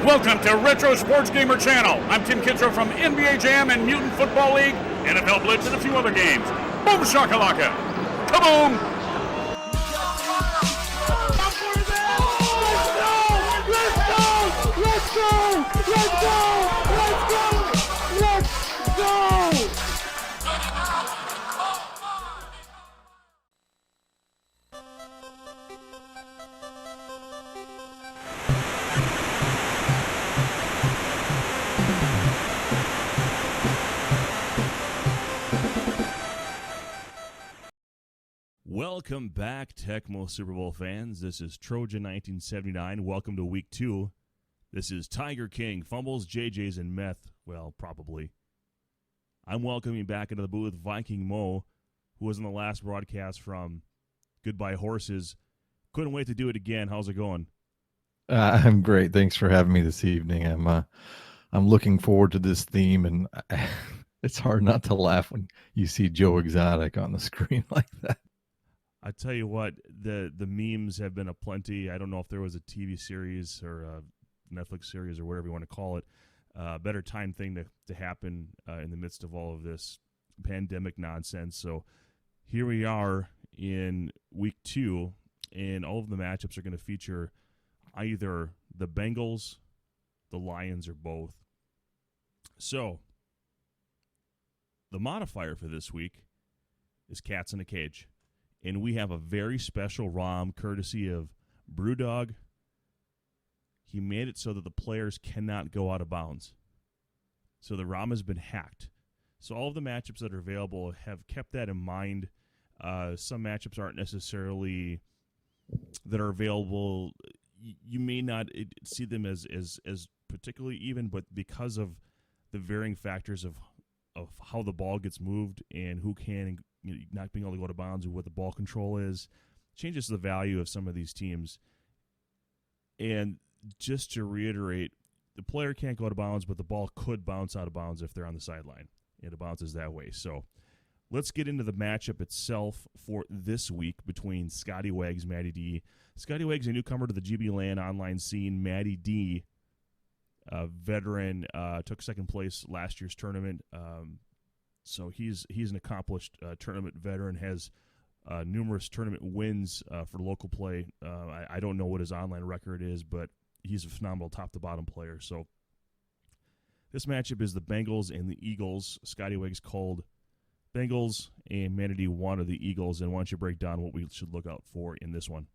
Welcome to Retro Sports Gamer Channel. I'm Tim Kittro from NBA Jam and Mutant Football League, NFL Blitz, and a few other games. Boom shakalaka! Kaboom! Welcome back, Tecmo Super Bowl fans. This is Trojan 1979. Welcome to Week 2. This is Tiger King, Fumbles, JJ's, and Meth. Well, probably. I'm welcoming back into the booth Viking Mo, who was in the last broadcast from Goodbye Horses. Couldn't wait to do it again. How's it going? I'm great. Thanks for having me this evening. I'm looking forward to this theme, and it's hard not to laugh when you see Joe Exotic on the screen like that. I tell you what, the memes have been aplenty. I don't know if there was a TV series or a Netflix series or whatever you want to call it, better time thing to happen in the midst of all of this pandemic nonsense. So here we are in Week 2, and all of the matchups are going to feature either the Bengals, the Lions, or both. So the modifier for this week is Cats in a Cage. And we have a very special ROM courtesy of Bruddog. He made it so that the players cannot go out of bounds. So the ROM has been hacked. So all of the matchups that are available have kept that in mind. Some matchups aren't necessarily that are available. You may not see them as particularly even, but because of the varying factors of how the ball gets moved and who can not being able to go to bounds or what the ball control is, changes the value of some of these teams. And just to reiterate, the player can't go to bounds, but the ball could bounce out of bounds if they're on the sideline, and it bounces that way. So let's get into the matchup itself for this week between Scotty Wags, Matty D. Scotty Wags, a newcomer to the GBLAN online scene. Matty D, a veteran, took second place last year's tournament. So he's an accomplished tournament veteran, has numerous tournament wins for local play. I don't know what his online record is, but he's a phenomenal top-to-bottom player. So this matchup is the Bengals and the Eagles. Scotty Wags called Bengals, and Manatee wanted the Eagles. And why don't you break down what we should look out for in this one?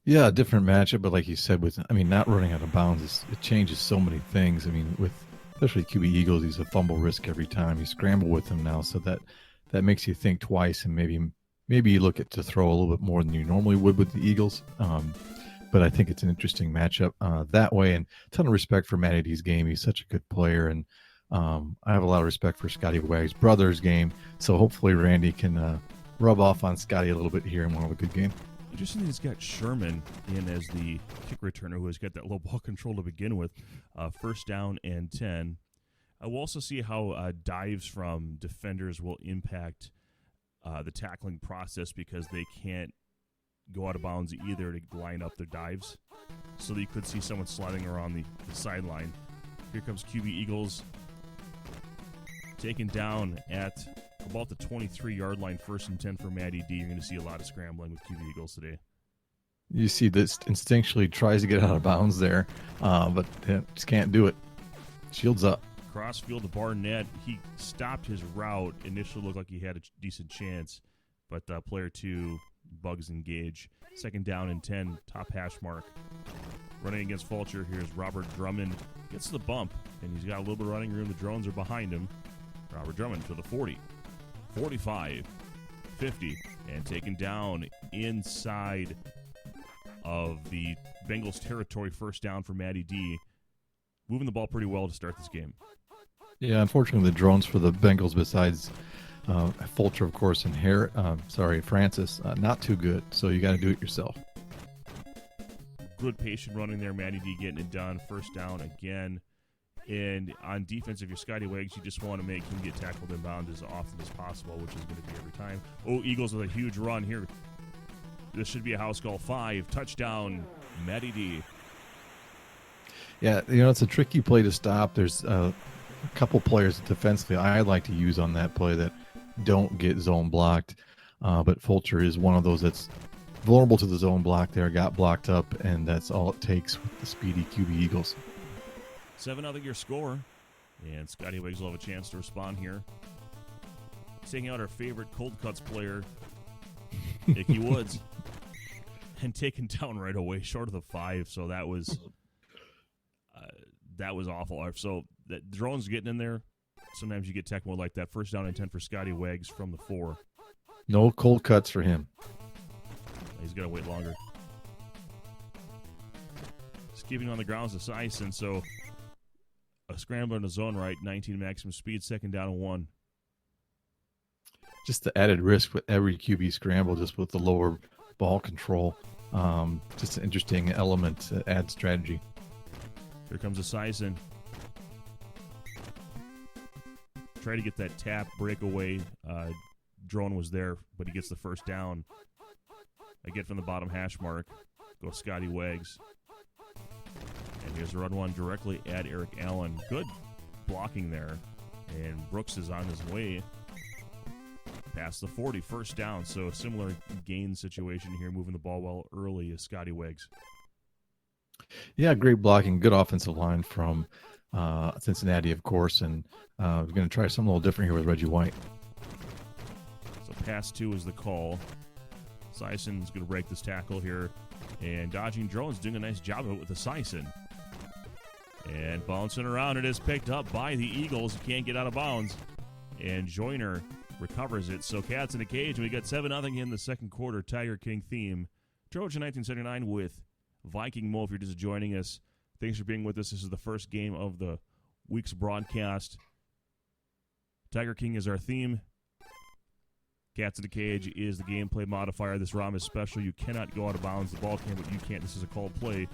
Yeah, different matchup, but like you said, not running out of bounds, it changes so many things. With especially QB Eagles, he's a fumble risk every time. You scramble with him now, so that makes you think twice, and maybe you look at to throw a little bit more than you normally would with the Eagles. But I think it's an interesting matchup that way, and a ton of respect for Matty D's game. He's such a good player, and I have a lot of respect for Scotty Wags' brother's game. So hopefully Randy can rub off on Scotty a little bit here and we'll have a good game. Interesting, he's got Sherman in as the kick returner who has got that low ball control to begin with. First down and 10. We'll also see how dives from defenders will impact the tackling process because they can't go out of bounds either to line up their dives. So you could see someone sliding around the sideline. Here comes QB Eagles, taken down at about the 23-yard line, 1st and 10 for Matty D. You're going to see a lot of scrambling with QB Eagles today. You see this instinctually tries to get out of bounds there, but just can't do it. Shields up. Crossfield to Barnett. He stopped his route. Initially looked like he had a decent chance, but player 2, Bugs engage. 2nd down and 10, top hash mark. Running against Fulcher, here's Robert Drummond. Gets the bump, and he's got a little bit of running room. The drones are behind him. Robert Drummond to the 40. 45, 50, and taken down inside of the Bengals territory. 1st down for Matty D. Moving the ball pretty well to start this game. Yeah, unfortunately, the drones for the Bengals, besides Fulcher, of course, and Francis, not too good. So you got to do it yourself. Good patient running there. Matty D getting it done. 1st down again. And on defense, if you're Scotty Wags, you just want to make him get tackled in bounds as often as possible, which is going to be every time. Oh, Eagles with a huge run here. This should be a house call. 5, touchdown, Matty D. Yeah, it's a tricky play to stop. There's a couple players defensively I like to use on that play that don't get zone blocked, but Fulcher is one of those that's vulnerable to the zone block there, got blocked up, and that's all it takes with the speedy QB Eagles. 7-0 your score, and Scotty Wiggs will have a chance to respond here. Taking out our favorite cold cuts player, Icky Woods, and taken down right away, short of the 5, so that was awful. So that drone's getting in there. Sometimes you get Tecmo like that. First down and 10 for Scotty Wiggs from the 4. No cold cuts for him. He's got to wait longer. Just keeping on the grounds of Sison, so a scrambler in the zone right, 19 maximum speed, second down and 1. Just the added risk with every QB scramble, just with the lower ball control. Just an interesting element to add strategy. Here comes a Sison. Try to get that tap breakaway. Drone was there, but he gets the first down. I get from the bottom hash mark. Go Scotty Wiggs. And here's a run one directly at Eric Allen. Good blocking there. And Brooks is on his way past the 40, first down. So a similar gain situation here, moving the ball well early is Scotty Wiggs. Yeah, great blocking. Good offensive line from Cincinnati, of course. And we're going to try something a little different here with Reggie White. So pass 2 is the call. Sison's going to break this tackle here. And dodging drones, doing a nice job of it with the Sison. And bouncing around, it is picked up by the Eagles. Can't get out of bounds. And Joyner recovers it. So Cats in a cage. We got 7-0 in the second quarter. Tiger King theme. Trojan 1979 with Viking Mo. If you're just joining us, thanks for being with us. This is the first game of the week's broadcast. Tiger King is our theme. Cats in the Cage is the gameplay modifier. This ROM is special. You cannot go out of bounds. The ball can, but you can't. This is a called play.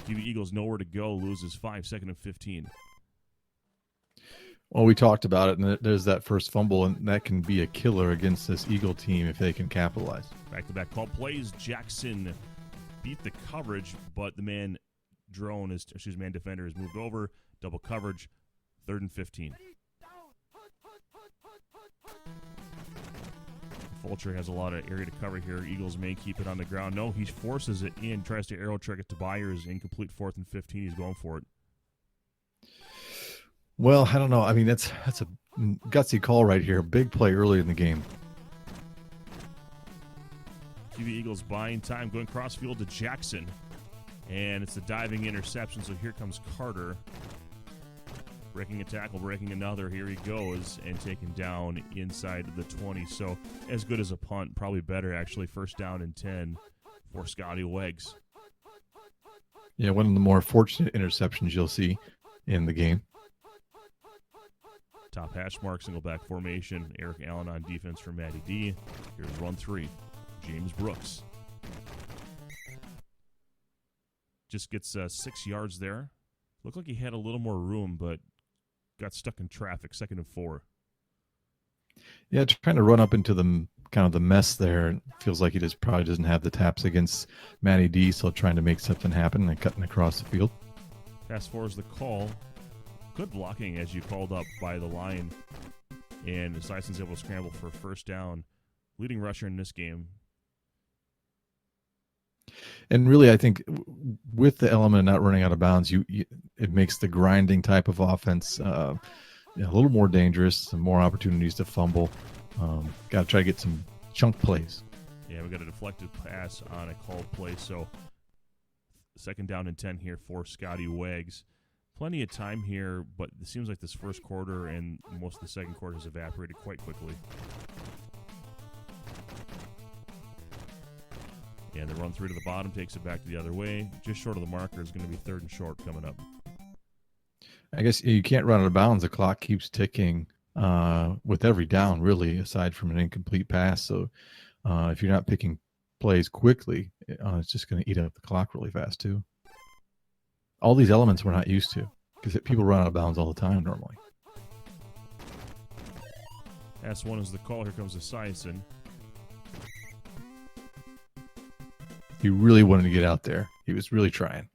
Give the Eagles nowhere to go. Loses 5, second and 15. Well, we talked about it, and there's that first fumble, and that can be a killer against this Eagle team if they can capitalize. Back-to-back called plays. Jackson beat the coverage, but the man defender is moved over. Double coverage. 3rd and 15. Fulcher has a lot of area to cover here. Eagles may keep it on the ground. No, he forces it in, tries to arrow trick it to Byers. Incomplete, 4th and 15. He's going for it. Well, I don't know. I mean, that's a gutsy call right here. Big play early in the game. QB Eagles buying time, going crossfield to Jackson. And it's a diving interception, so here comes Carter. Breaking a tackle, breaking another. Here he goes, and taken down inside the 20. So as good as a punt, probably better, actually. First down and 10 for Scotty Wiggs. Yeah, one of the more fortunate interceptions you'll see in the game. Top hash mark, single back formation. Eric Allen on defense for Matty D. Here's run 3. James Brooks. Just gets 6 yards there. Looked like he had a little more room, but got stuck in traffic. 2nd and 4. Yeah, trying to run up into the kind of the mess there. It feels like he just probably doesn't have the taps against Matty D, so trying to make something happen and cutting across the field. Pass 4 is the call. Good blocking, as you called up, by the line. And Sison's able to scramble for first down. Leading rusher in this game. And really, I think with the element of not running out of bounds, it makes the grinding type of offense a little more dangerous, some more opportunities to fumble. Got to try to get some chunk plays. Yeah, we got a deflected pass on a called play. So 2nd down and 10 here for Scotty Wiggs. Plenty of time here, but it seems like this first quarter and most of the second quarter has evaporated quite quickly. And the run through to the bottom takes it back to the other way. Just short of the marker is going to be 3rd and short coming up. I guess you can't run out of bounds. The clock keeps ticking with every down, really, aside from an incomplete pass. So if you're not picking plays quickly, it's just going to eat up the clock really fast, too. All these elements we're not used to because people run out of bounds all the time normally. S1 is the call. Here comes the Sison. He really wanted to get out there. He was really trying.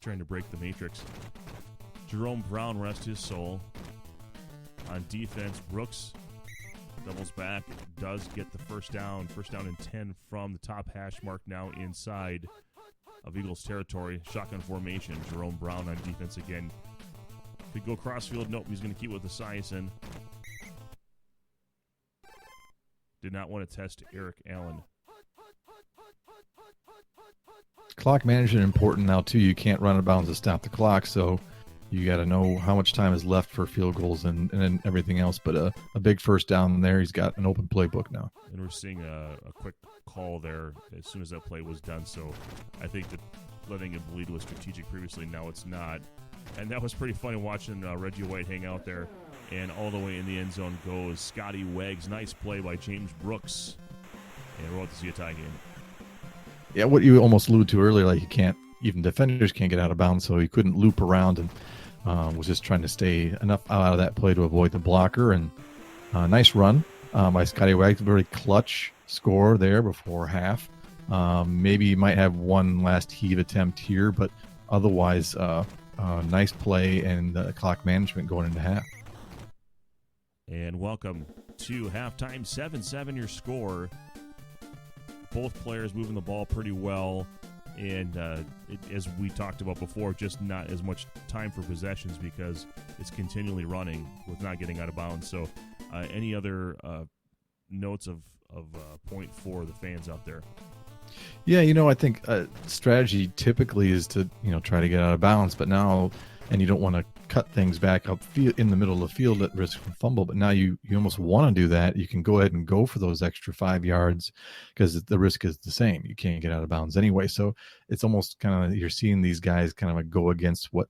trying to break the matrix. Jerome Brown rests his soul. On defense, Brooks doubles back, does get the first down. First down and 10 from the top hash mark, now inside of Eagles territory. Shotgun formation. Jerome Brown on defense again. Could go crossfield. Nope, he's going to keep with the Esiason. Did not want to test Eric Allen. Clock management important now, too. You can't run out of bounds to stop the clock, so you got to know how much time is left for field goals and everything else. But a big first down there, he's got an open playbook now. And we're seeing a quick call there as soon as that play was done. So I think that letting it bleed was strategic previously. Now it's not. And that was pretty funny watching Reggie White hang out there. And all the way in the end zone goes Scotty Wags. Nice play by James Brooks. And we're about to see a tie game. Yeah, what you almost alluded to earlier, like you can't, even defenders can't get out of bounds, so he couldn't loop around and was just trying to stay enough out of that play to avoid the blocker. And nice run by Scotty Wags. Very clutch score there before half. Maybe he might have one last heave attempt here, but otherwise, nice play and clock management going into half. And welcome to halftime. 7-7 your score. Both players moving the ball pretty well. And as we talked about before, just not as much time for possessions because it's continually running with not getting out of bounds. So any other notes of point for the fans out there? Yeah, I think strategy typically is to, try to get out of bounds. But now, and you don't want to cut things back up in the middle of the field at risk of fumble. But now you almost want to do that. You can go ahead and go for those extra 5 yards because the risk is the same. You can't get out of bounds anyway. So it's almost kind of, you're seeing these guys kind of go against what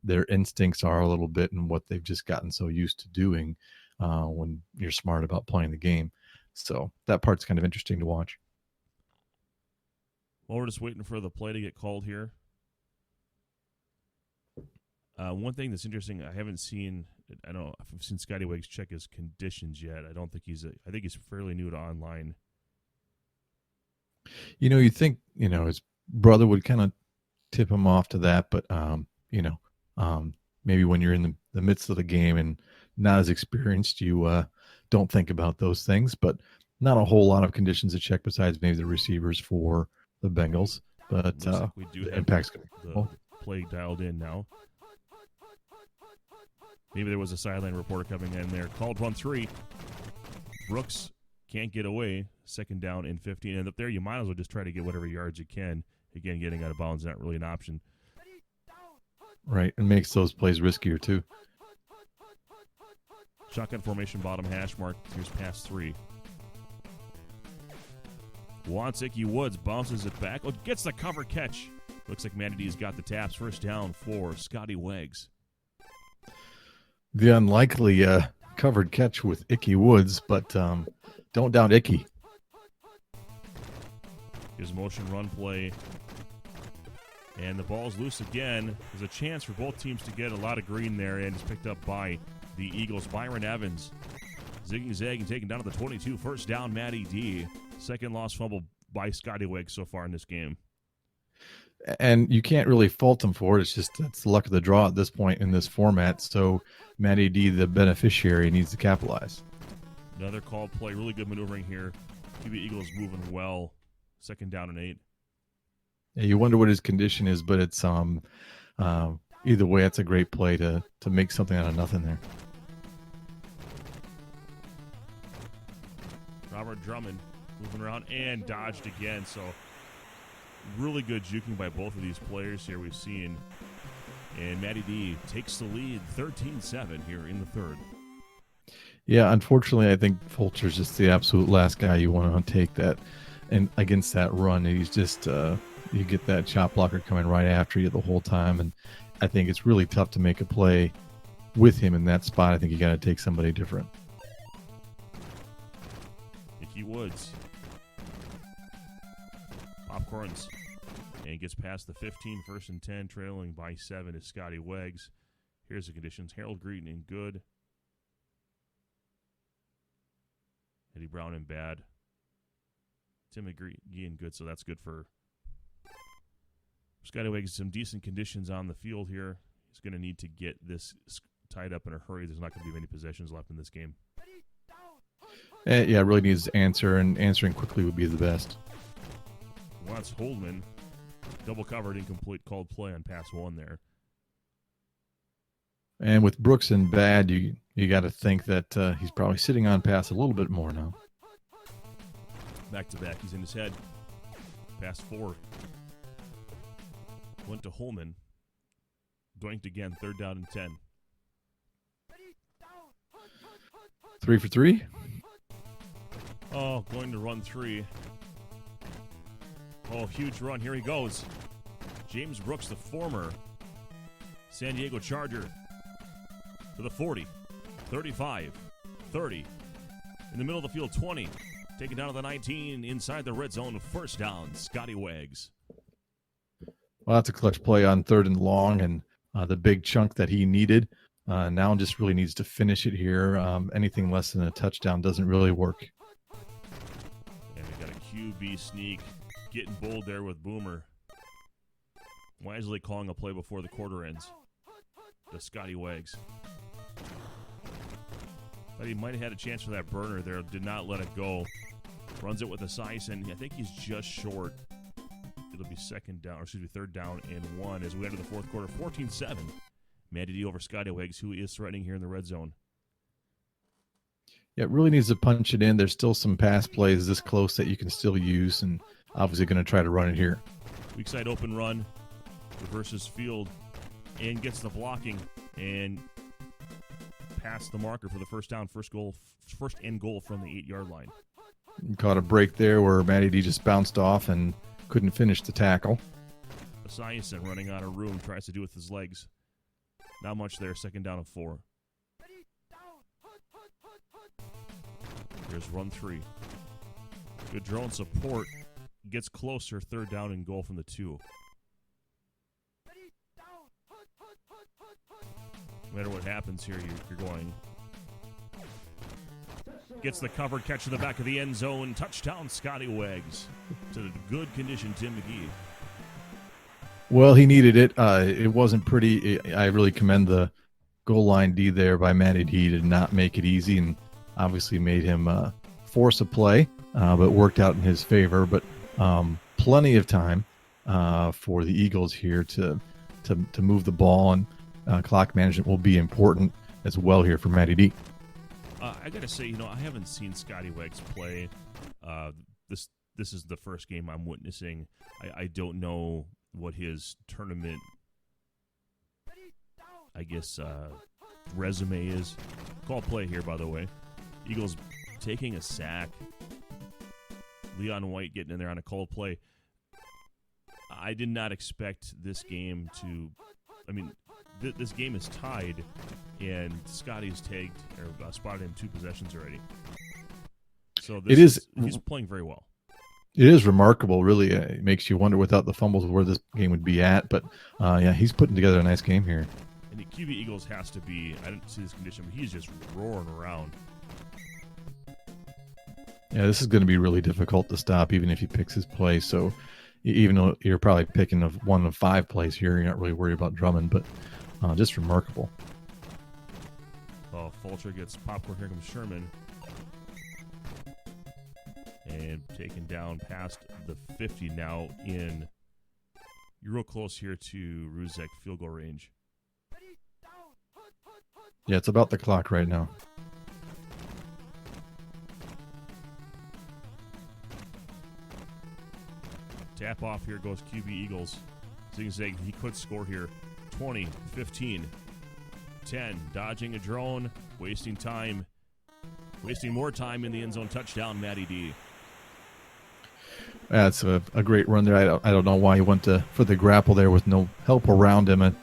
their instincts are a little bit and what they've just gotten so used to doing when you're smart about playing the game. So that part's kind of interesting to watch. Well, we're just waiting for the play to get called here. One thing that's interesting, I haven't seen. I don't know if I've seen Scotty Wags check his conditions yet. I don't think I think he's fairly new to online. You think his brother would kind of tip him off to that, but maybe when you're in the midst of the game and not as experienced, you don't think about those things. But not a whole lot of conditions to check besides maybe the receivers for the Bengals. But like we do the have impact's the play dialed in now. Maybe there was a sideline reporter coming in there. Called run 3. Brooks can't get away. Second down and 15. And up there, you might as well just try to get whatever yards you can. Again, getting out of bounds is not really an option. Right, and makes those plays riskier too. Shotgun formation, bottom hash mark. Here's pass 3. Wants Icky Woods, bounces it back. Oh, gets the cover catch. Looks like Matty D's got the taps. First down for Scotty Wags. The unlikely covered catch with Icky Woods, but don't doubt Icky. His motion run play. And the ball's loose again. There's a chance for both teams to get a lot of green there, and it's picked up by the Eagles. Byron Evans zigging zag and taken down to the 22. First down, Matty D. Second lost fumble by Scotty Wags so far in this game. And you can't really fault him for it. It's just that's the luck of the draw at this point in this format. So Matty D, the beneficiary, needs to capitalize. Another called play. Really good maneuvering here. QB Eagles moving well. Second down and 8. Yeah, you wonder what his condition is, but it's either way, it's a great play to make something out of nothing there. Robert Drummond moving around and dodged again. So really good juking by both of these players here we've seen. And Matty D takes the lead 13-7 here in the third. Yeah, unfortunately, I think Fulcher's just the absolute last guy you want to take that and against that run. He's just you get that shot blocker coming right after you the whole time, and I think it's really tough to make a play with him in that spot. I think you got to take somebody different. Icky Woods popcorns and gets past the 15, first and 10, trailing by 7 is Scotty Wags. Here's the conditions. Harold Greeton in good. Eddie Brown in bad. Tim McGee in good, so that's good for Skywags some decent conditions on the field here. He's going to need to get this tied up in a hurry. There's not going to be many possessions left in this game. Yeah, really needs to answer, and answering quickly would be the best. Wants Holdman. Double covered, incomplete, called play on pass 1 there. And with Brooks and bad, you got to think that he's probably sitting on pass a little bit more now. Back to back, he's in his head. Pass 4. Went to Holman. Doinked again, 3rd down and 10. 3 for 3. Oh, going to run 3. Oh, huge run. Here he goes. James Brooks, the former San Diego Charger, to the 40, 35, 30. In the middle of the field, 20. Taken down to the 19, inside the red zone. First down, Scotty Wags. Well, that's a clutch play on 3rd and long, and the big chunk that he needed. Now just really needs to finish it here. Anything less than a touchdown doesn't really work. And we got a QB sneak. Getting bold there with Boomer. Wisely calling a play before the quarter ends. To Scotty Wags. Thought he might have had a chance for that burner there. Did not let it go. Runs it with a size, and I think he's just short. It'll be 3rd down and 1 as we enter the fourth quarter. 14-7. Matty D over Scotty Wags, who is threatening here in the red zone. Yeah, it really needs to punch it in. There's still some pass plays this close that you can still use, and obviously going to try to run it here. Weak side open run. Reverses field and gets the blocking and past the marker for the first down. First and goal from the 8-yard line. Caught a break there where Matty D just bounced off and couldn't finish the tackle. Esiason running out of room, tries to do it with his legs. Not much there, 2nd down and 4. Here's run 3. Good drone support. Gets closer, 3rd down and goal from the 2. No matter what happens here, you're going. Gets the covered catch in the back of the end zone. Touchdown, Scotty Wags. To the good condition, Tim McGee. Well, he needed it. It wasn't pretty. I really commend the goal line D there by Matty D. He did not make it easy and obviously made him force a play, but worked out in his favor. But plenty of time for the Eagles here to move the ball, and clock management will be important as well here for Matty D. I got to say, I haven't seen Scotty Wags play. This is the first game I'm witnessing. I don't know what his tournament, resume is. Call play here, by the way. Eagles taking a sack. Leon White getting in there on a called play. I did not expect this game to... this game is tied, and Scotty's tagged or spotted him 2 possessions already. So he's playing very well. It is remarkable, really. It makes you wonder without the fumbles where this game would be at. But, he's putting together a nice game here. And the QB Eagles has to be, I didn't see this condition, but he's just roaring around. Yeah, this is going to be really difficult to stop, even if he picks his play. So even though you're probably picking one of 5 plays here, you're not really worried about Drummond. But just remarkable. Oh, Fulcher gets popcorn. Here comes Sherman. And taken down past the 50 now in. You're real close here to Ruzek field goal range. Yeah, it's about the clock right now. Tap off here goes QB Eagles. So you can say he could score here. 20, 15, 10. Dodging a drone, wasting time. Wasting more time in the end zone. Touchdown, Matty D. That's a great run there. I don't know why he went for the grapple there with no help around him. And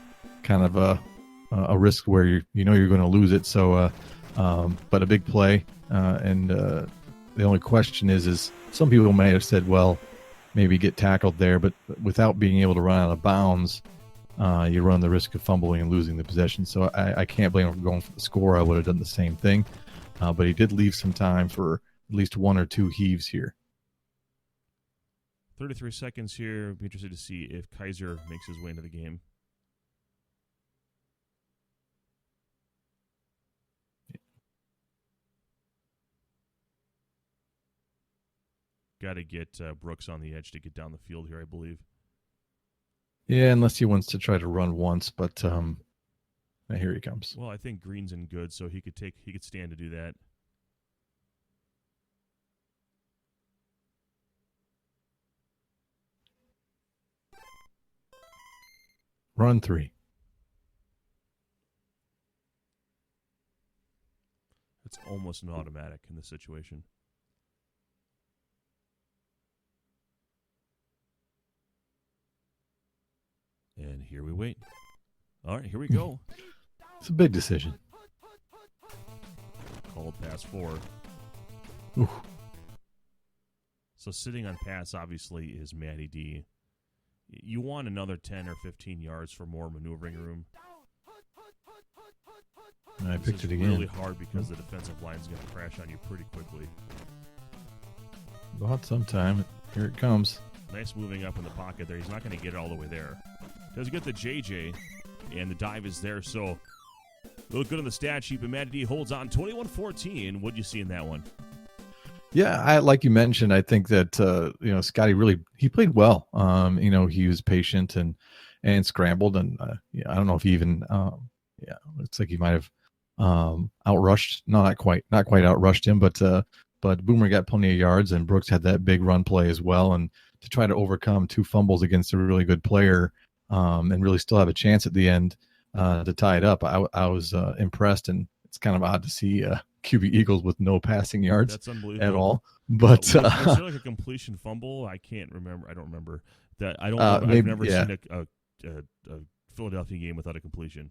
kind of a risk where you're going to lose it. So, but a big play. And the only question is some people may have said, well, maybe get tackled there, but without being able to run out of bounds, you run the risk of fumbling and losing the possession. So I can't blame him for going for the score. I would have done the same thing. But he did leave some time for at least 1 or 2 heaves here. 33 seconds here. Be interested to see if Kaiser makes his way into the game. Got to get Brooks on the edge to get down the field here, I believe. Yeah, unless he wants to try to run once, but here he comes. Well, I think Green's in good, so he could stand to do that. Run 3. It's almost an automatic in this situation. And here we wait. All right, here we go. It's a big decision. Called pass 4. Oof. So sitting on pass, obviously, is Matty D. You want another 10 or 15 yards for more maneuvering room. I picked it again. It's really hard because the defensive line is going to crash on you pretty quickly. About some time. Here it comes. Nice moving up in the pocket there. He's not going to get it all the way there. Does get the JJ, and the dive is there. So, look good on the stat sheet, but Matty D holds on 21-14. What do you see in that one? Yeah, like you mentioned, I think that Scotty he played well. He was patient and scrambled, and I don't know if he even looks like he might have outrushed. No, not quite outrushed him, but Boomer got plenty of yards, and Brooks had that big run play as well, and to try to overcome 2 fumbles against a really good player and really still have a chance at the end to tie it up. I was impressed, and it's kind of odd to see QB Eagles with no passing yards That's unbelievable. at all. But was there like a completion fumble? I can't remember. I don't remember that. I've never seen a Philadelphia game without a completion.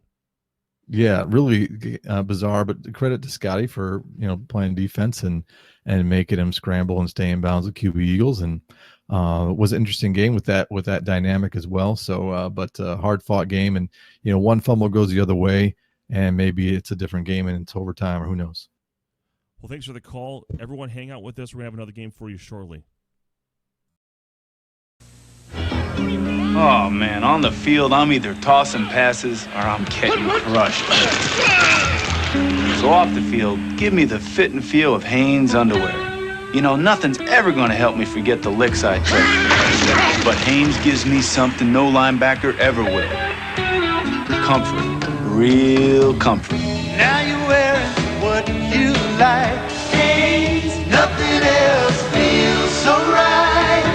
Yeah, really bizarre. But credit to Scotty for playing defense and making him scramble and stay in bounds with QB Eagles, and it was an interesting game with that dynamic as well. So, but hard fought game, and one fumble goes the other way, and maybe it's a different game and it's overtime, or who knows. Well, thanks for the call. Everyone hang out with us. We're going to have another game for you shortly. Oh, man, on the field, I'm either tossing passes or I'm getting crushed. So off the field, give me the fit and feel of Hanes underwear. Nothing's ever going to help me forget the licks I took. But Hanes gives me something no linebacker ever will. Comfort. Real comfort. Now you're wearing what you like. Hanes, nothing else feels so right.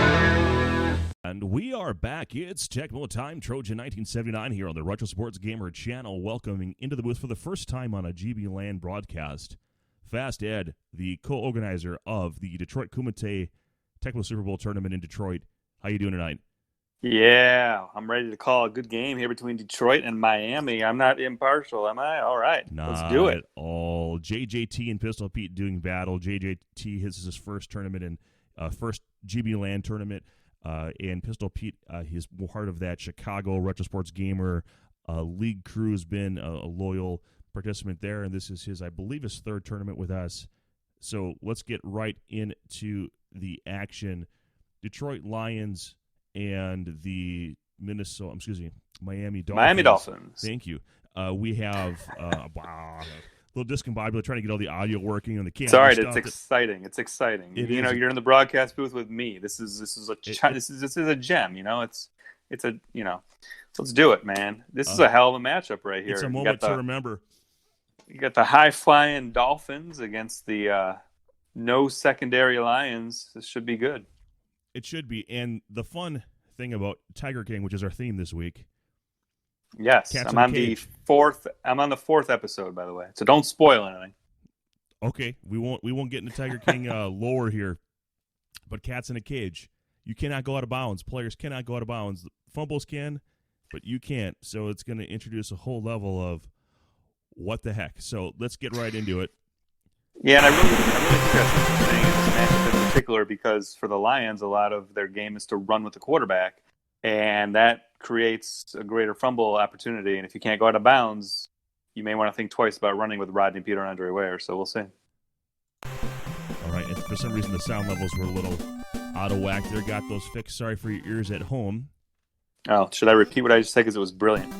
And we are back. It's Tecmo time. Trojan 1979 here on the Retro Sports Gamer channel, welcoming into the booth for the first time on a GBLAN broadcast, Fast Ed, the co-organizer of the Detroit Kumite Tecmo Super Bowl tournament in Detroit. How you doing tonight? Yeah, I'm ready to call a good game here between Detroit and Miami. I'm not impartial, am I? All right, let's do it. Not at all. JJT and Pistol Pete doing battle. JJT, this is his first tournament and first GBLAN tournament. And Pistol Pete, he's part of that Chicago Retro Sports Gamer League crew, has been a loyal participant there, and this is his, I believe, his third tournament with us. So let's get right into the action. Detroit Lions and the Miami Dolphins. Miami Dolphins. Thank you. We have a little discombobulated trying to get all the audio working on the camera. Sorry, it's exciting. It's exciting. You're in the broadcast booth with me. This is a gem. It's a let's do it, man. This is a hell of a matchup right here. It's a moment to remember. You got the high flying Dolphins against the no secondary Lions. This should be good. It should be. And the fun thing about Tiger King, which is our theme this week. Yes, I'm on the fourth episode, by the way. So don't spoil anything. Okay, we won't get into Tiger King lore here. But Cats in a Cage. You cannot go out of bounds. Players cannot go out of bounds. Fumbles can, but you can't. So it's going to introduce a whole level of what the heck. So let's get right into it. Yeah, and I really think that's interesting in this matchup in particular, because for the Lions, a lot of their game is to run with the quarterback, and that creates a greater fumble opportunity. And if you can't go out of bounds, you may want to think twice about running with Rodney Peter and Andre Ware. So we'll see. All right, and for some reason the sound levels were a little out of whack there. Got those fixed. Sorry for your ears at home. Oh, should I repeat what I just said? Because it was brilliant.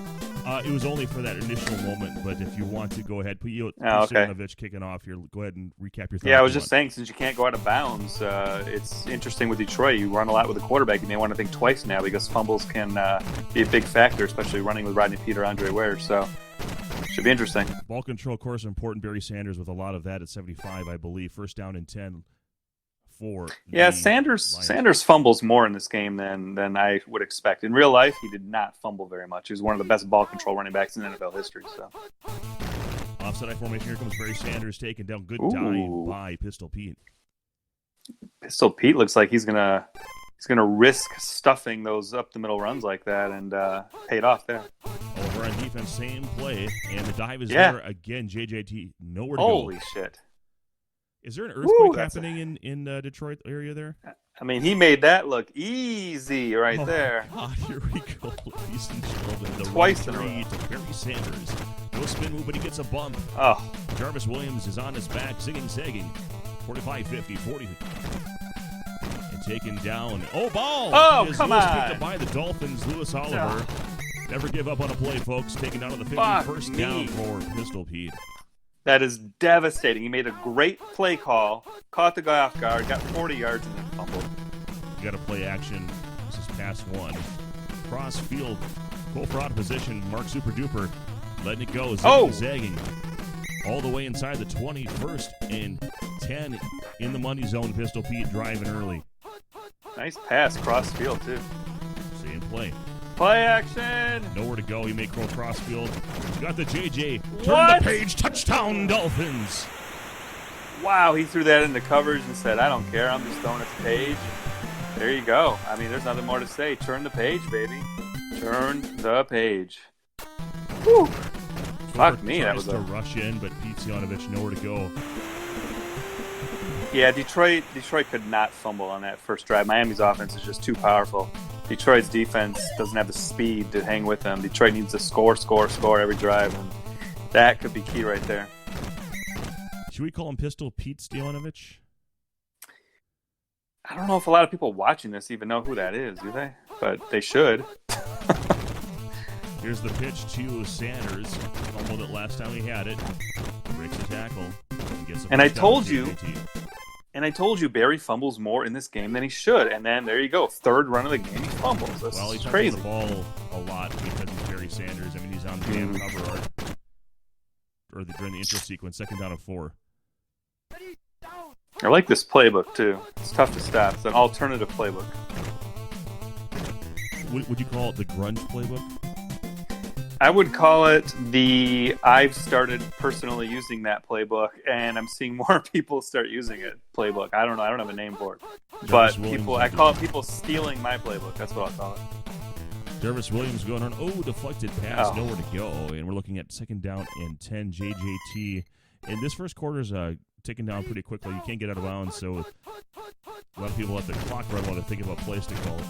It was only for that initial moment, but if you want to go ahead, okay. Stevanovic kicking off here. Go ahead and recap your thoughts. Yeah, I was just saying, since you can't go out of bounds, it's interesting with Detroit. You run a lot with the quarterback. You may want to think twice now because fumbles can be a big factor, especially running with Rodney Peter, Andre Ware. So should be interesting. Ball control, of course, important. Barry Sanders with a lot of that at 75, I believe. First down and 10 for Sanders fumbles more in this game than I would expect. In real life, he did not fumble very much. He was one of the best ball control running backs in NFL history. So, offside formation. Here comes Barry Sanders taking down. Good dive by Pistol Pete. Pistol Pete looks like he's gonna risk stuffing those up the middle runs like that and paid off there. Over on defense, same play, and the dive is there again. JJT nowhere to go. Holy shit! Is there an earthquake happening in Detroit area there? I mean, he made that look easy right there. God, here we go. Easton Sheldon, the twice in a row to Barry Sanders. No spin move, but he gets a bump. Oh, Jarvis Williams is on his back, zagging. 45-50, 40. And taken down. Oh, ball! Oh, come on! Picked up by the Dolphins. Lewis Oliver. Never give up on a play, folks. Taken down to the 50. First down for Pistol Pete. That is devastating. He made a great play call, caught the guy off guard, got 40 yards, and then fumbled. You got to play action. This is pass one. Cross field. Full fraud position. Mark Super Duper letting it go. Zagging. All the way inside the 20. First and 10 in the money zone. Pistol Pete driving early. Nice pass. Cross field, too. Same play. Play action. Nowhere to go. He may cross field. Got the JJ. Turn the page. Touchdown, Dolphins. Wow, he threw that into coverage and said, I don't care. I'm just throwing it to Page. There you go. I mean, there's nothing more to say. Turn the page, baby. Turn the page. Whew. Fuck me. That was to rush in, but Pete Cianovich nowhere to go. Yeah, Detroit could not fumble on that first drive. Miami's offense is just too powerful. Detroit's defense doesn't have the speed to hang with them. Detroit needs to score every drive, and that could be key right there. Should we call him Pistol Pete Stilanovich? I don't know if a lot of people watching this even know who that is, do they? But they should. Here's the pitch to Sanders. Fumbled it last time he had it. Breaks the tackle. And I told you Barry fumbles more in this game than he should. And then there you go. Third run of the game, he fumbles. That's he's crazy. The ball a lot because he's Barry Sanders. I mean, he's on the damn cover art. During the intro sequence, second down and 4. I like this playbook, too. It's tough to stop. It's an alternative playbook. Would you call it the grunge playbook? I would call it I've started personally using that playbook, and I'm seeing more people start using it playbook. I don't know. I don't have a name for it. But I call it people stealing my playbook. That's what I'll call it. Jarvis Williams going on. Deflected pass. Nowhere to go. And we're looking at second down and 10. JJT. And this first quarter's ticking down pretty quickly. You can't get out of bounds, so a lot of people at the clock run want to think about plays to call.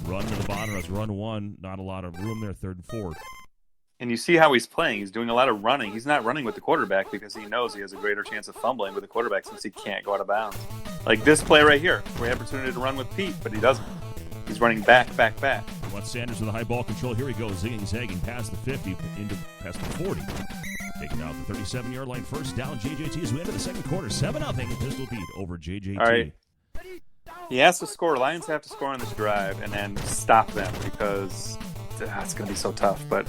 Run to the bottom. That's run one. Not a lot of room there. Third and 4. And you see how he's playing. He's doing a lot of running. He's not running with the quarterback because he knows he has a greater chance of fumbling with the quarterback since he can't go out of bounds. Like this play right here. Great opportunity to run with Pete, but he doesn't. He's running back. Wants Sanders with the high ball control. Here he goes, zagging past the 50, past the 40. Taking out the 37-yard line. First down, JJT as we enter the second quarter. 7-0 Pistol Pete over JJT. All right. He has to score. Lions have to score on this drive and then stop them because it's going to be so tough. But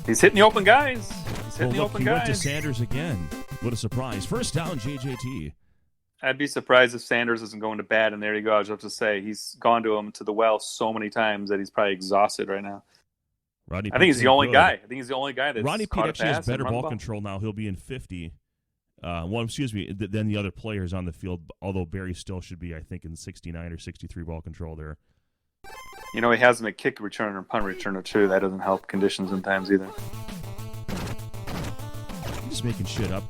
he's hitting the open guys. He went to Sanders again. What a surprise. First down, JJT. I'd be surprised if Sanders isn't going to bat, and there you go. I was about to say, he's gone to the well so many times that he's probably exhausted right now. I think he's the only guy. I think he's the only guy that's Rodney caught Pete actually has better ball ball control now. He'll be in 50. Than the other players on the field, although Barry still should be, I think, in 69 or 63 ball control there. You know, he has him at kick returner and punt returner, too. That doesn't help conditions sometimes either. I'm just making shit up.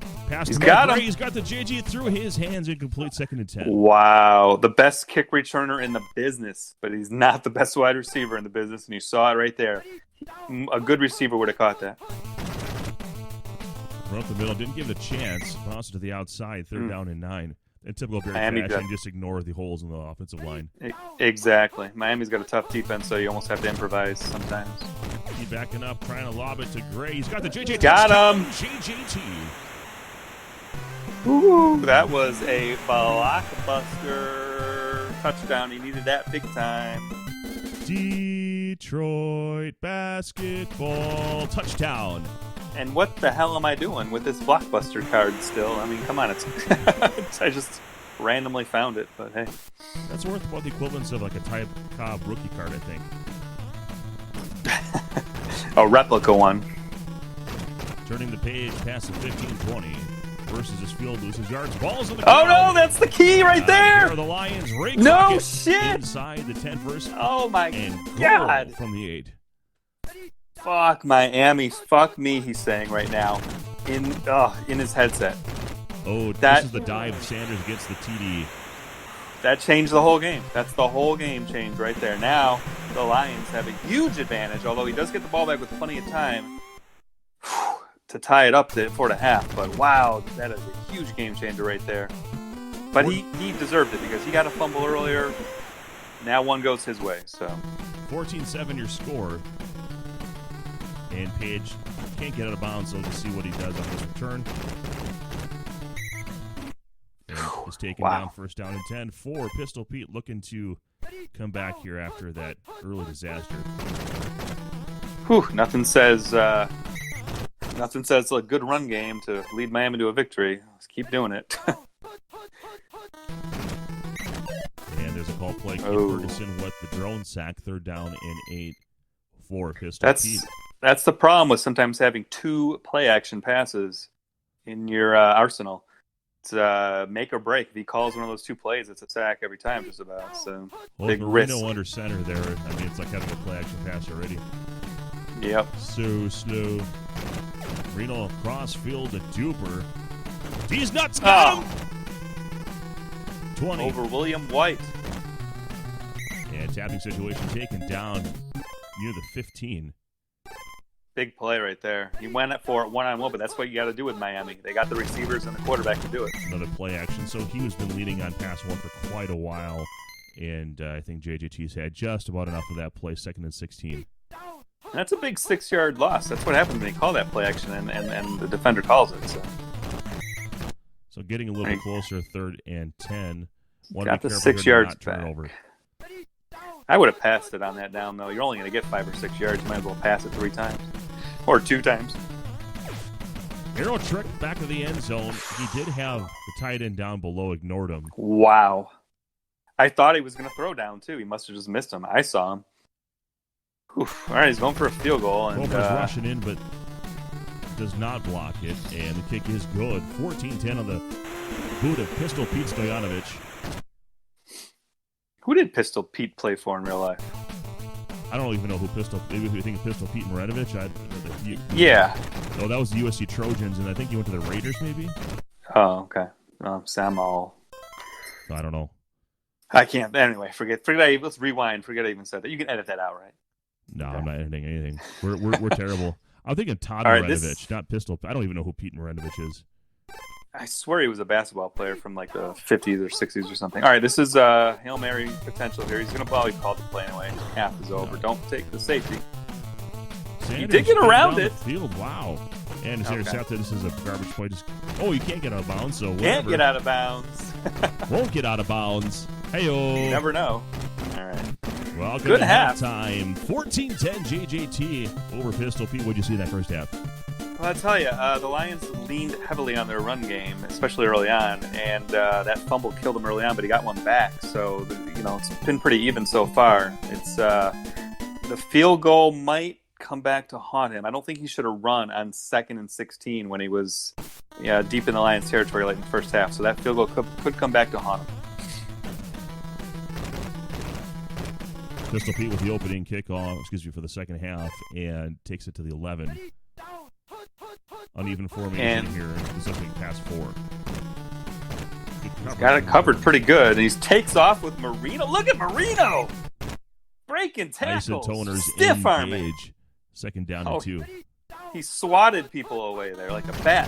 He's got him. He's got the JG through his hands. Incomplete, second and 10. Wow. The best kick returner in the business, but he's not the best wide receiver in the business, and you saw it right there. A good receiver would have caught that. Run up the middle. Didn't give it a chance. Bounced to the outside. Third down and 9. In typical Barry Miami fashion, got- just ignore the holes in the offensive line. Exactly. Miami's got a tough defense, so you almost have to improvise sometimes. He backing up, trying to lob it to Gray. He's got the JJ. Got touchdown. him. JJT. Ooh, that was a blockbuster touchdown. He needed that big time. Detroit basketball touchdown. And what the hell am I doing with this blockbuster card still? I mean, come on, it's I just randomly found it, but hey. That's worth about the equivalence of like a Ty Cobb rookie card, I think. A replica one. Turning the page past the 15-20 versus his field loses yards. Balls on the Oh ground. no, that's the key right Here there! are the Lions. Ray No Crockett shit! inside the 10-first. Oh my And goal god! from the 8. Fuck Miami, fuck me, he's saying right now. In his headset. Oh, That- this is the dive. Sanders gets the TD. That changed the whole game. That's the whole game change right there. Now, the Lions have a huge advantage, although he does get the ball back with plenty of time to tie it up to 4.5. But wow, that is a huge game changer right there. But he deserved it because he got a fumble earlier. Now one goes his way. So 14-7 your score. And Page can't get out of bounds, so we'll just see what he does on this return. And is taken Wow. down, first down and 10 for Pistol Pete, looking to come back here after that early disaster. whew, nothing says a good run game to lead Miami to a victory. Let's keep doing it. And there's a call play. Keith Oh. Ferguson with the drone sack, 3rd down and 8 for Pistol Pete. That's the problem with sometimes having 2 play-action passes in your arsenal. It's make or break. If he calls one of those 2 plays, it's a sack every time, just about. So Well, big Marino risk. under center there. I mean, it's like having a play-action pass already. Yep. So slow. Marino cross-field to Duper. He's nuts. Oh, Got him. 20. over William White. And tapping situation taken down near the 15. Big play right there. He went for it one-on-one, but that's what you got to do with Miami. They got the receivers and the quarterback to do it. Another play action. So he has been leading on pass one for quite a while. And I think JJT's had just about enough of that play, 2nd and 16. And that's a big 6-yard loss. That's what happens when they call that play action and the defender calls it. So getting a little bit closer, 3rd and 10. Want to Got be the careful 6 here to yards not turn it back. over. I would have passed it on that down, though. You're only going to get 5 or 6 yards. You might as well pass it 3 times. Or 2 times. Arrow trick back of the end zone. He did have the tight end down below, ignored him. Wow. I thought he was going to throw down, too. He must have just missed him. I saw him. Oof. All right, he's going for a field goal. And, Gophers rushing in, but does not block it. And the kick is good. 14-10 on the boot of Pistol Pete Stoyanovich. who did Pistol Pete play for in real life? I don't even know who Pistol. Maybe you think of Pistol Pete Maranovich. Yeah. Oh, that was the USC Trojans, and I think he went to the Raiders, maybe. Oh, okay. Sam all. I don't know. I can't. Anyway, forget. Let's rewind. Forget I even said that. You can edit that out, right? No, Okay. I'm not editing anything. We're terrible. I'm thinking Todd All right, Maranovich, not Pistol. I don't even know who Pete Maranovich is. I swear he was a basketball player from like the 50s or 60s or something. All right, this is Hail Mary potential here. He's going to probably call the play anyway. Half is over. Don't take the safety. Sanders did get around down it. The field, wow. And it's Okay. intercepted. This is a garbage play. You can't get out of bounds, so whatever. Can't get out of bounds. Won't get out of bounds. You Hey-o. never know. All right. Well, Good half. Halftime. 14-10 JJT over Pistol Pete. What'd you see in that first half? Well, I'll tell you, the Lions leaned heavily on their run game, especially early on, and that fumble killed him early on, but he got one back. So, it's been pretty even so far. It's the field goal might come back to haunt him. I don't think he should have run on 2nd and 16 when he was deep in the Lions' territory late in the first half. So that field goal could come back to haunt him. Pistol Pete with the opening kickoff, for the second half, and takes it to the 11. Uneven formation here, specifically past 4. He's got it covered pretty good, and he takes off with Marino. Look at Marino! Breaking tackles. Isotoners Stiff arming. engage. 2nd down and 2. He swatted people away there like a bat.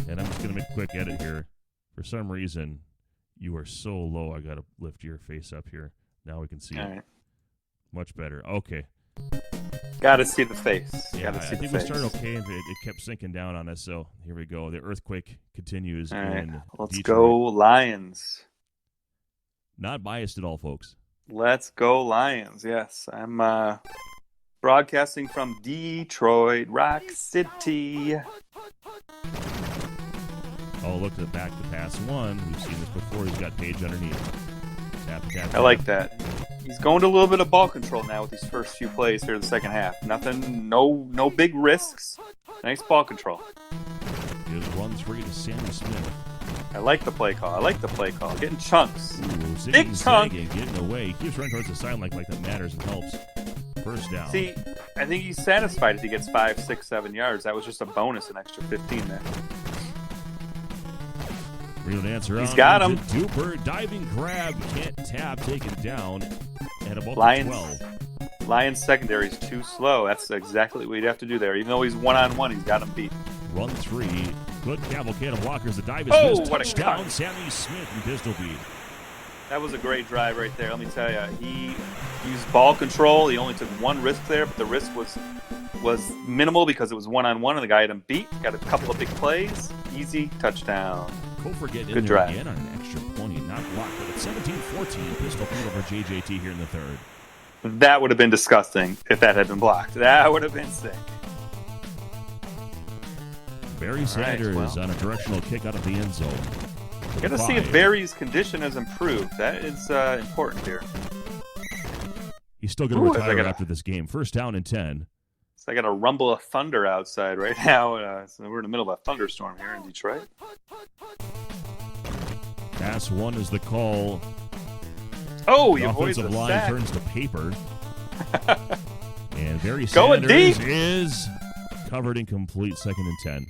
And I'm just going to make a quick edit here. For some reason, you are so low, I got to lift your face up here. Now we can see All it. right. Much better. Okay. Got to see the face. Yeah, Gotta see I think the we face. started okay, and it kept sinking down on us. So here we go. The earthquake continues All right. in Let's Detroit. go Lions. Not biased at all, folks. Let's go Lions. Yes, I'm broadcasting from Detroit, Rock City. Oh, look at the back to pass one. We've seen this before. He's got Page underneath. Tap, tap, I like that. He's going to a little bit of ball control now with these first few plays here in the second half. Nothing, no big risks. Nice ball control. Here's 1-3 to Sammy Smith. I like the play call. Getting chunks. Ooh, Big chunk. Getting away. He keeps running towards the sideline like that matters and helps. First down. See, I think he's satisfied if he gets 5, 6, 7 yards. That was just a bonus, an extra 15 there. Real answer. He's got him. Duper diving grab. Can't tap. Taken down. At about Lions. 12. Lions secondary is too slow. That's exactly what he'd have to do there. Even though he's one-on-one, he's got him beat. Run 3. Good cavalcade of blockers. The dive is Oh, missed. what a Touchdown. cut. Sammy Smith and pistol beat. That was a great drive right there. Let me tell you, he used ball control. He only took one risk there, but the risk was minimal because it was one-on-one, and the guy had him beat. Got a couple of big plays. Easy touchdown. Kofor getting Good in there drive. again on an extra point. Not blocked, but it's 17-14. Pistol point over JJT here in the third. That would have been disgusting if that had been blocked. That would have been sick. Barry Sanders well. on a directional kick out of the end zone. Got to see if Barry's condition has improved. That is important here. He's still going to Ooh, retire after this game. First down and 10. So I got a rumble of thunder outside right now. So we're in the middle of a thunderstorm here in Detroit. Pass 1 is the call. Oh, The you avoid offensive the line sack. turns to paper. And Barry Going Sanders deep. is covered incomplete. Second and 10.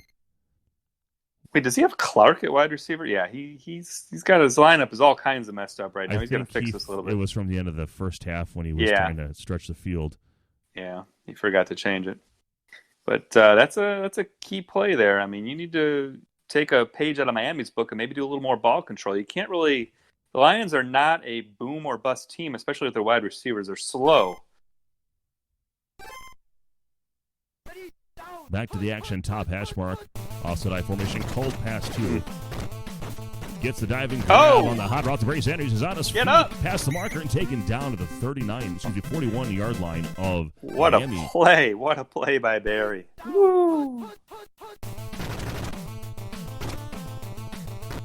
Wait, does he have Clark at wide receiver? Yeah, he's got his lineup is all kinds of messed up right now. He's got to fix this a little bit. It was from the end of the first half when he was Yeah. trying to stretch the field. Yeah, he forgot to change it. But that's a key play there. I mean, you need to take a page out of Miami's book and maybe do a little more ball control. You can't really. The Lions are not a boom or bust team, especially with their wide receivers. They're slow. Back to the action, top hash mark. Offset I formation, cold pass 2. Gets the diving grab on the hot route to Barry Sanders. Is on his feet, up. past the marker and taken down to the 41-yard line of What Miami. a play. What a play by Barry. Woo.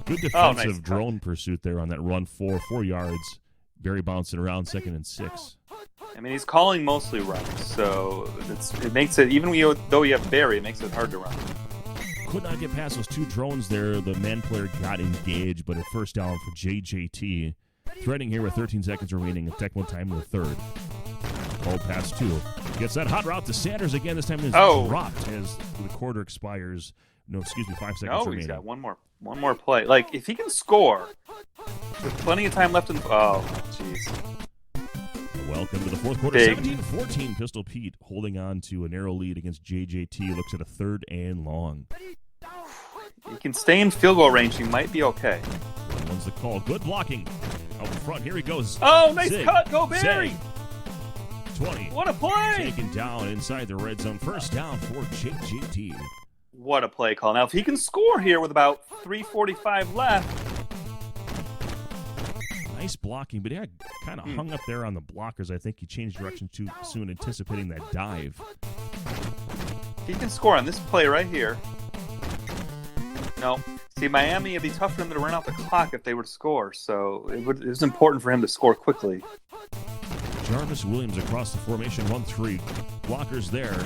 Good Oh, defensive nice cut. drone pursuit there on that run 4 yards. Barry bouncing around, second and 6. I mean, he's calling mostly runs, so it makes it, even though you have Barry, it makes it hard to run. Could not get past those 2 drones there. The man player got engaged, but a first down for JJT. Threading here with 13 seconds remaining. Tecmo time in the third. Cold pass 2. Gets that hot route to Sanders again. This time is dropped as the quarter expires. 5 seconds No, remaining. he's got one more play. Like, if he can score with plenty of time left in jeez. Welcome to the fourth quarter. Big. 17-14. Pistol Pete holding on to a narrow lead against JJT. Looks at a third and long. He can stay in field goal range. He might be okay. One's the call. Good blocking. Out in front. Here he goes. Oh, nice Zig. cut. Go Barry. Zig. 20. What a play. Taken down inside the red zone. First down for JJT. What a play call. Now, if he can score here with about 3:45 left. Nice blocking, but he kind of hung up there on the blockers. I think he changed direction too soon, anticipating that dive. If he can score on this play right here. No. See, Miami, it'd be tough for them to run out the clock if they were to score, so it was important for him to score quickly. Jarvis Williams across the formation, 1-3. Blockers there.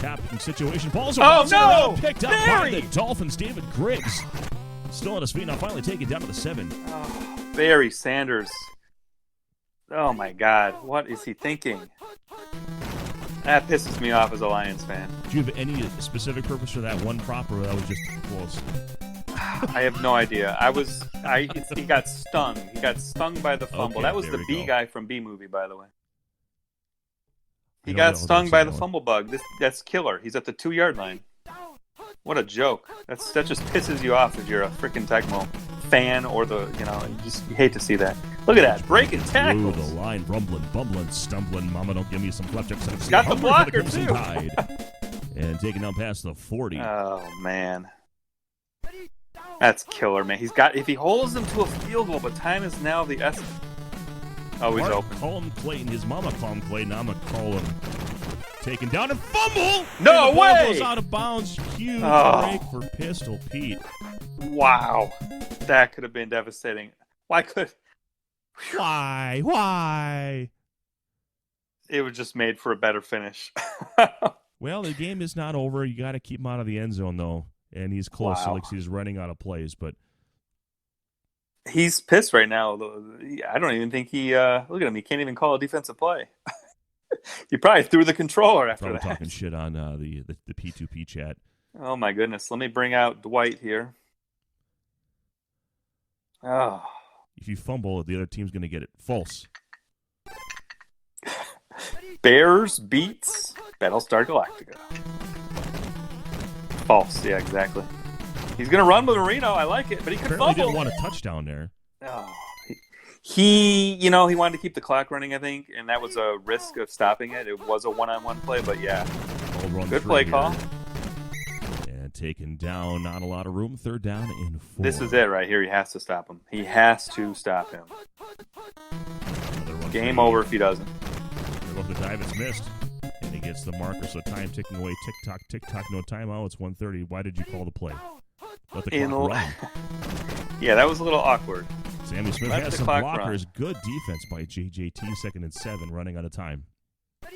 Tapping situation. Ball's no! Picked up Barry! by the Dolphins. David Griggs. Still on his feet now, finally taken down to the 7. Barry Sanders. Oh, my God. What is he thinking? That pisses me off as a Lions fan. Do you have any specific purpose for that one prop, or that was just close? I have no idea. He got stung. He got stung by the fumble. Okay, that was there the we B go. guy from B movie, by the way. He I don't got know stung what's by the going on. fumble bug. That's killer. He's at the 2-yard line. What a joke. That just pisses you off if you're a freaking Tecmo fan or you hate to see that. Look at that. Breaking tackles. Through the line, rumbling, bumbling, stumbling. Mama, don't give me some flapjacks. Got the blocker, too. And taking down past the 40. Oh, man. That's killer, man. If he holds them to a field goal, but time is now the essence. Oh, he's open. Call him Clayton. His mama call him Clayton. I'm going to call him taken down and fumble. No and the way! Ball goes out of bounds. Huge break for Pistol Pete. Wow. That could have been devastating. Why? It was just made for a better finish. Well, the game is not over. You got to keep him out of the end zone, though. And he's close. Wow. So like he's running out of plays, but he's pissed right now. I don't even think look at him. He can't even call a defensive play. He probably threw the controller after probably that. Talking shit on the P2P chat. Oh my goodness! Let me bring out Dwight here. Oh. If you fumble, the other team's going to get it. False. Bears beats Battlestar Galactica. False. Yeah, exactly. He's going to run with Marino. I like it, but he could Apparently fumble. Didn't want a touchdown there. Oh. He wanted to keep the clock running, I think, and that was a risk of stopping it. It was a one-on-one play, but yeah. Good play call. And taken down, not a lot of room. 3rd down and 4. This is it right here. He has to stop him. He has to stop him. Game over if he doesn't. The dive is missed, and he gets the marker. So time ticking away. Tick tock. No timeout. It's 1:30. Why did you call the play? Let the clock run. Yeah, that was a little awkward. Sammy Smith has some blockers. Good defense by JJT. 2nd and 7, running out of time.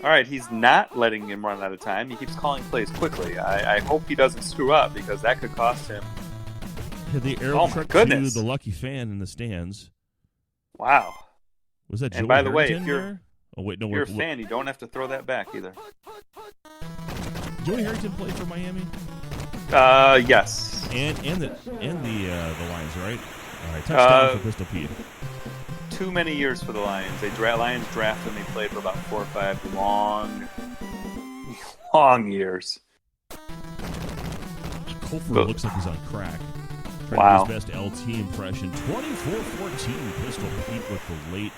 All right, he's not letting him run out of time. He keeps calling plays quickly. I hope he doesn't screw up because that could cost him. The arrow truck to the lucky fan in the stands. Wow. Was that Joey And by the way, Harrington if you're there? Oh, wait, no, you're a fan, you don't have to throw that back either. Joey Harrington played for Miami? Yes. And the Lions, right? All right, touchdown for Pistol Pete. Too many years for the Lions. Lions drafted him. He played for about 4 or 5 long years. Kofor looks like he's on crack. Wow. His best LT impression. 24-14. Pistol Pete with the late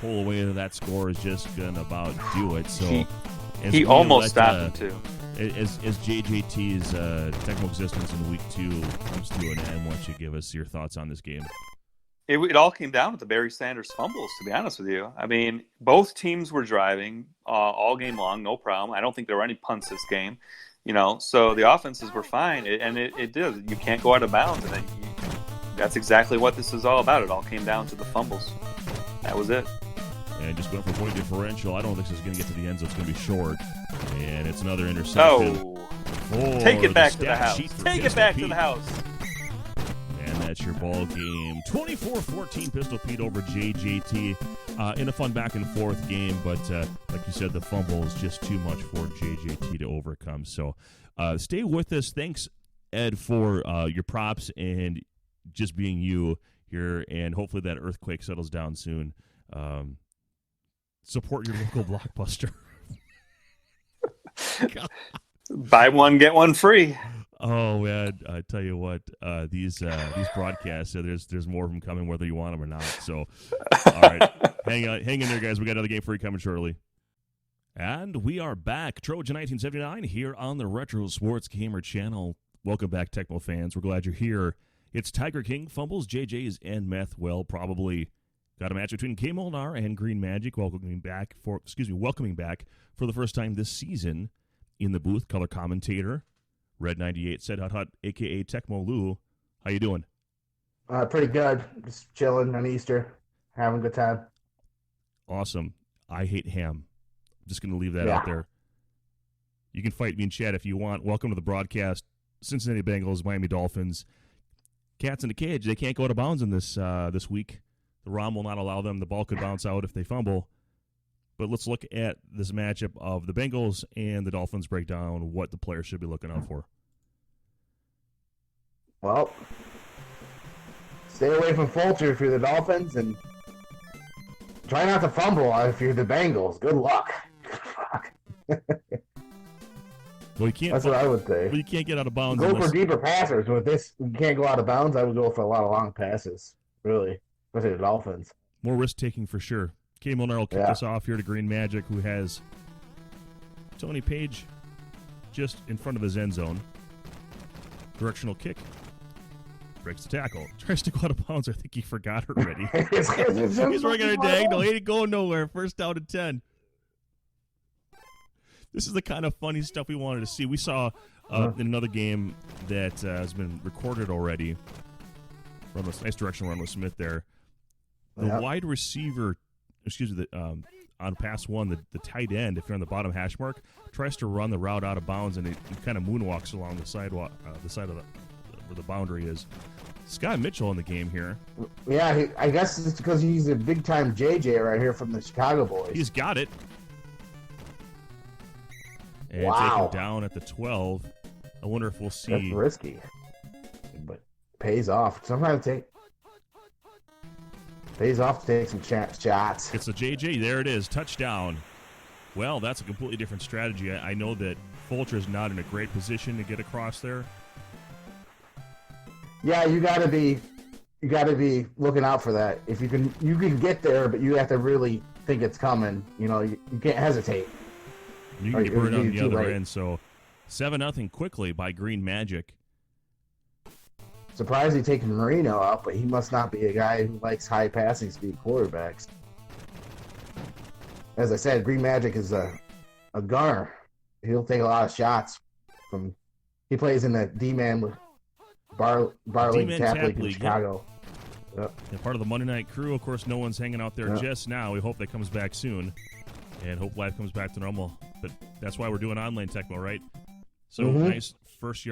pull away to that score is just going to about do it. So he almost stopped him, too. As JJT's Tecmo existence in Week 2 comes to an end, why don't you give us your thoughts on this game? It all came down to the Barry Sanders fumbles, to be honest with you. I mean, both teams were driving all game long, no problem. I don't think there were any punts this game. So the offenses were fine, and it did. You can't go out of bounds, and that's exactly what this is all about. It all came down to the fumbles. That was it. And just going for point differential, I don't think this is going to get to the end zone. It's going to be short, and it's another interception. Take it back to the house. Take it back to the house. And that's your ball game. 24-14 Pistol Pete over JJT in a fun back and forth game, but like you said, the fumble is just too much for JJT to overcome. So stay with us. Thanks, Ed, for your props and just being you here, and hopefully that earthquake settles down soon. Support your local Blockbuster. Buy one, get one free. Oh man, I tell you what, these broadcasts, there's more of them coming whether you want them or not. So, all right, hang in there, guys. We got another game for you coming shortly. And we are back, Trojan 1979 here on the Retro Sports Gamer channel. Welcome back, Tecmo fans. We're glad you're here. It's Tiger King fumbles, JJ's, and Meth. Well, probably got a match between K Molnar and Green Magic, welcoming back for the first time this season in the booth. Color commentator Red 98 said hut, a.k.a. Tecmo Lou. How you doing? Pretty good. Just chilling on Easter. Having a good time. Awesome. I hate ham. I'm just going to leave that out there. You can fight me in chat if you want. Welcome to the broadcast. Cincinnati Bengals, Miami Dolphins. Cats in the cage. They can't go out of bounds in this week. The ROM will not allow them. The ball could bounce out if they fumble. But let's look at this matchup of the Bengals and the Dolphins, break down what the players should be looking out for. Well, stay away from Fulcher if you're the Dolphins, and try not to fumble if you're the Bengals. Good luck. Well, you can't. That's what I would say. Well, you can't get out of bounds. Go unless, for deeper passers. With this, you can't go out of bounds. I would go for a lot of long passes, really, especially the Dolphins. More risk taking for sure. K. Molnar will kick us off here to Green Magic, who has Tony Page just in front of his end zone. Directional kick. Breaks the tackle. Tries to go out of bounds. I think he forgot already. He's working a diagonal. He ain't going nowhere. First down and 10. This is the kind of funny stuff we wanted to see. We saw in another game that has been recorded already. Nice directional run with Smith there. The wide receiver, on pass one, the tight end, if you're on the bottom hash mark, tries to run the route out of bounds, and he kind of moonwalks along the sidewalk, the side of where the boundary is. Scott Mitchell in the game here. Yeah, I guess it's because he's a big-time JJ right here from the Chicago boys. He's got it. And taken down at the 12. I wonder if we'll see. That's risky, but pays off. Sometimes pays off to take some shots. It's a JJ. There it is. Touchdown. Well, that's a completely different strategy. I know that Fulcher's not in a great position to get across there. Yeah, you gotta be looking out for that. If you can get there, but you have to really think it's coming. You know, you can't hesitate. You can get burned on the other end. So 7-0 quickly by Green Magic. Surprised he taking Marino out, but he must not be a guy who likes high passing speed quarterbacks. As I said, Green Magic is a gunner. He'll take a lot of shots from. He plays in the D-man with Barley Tap League in Chicago. Yep. And part of the Monday Night Crew. Of course, no one's hanging out there just now. We hope that comes back soon, and hope life comes back to normal. But that's why we're doing online Tecmo, right? So nice first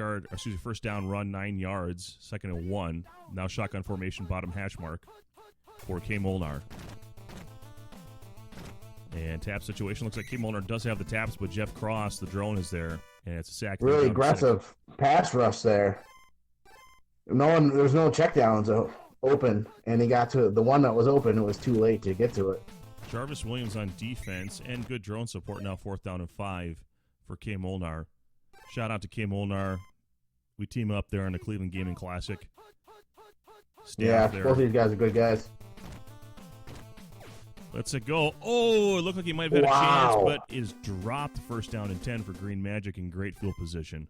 down run, 9 yards, 2nd and 1. Now shotgun formation, bottom hash mark for K. Molnar. And tap situation. Looks like K. Molnar does have the taps, but Jeff Cross, the drone, is there. And it's a sack. Really aggressive pass rush there. There's no checkdowns open, and he got to the one that was open. It was too late to get to it. Jarvis Williams on defense and good drone support. Now 4th down and 5 for K. Molnar. Shout out to K. Molnar. We team up there in the Cleveland Gaming Classic. Both of these guys are good guys. Let's it go. Oh, it looked like he might have had a chance, but is dropped. 1st down and 10 for Green Magic in great field position.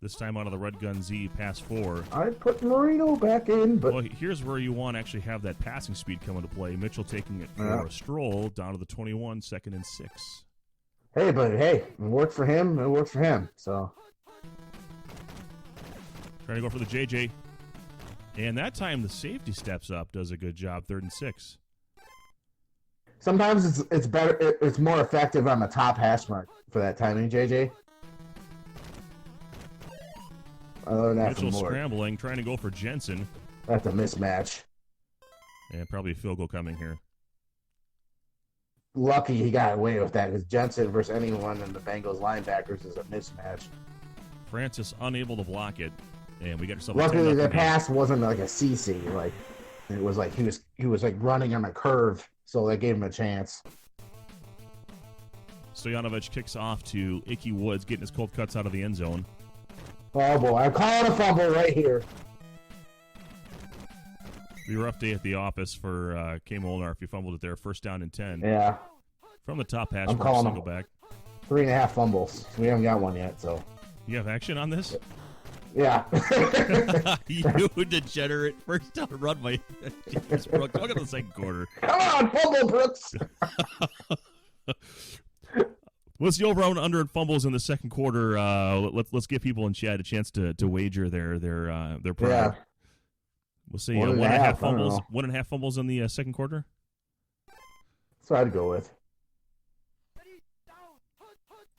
This time out of the Red Gun Z, pass 4. I put Marino back in, but... Well, here's where you want to actually have that passing speed come into play. Mitchell taking it for a stroll down to the 21, 2nd and 6. Hey, it worked for him. It worked for him, so... Trying to go for the JJ. And that time the safety steps up, does a good job, 3rd and 6. Sometimes it's better. It's more effective on the top hash mark for that timing, JJ. Mitchell scrambling, trying to go for Jensen. That's a mismatch. And probably a field goal coming here. Lucky he got away with that, because Jensen versus anyone in the Bengals linebackers is a mismatch. Francis unable to block it, and we got ourselves. Luckily, the pass wasn't like a CC. Like it was like he was like running on a curve, so that gave him a chance. Stojanovic kicks off to Icky Woods, getting his cold cuts out of the end zone. Oh boy, I'm calling a fumble right here. Be a rough day at the office for K. Molnar if you fumbled it there. 1st down and 10. Yeah. From the top hash, I'm calling single back. 3.5 fumbles. We haven't got one yet, so. You have action on this? Yeah. You degenerate. 1st down run by James Brooks. Look at the 2nd quarter. Come on, fumble, Brooks. What's the overall under in fumbles in the 2nd quarter? Let's give people in chat a chance to wager their product. Yeah. We'll see. 1.5 fumbles. 1.5 fumbles in the 2nd quarter. That's what I'd go with.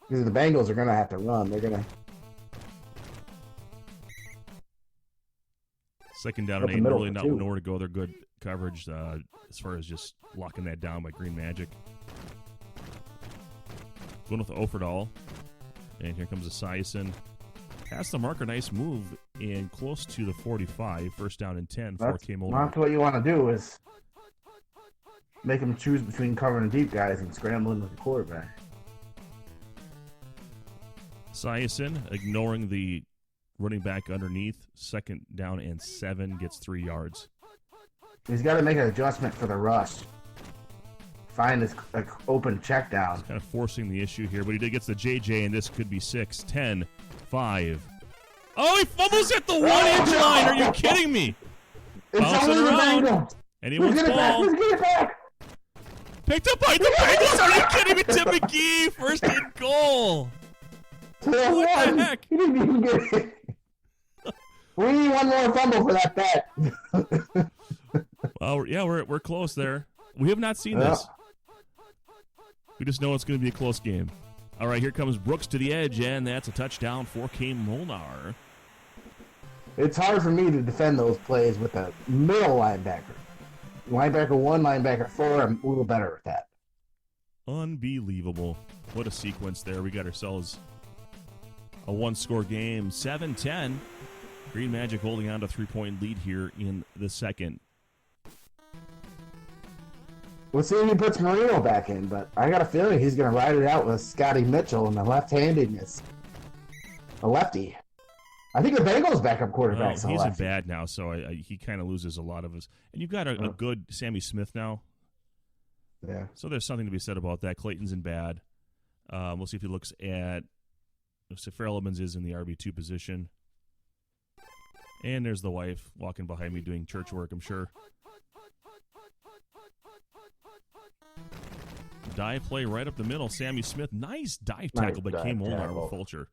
Because the Bengals are going to have to run. They're going to. 2nd down and 8. Really nowhere to go. They're good coverage as far as just locking that down by Green Magic. Going with Oferdal. And here comes Esiason. Past the marker, nice move, and close to the 45. 1st down and 10 for K. Molnar. That's what you want to do is make them choose between covering deep guys and scrambling with the quarterback. Esiason ignoring the running back underneath. 2nd down and 7, gets 3 yards. He's got to make an adjustment for the rush. Find this open check down. Kind of forcing the issue here, but he gets the JJ, and this could be 6, 10, 5. Oh, he fumbles at the 1-inch line. Are you kidding me? Bouncing around. Anyone's ball. Let's get it back. Picked up by the Bengals. Are you kidding me? Tim McGee, 1st and goal. What the heck? He didn't even get it. We need one more fumble for that bet. Well, yeah, we're close there. We have not seen this. We just know it's going to be a close game. All right, here comes Brooks to the edge, and that's a touchdown for K. Molnar. It's hard for me to defend those plays with a middle linebacker. Linebacker 1, linebacker 4, I'm a little better at that. Unbelievable. What a sequence there. We got ourselves a 1-score game, 7-10. Green Magic holding on to 3-point lead here in the 2nd. We'll see if he puts Marino back in, but I got a feeling he's going to ride it out with Scotty Mitchell and the left-handedness. A lefty. I think the Bengals' backup quarterback's a he's lefty. bad now, so he kind of loses a lot of his. And you've got a good Sammy Smith now. Yeah. So there's something to be said about that. Clayton's in bad. We'll see if he looks at. Farrell Evans is in the RB2 position. And there's the wife walking behind me doing church work, I'm sure. Dive play right up the middle. Sammy Smith. Nice dive tackle by K. Molnar with Fulcher.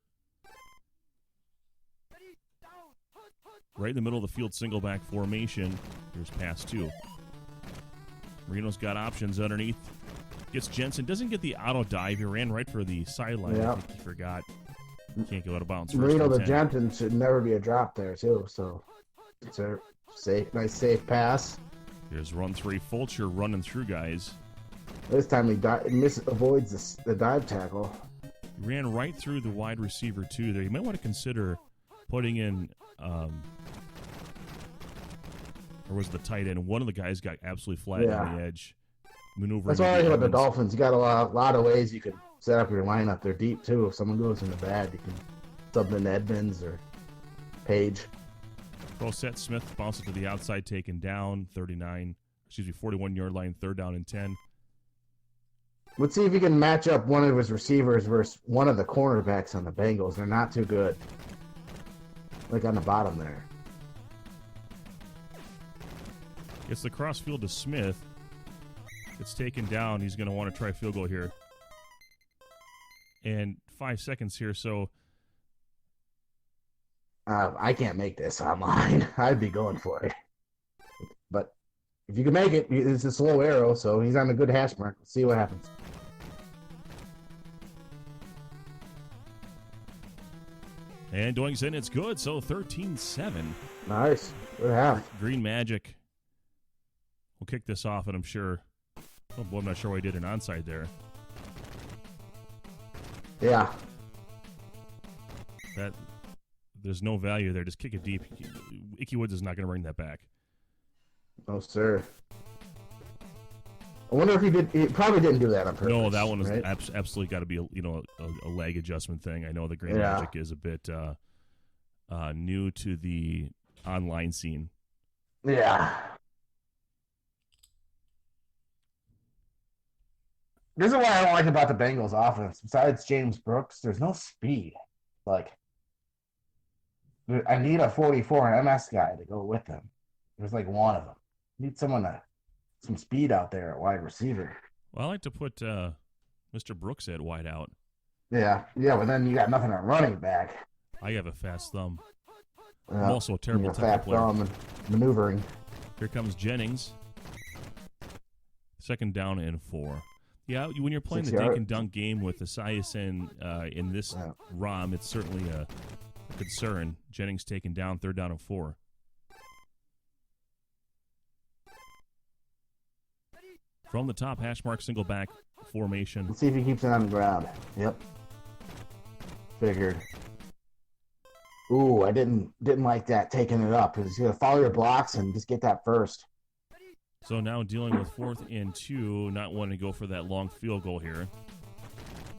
Right in the middle of the field, single back formation. Here's pass 2. Marino's got options underneath. Gets Jensen. Doesn't get the auto dive. He ran right for the sideline. Yeah. I think he forgot. Can't go out of bounds. Marino to Jensen should never be a drop there, too. So it's a nice safe pass. Here's run 3. Fulcher running through guys. This time he avoids the dive tackle. He ran right through the wide receiver, too, there. You might want to consider putting in, or was the tight end? One of the guys got absolutely flat on the edge. Maneuvering. That's what I like about the Dolphins. You got a lot of ways you can set up your lineup. They're deep, too. If someone goes in the bad, you can sub in Edmonds or Page. Pro set. Smith bounces to the outside, taken down. 41-yard line, 3rd down and 10. Let's see if he can match up one of his receivers versus one of the cornerbacks on the Bengals. They're not too good. Like on the bottom there. Gets the crossfield to Smith. Gets taken down. He's going to want to try field goal here. And 5 seconds here, so... I can't make this online. I'd be going for it. But if you can make it, it's a slow arrow, so he's on a good hash mark. Let's see what happens. And Doing's in, it's good, so 13-7. Nice. Good half. Green Magic will kick this off, and I'm sure... Oh, boy, I'm not sure why he did an onside there. Yeah. There's no value there. Just kick it deep. Icky Woods is not going to bring that back. No, sir. I wonder if he did. He probably didn't do that on purpose. No, that one was right? absolutely got to be a leg adjustment thing. I know the Green Magic is a bit new to the online scene. Yeah. This is what I don't like about the Bengals offense. Besides James Brooks, there's no speed. Like, I need a 44 MS guy to go with them. There's like one of them. I need some speed out there at wide receiver. Well, I like to put Mr. Brooks at wide out. Yeah, but then you got nothing at running back. I have a fast thumb. I'm also a terrible fat player. thumb and maneuvering. Here comes Jennings. 2nd down and 4. Yeah, when you're playing the dink and dunk game with Esiason in this ROM, it's certainly a concern. Jennings taken down, 3rd down and 4. From the top, hash mark, single back formation. Let's see if he keeps it on the ground. Yep. Figured. Ooh, I didn't like that, taking it up. He's going to follow your blocks and just get that first. So now dealing with 4th and 2, not wanting to go for that long field goal here.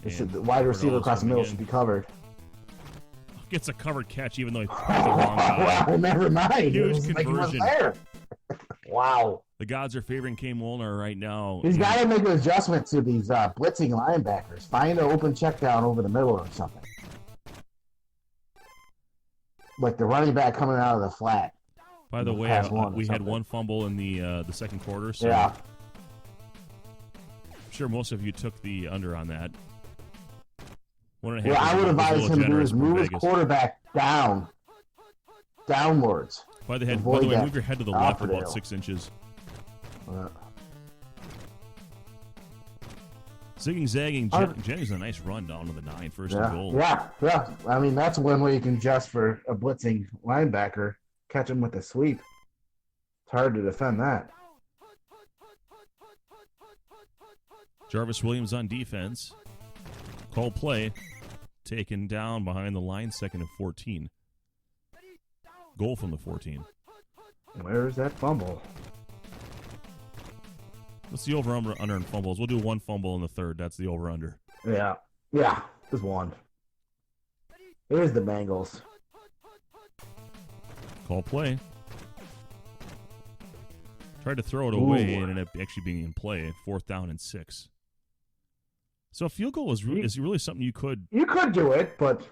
The wide receiver across the middle should be covered. gets a covered catch even though he picked the wrong guy. Well, never mind. Huge It was like he wasn't conversion. there. Wow. The gods are favoring Kane Wolner right now. He's got to make an adjustment to these blitzing linebackers. Find an open check down over the middle or something. Like the running back coming out of the flat. By the way, we had one fumble in the second quarter, so Yeah. I'm sure most of you took the under on that. 1.5 Yeah, I would advise him to generous move his Vegas. quarterback downwards. By the way, that move your head to the left opposite. about 6 inches. Zigging, zagging. Jennings a nice run down to the 9, first and goal. Yeah. I mean, that's one way you can adjust for a blitzing linebacker. Catch him with a sweep. It's hard to defend that. Jarvis Williams on defense. Call play. Taken down behind the line, 2nd and 14. Goal from the 14. Where's that fumble? What's the over-under in fumbles? We'll do one fumble in the third. That's the over-under. Yeah, there's one. Here's the Bengals. Call play. Tried to throw it away and ended up actually being in play. 4th down and 6. So a field goal is really something you could... You could do it, but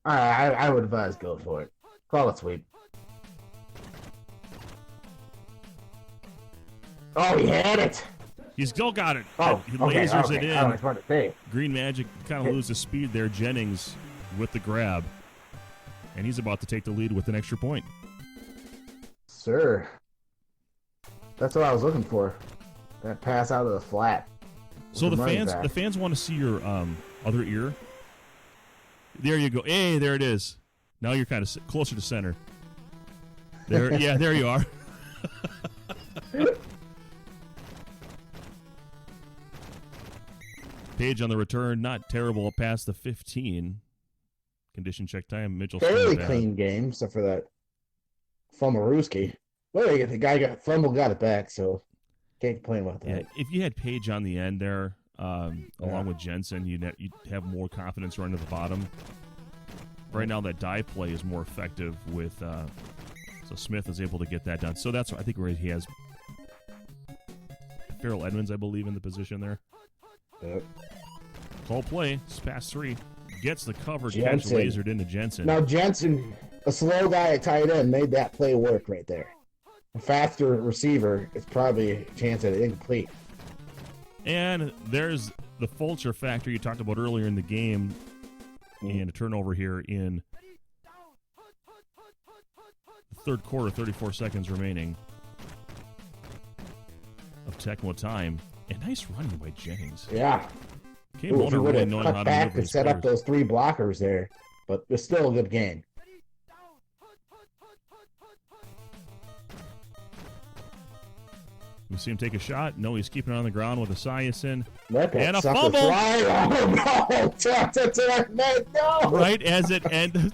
I would advise go for it. Call it sweep. Oh, he had it. He's still got it. Oh, He okay, lasers okay. it in. I was about to say. Green Magic kind of loses speed there. Jennings with the grab. And he's about to take the lead with an extra point. Sir. That's what I was looking for. That pass out of the flat. So With the fans want to see your other ear. There you go. Hey, there it is. Now you're kind of closer to center. There, yeah, there you are. Page on the return, not terrible past the 15. Condition check time. Mitchell fairly clean game, except for that Fumarooski. Well, the guy got it back, so can't complain about that. Yeah, if you had Page on the end there, along with Jensen, you'd have more confidence running to the bottom. Right now, that dive play is more effective with. So Smith is able to get that done. So that's I think where he has Farrell Edmonds, I believe, in the position there. Yep. Call play. It's past 3. Gets the cover. Catch Jensen. lasered into Jensen. Now Jensen, a slow guy at tight end, made that play work right there. A faster receiver, it's probably a chance at it incomplete. And there's the Fulcher factor you talked about earlier in the game. And a turnover here in the third quarter, 34 seconds remaining of Tecmo time. And nice running by Jennings. Yeah. Came on really knowing how cut to back maneuver to his set up players. those 3 blockers there, but it's still a good game. We see him take a shot. No, he's keeping it on the ground with Esiason. And a fumble! Oh, no! That's what I meant. No! Right as it ends.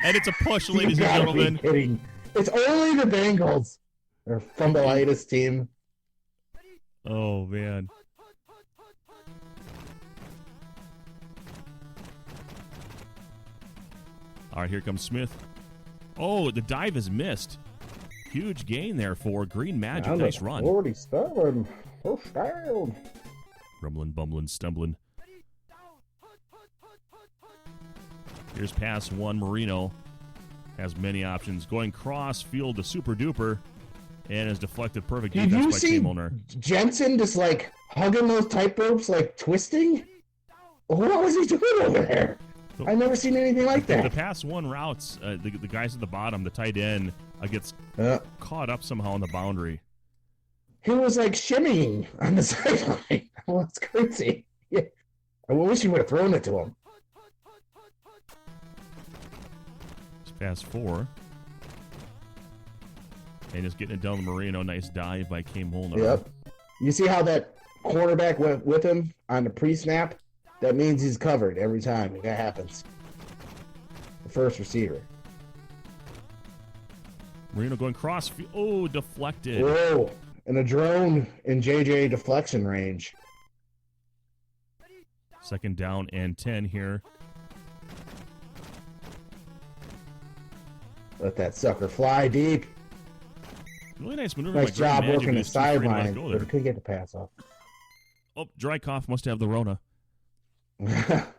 And it's a push, ladies and gentlemen. Kidding. It's only the Bengals. Their fumbleitis team. Oh, man. All right, here comes Smith. Oh, the dive is missed. Huge gain there for Green Magic. Nice run. 47. First down. Rumbling, bumbling, stumbling. Here's pass 1. Marino has many options. Going cross field to Super Duper. And is deflected. Perfect Did defense you by see K-Molnar. Jensen just like hugging those tight ropes, like twisting? What was he doing over there? I've never seen anything like The that. pass 1 routes, the guys at the bottom, the tight end, gets caught up somehow on the boundary. He was like shimmying on the sideline. Well, it's crazy. Yeah. I wish he would have thrown it to him. It's pass 4. And just getting it down to Marino. Nice dive by K. Molnar. Yep. You see how that quarterback went with him on the pre-snap? That means he's covered every time that happens. The first receiver. Marino going cross. Oh, deflected. Whoa. And a drone in JJ deflection range. 2nd down and 10 here. Let that sucker fly deep. Really nice maneuver. Nice by job Magic, working but the he's too afraid to let it sideline, go but there. he couldn't get the pass off. Oh, dry cough must have the Rona. 3rd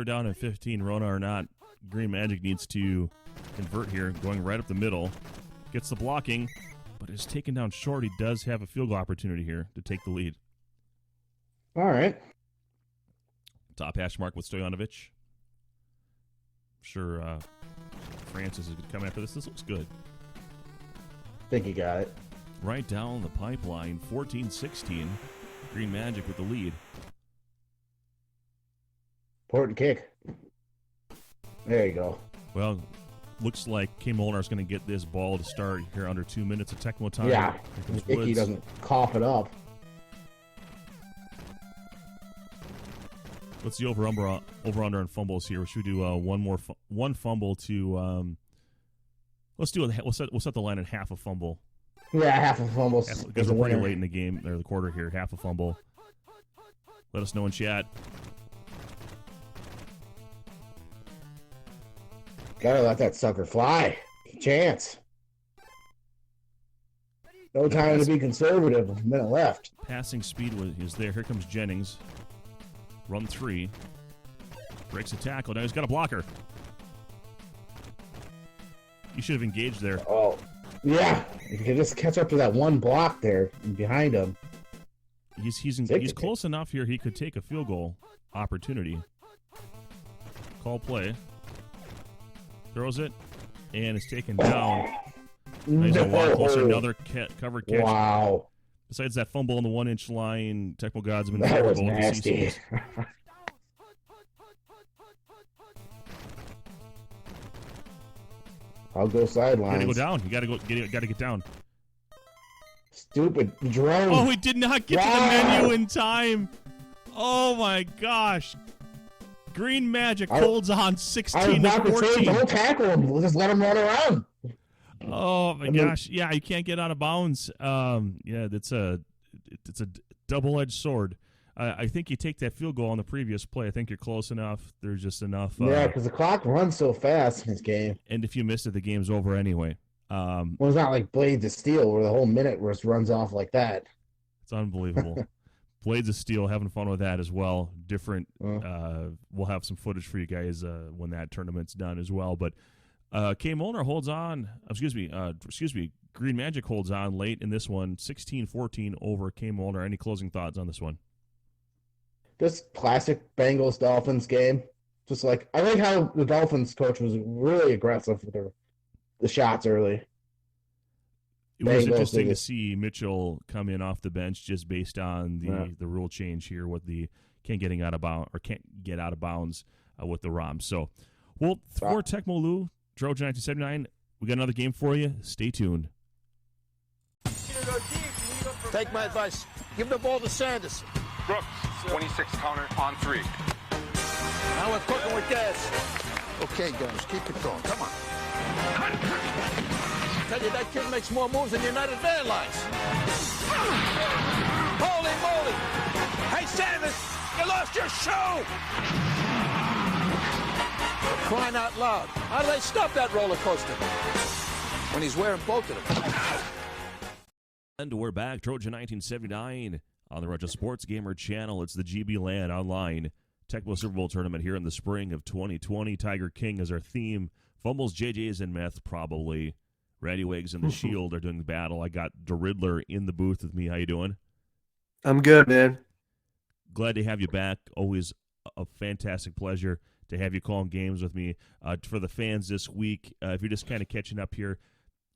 down and 15, Rona or not. Green Magic needs to convert here, going right up the middle. Gets the blocking, but is taken down short. He does have a field goal opportunity here to take the lead. All right. Top hash mark with Stojanovic. Sure, Francis is going to come after this. This looks good. Think you got it. Right down the pipeline, 14-16. Green Magic with the lead. Important kick. There you go. Well, looks like K. Molnar's going to get this ball to start here under 2 minutes of Tecmo time. Yeah. Here comes Icky Woods. doesn't cough it up. What's the over under on fumbles here? Should we do one fumble to? Let's do it. We'll set the line at half a fumble. Yeah, half a fumble. Because we're pretty late in the game or the quarter here. Half a fumble. Let us know in chat. Gotta let that sucker fly. Chance. No time to be conservative. A minute left. Passing speed is there. Here comes Jennings. Run 3. Breaks a tackle. Now he's got a blocker. You should have engaged there. Oh, yeah. If you could just catch up to that one block there and behind him. He's close enough here. He could take a field goal opportunity. Call play. Throws it and is taken down. Nice, a lot closer. Another covered catch. Wow. Besides that fumble on the 1-inch line, Tecmo God's been That was favorable this nasty. season. I'll go You sidelines. gotta go down. You gotta get down. Stupid drone. Oh, he did not get to the Wow. menu in time. Oh my gosh. Green Magic holds on I was 16 about to to say, 14. don't tackle him. We'll just let him run around. Oh my mean- gosh. Yeah, you can't get out of bounds. Yeah, it's a double-edged sword. I think you take that field goal on the previous play. I think you're close enough. There's just enough. Yeah, because the clock runs so fast in this game. And if you miss it, the game's over anyway. Well, it's not like Blades of Steel where the whole minute just runs off like that. It's unbelievable. Blades of Steel, having fun with that as well. Different. We'll have some footage for you guys when that tournament's done as well. But K. Molnar holds on. Excuse me. Green Magic holds on late in this one, 16-14 over K. Molnar. Any closing thoughts on this one? Just classic Bengals Dolphins game. Just like I like how the Dolphins coach was really aggressive with the shots early. It was Bengals interesting did to it. see Mitchell come in off the bench just based on the rule change here with the can't get out of bounds with the ROM. So, well, for Tecmo Lou, Trojan 1979, we got another game for you. Stay tuned. Take my advice. Give the ball to Sanders. Brooks, 26 counter on 3. Now we're cooking with gas. Okay, guys, keep it going. Come on. Tell you that kid makes more moves than United Airlines. Holy moly! Hey, Sanders, you lost your shoe! For crying out loud. How do they stop that roller coaster? When he's wearing both of them. And we're back, Trojan 1979 on the Retro Sports Gamer channel. It's the GBLAN online Tecmo Super Bowl tournament here in the spring of 2020. Tiger King is our theme. Fumbles, JJs, and meth, probably. Randy Wiggs and the Shield are doing the battle. I got the Riddler in the booth with me. How you doing? I'm good, man. Glad to have you back. Always a fantastic pleasure to have you calling games with me. For the fans this week, if you're just kind of catching up here,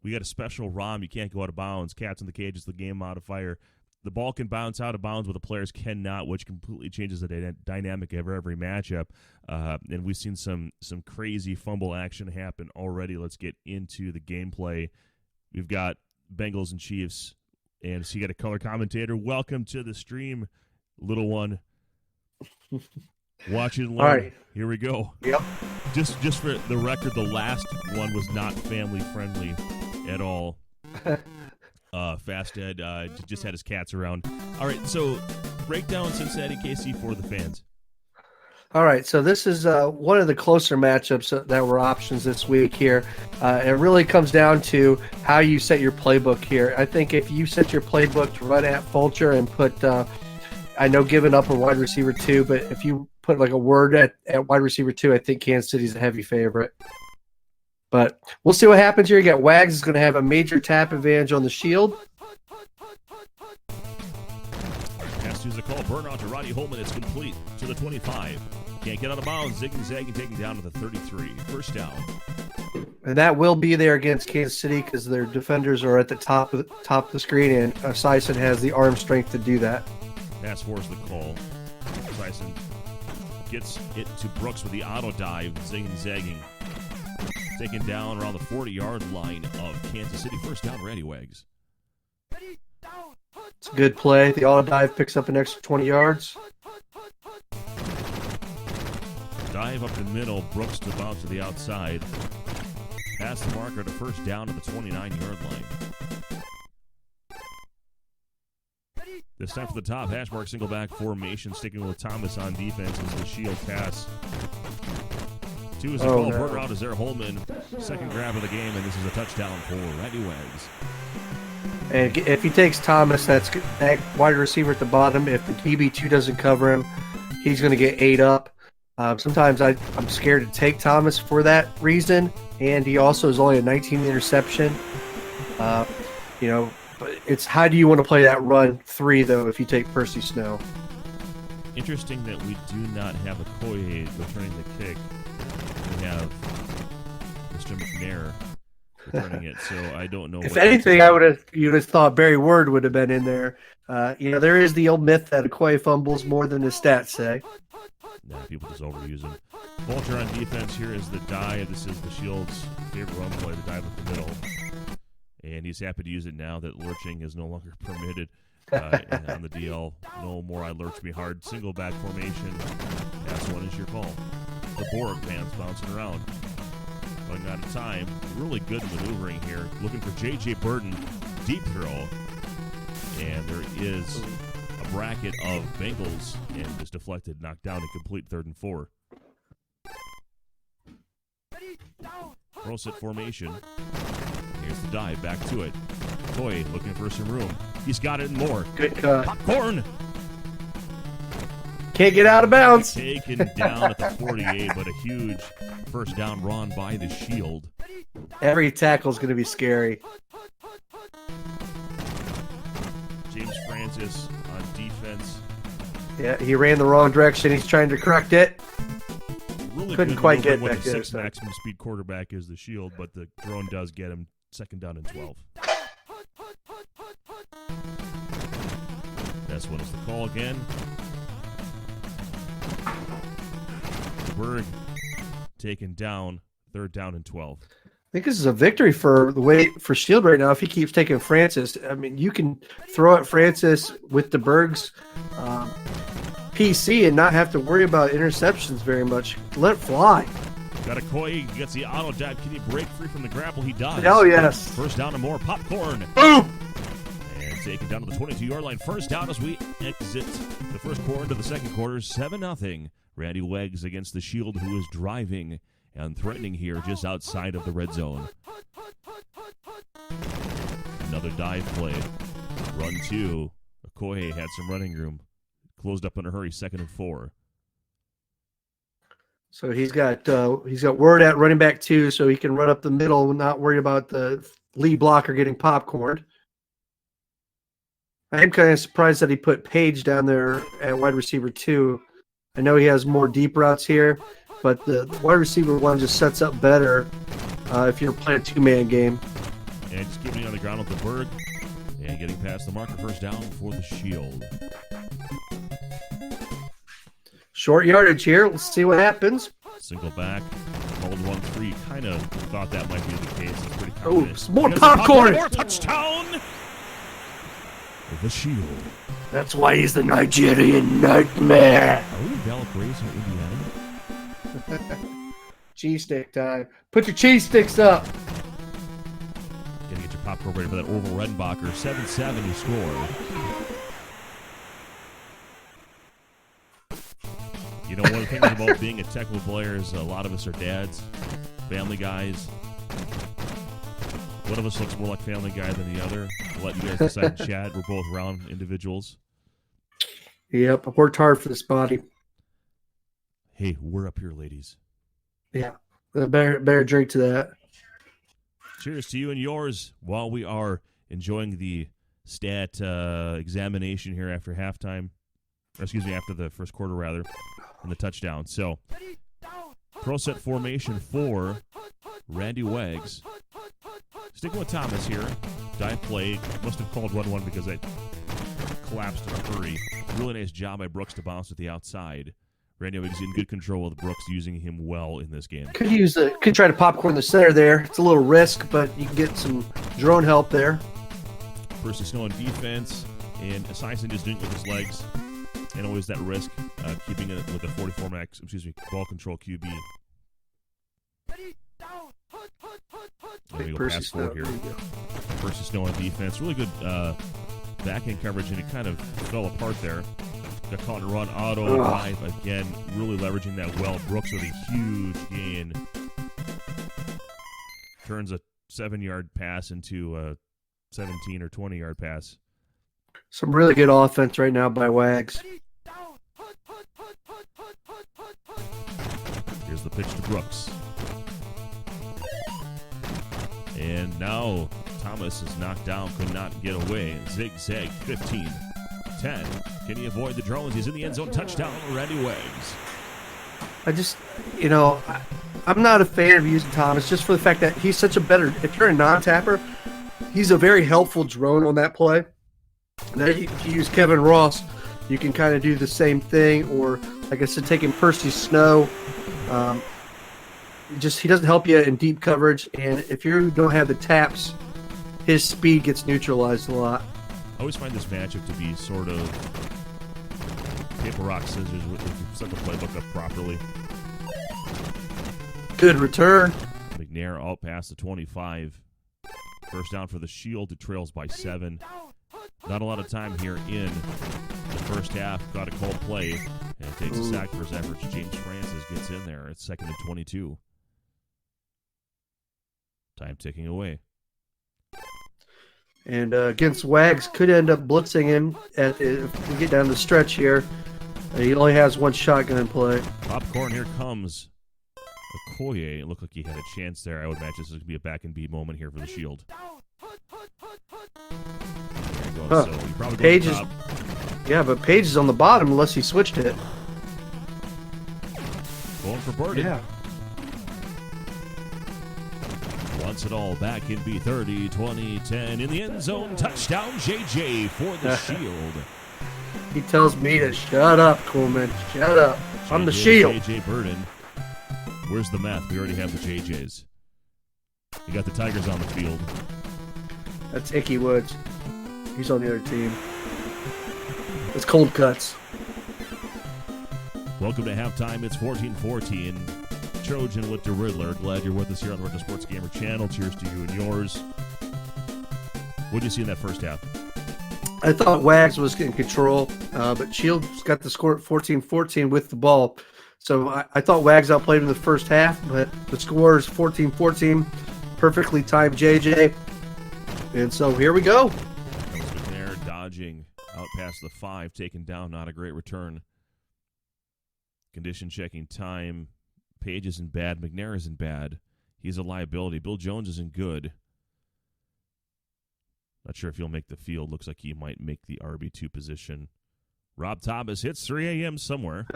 we got a special ROM. You can't go out of bounds. Cats in the Cage is the game modifier. The ball can bounce out of bounds, but the players cannot, which completely changes the dynamic of every matchup. And we've seen some crazy fumble action happen already. Let's get into the gameplay. We've got Bengals and Chiefs, and so you got a color commentator. Welcome to the stream, little one. Watch it and learn. All right. Here we go. Yep. Just for the record, the last one was not family friendly at all. Fast Ed just had his cats around. All right, so break down Cincinnati KC for the fans. All right, so this is one of the closer matchups that were options this week here. It really comes down to how you set your playbook here. I think if you set your playbook to run at Fulcher and put, I know giving up a wide receiver 2, but if you put like a word at wide receiver 2, I think Kansas City's a heavy favorite. But we'll see what happens here. You got Wags is going to have a major tap advantage on the shield. Pass to the call. Burnout to Roddy Holman. It's complete to the 25. Can't get out of bounds. Zigging, zagging, taking down to the 33. First down. And that will be there against Kansas City because their defenders are at the top of the screen, and Sison has the arm strength to do that. Pass force the call. Sison gets it to Brooks with the auto dive. Zigging, zagging. Taken down around the 40-yard line of Kansas City. First down, Randy Wags. It's a good play. The auto dive picks up an extra 20 yards. Dive up the middle. Brooks to bounce to the outside. Pass the marker to first down at the 29-yard line. This time for the top. Hash mark single back formation. Sticking with Thomas on defense as the shield pass. 2 is a call. Burger out is there. Holman. Second grab of the game, and this is a touchdown for Randy Wags. And if he takes Thomas, that's that wide receiver at the bottom. If the DB2 doesn't cover him, he's going to get ate up. Sometimes I'm scared to take Thomas for that reason, and he also is only a 19 interception. But it's how do you want to play that run 3 though if you take Percy Snow? Interesting that we do not have a Koye returning the kick. We have Mr. McNair returning it, so I don't know. If anything, you'd have thought Barry Word would have been in there. There is the old myth that Okoye fumbles more than his stats say. Nah, people just overuse him. Vulture on defense here is the dive. This is the Shield's favorite run play, the dive up the middle. And he's happy to use it now that lurching is no longer permitted on the DL. No more I lurch me hard. Single back formation. That's one is your call. The Borg fans bouncing around. Running out of time. Really good maneuvering here. Looking for J.J. Burton. Deep throw. And there is a bracket of Bengals. And just deflected. Knocked down to complete 3rd and 4. Roll set formation. Here's the dive. Back to it. Toy looking for some room. He's got it and more. Good cut. Popcorn. Can't get out of bounds. Taken down at the 48, but a huge first down run by the Shield. Every tackle is going to be scary. James Francis on defense. Yeah, he ran the wrong direction. He's trying to correct it. Really couldn't quite get back there. there. 6 maximum speed quarterback is the Shield, but the drone does get him 2nd down and 12. This one is the call again. Berg taken down, 3rd down and 12. I think this is a victory for Shield right now if he keeps taking Francis. I mean, you can throw at Francis with the Berg's PC and not have to worry about interceptions very much. Let it fly. Got a Koye, gets the auto dive. Can he break free from the grapple? He does. Oh, yes. First down and more. Popcorn. Boom! And taken down to the 22-yard line. First down as we exit the first quarter into the second quarter. 7-0. Randy Wags against the Shield, who is driving and threatening here just outside of the red zone. Another dive play. Run 2. Okoye had some running room. Closed up in a hurry. 2nd and 4. So he's got word at running back 2, so he can run up the middle and not worry about the lead blocker getting popcorned. I am kind of surprised that he put Page down there at wide receiver 2. I know he has more deep routes here, but the wide receiver 1 just sets up better if you're playing a 2-man game. And just keeping it on the ground with the Berg. And getting past the marker. First down for the Shield. Short yardage here. Let's see what happens. Single back. Called 1-3. Kind of thought that might be the case. It's pretty common. Oh, more popcorn. More touchdown. The Shield. That's why he's the Nigerian nightmare. Are we in Valparaiso, Indiana? Cheese stick time. Put your cheese sticks up. Gotta get your popcorn ready for that Orville Redenbacher. 7-7 you score. You know, one of the things about being a Tecmo player is a lot of us are dads, family guys. One of us looks more like Family Guy than the other. I'll let you guys decide in chat. We're both round individuals. Yep, I've worked hard for this body. Hey, we're up here, ladies. Yeah, better drink to that. Cheers to you and yours while we are enjoying the stat examination here after halftime. Or excuse me, after the first quarter, rather, and the touchdown. So, pro set formation for Randy Wags. Sticking with Thomas here. Dive play. Must have called 1-1 because I collapsed in a hurry. Really nice job by Brooks to bounce at the outside. Randy Wags in good control with Brooks using him well in this game. Could try to popcorn the center there. It's a little risk, but you can get some drone help there. Percy Snow on defense, and Sison just doing it with his legs. And always that risk, keeping it with a 44 max, ball control QB. There we go, pass forward here. Percy Snow on defense. Really good back end coverage, and it kind of fell apart there. Got caught in run, auto, dive again, really leveraging that well. Brooks with a huge gain. Turns a 7-yard pass into a 17 or 20-yard pass. Some really good offense right now by Wags. Here's the pitch to Brooks. And now Thomas is knocked down, could not get away. Zigzag 15. 10. Can he avoid the drones? He's in the end zone. Touchdown, Randy Wags. I'm not a fan of using Thomas just for the fact that he's such a better, if you're a non-tapper, he's a very helpful drone on that play. Now, if you use Kevin Ross, you can kind of do the same thing, or like I said, taking Percy Snow. He doesn't help you in deep coverage, and if you don't have the taps, his speed gets neutralized a lot. I always find this matchup to be sort of paper, rock, scissors if you set the playbook up properly. Good return. McNair out past the 25. First down for the Shield. It trails by 7. Not a lot of time here in the first half. Got a called play, and it takes a sack for his efforts. James Francis gets in there. It's 2nd and 22. Time ticking away. And against Wags, could end up blitzing him if we get down the stretch here. He only has one shotgun play. Popcorn, here comes Okoye. It looked like he had a chance there. I would imagine this is going to be a back and beat moment here for the Shield. There he goes. So he probably Page is, yeah, but Page is on the bottom unless he switched it. Going for Burden. Yeah. Wants it all back in B 30, 20, 10 in the end zone. Touchdown, JJ for the Shield. He tells me to shut up, Coleman. Shut up. I'm the Shield. JJ Burden. Where's the math? We already have the JJs. You got the Tigers on the field. That's Icky Woods. He's on the other team. It's Cold Cuts. Welcome to halftime. It's 14-14. Trojan with the Riddler. Glad you're with us here on the Retro Sports Gamer channel. Cheers to you and yours. What did you see in that first half? I thought Wags was in control, but Shields got the score at 14-14 with the ball. So I thought Wags outplayed in the first half, but the score is 14-14. Perfectly timed JJ. And so here we go. There, dodging out past the 5, taken down. Not a great return. Condition checking time. Page isn't bad. McNair isn't bad. He's a liability. Bill Jones isn't good. Not sure if he'll make the field. Looks like he might make the RB2 position. Rob Thomas hits 3 a.m. somewhere.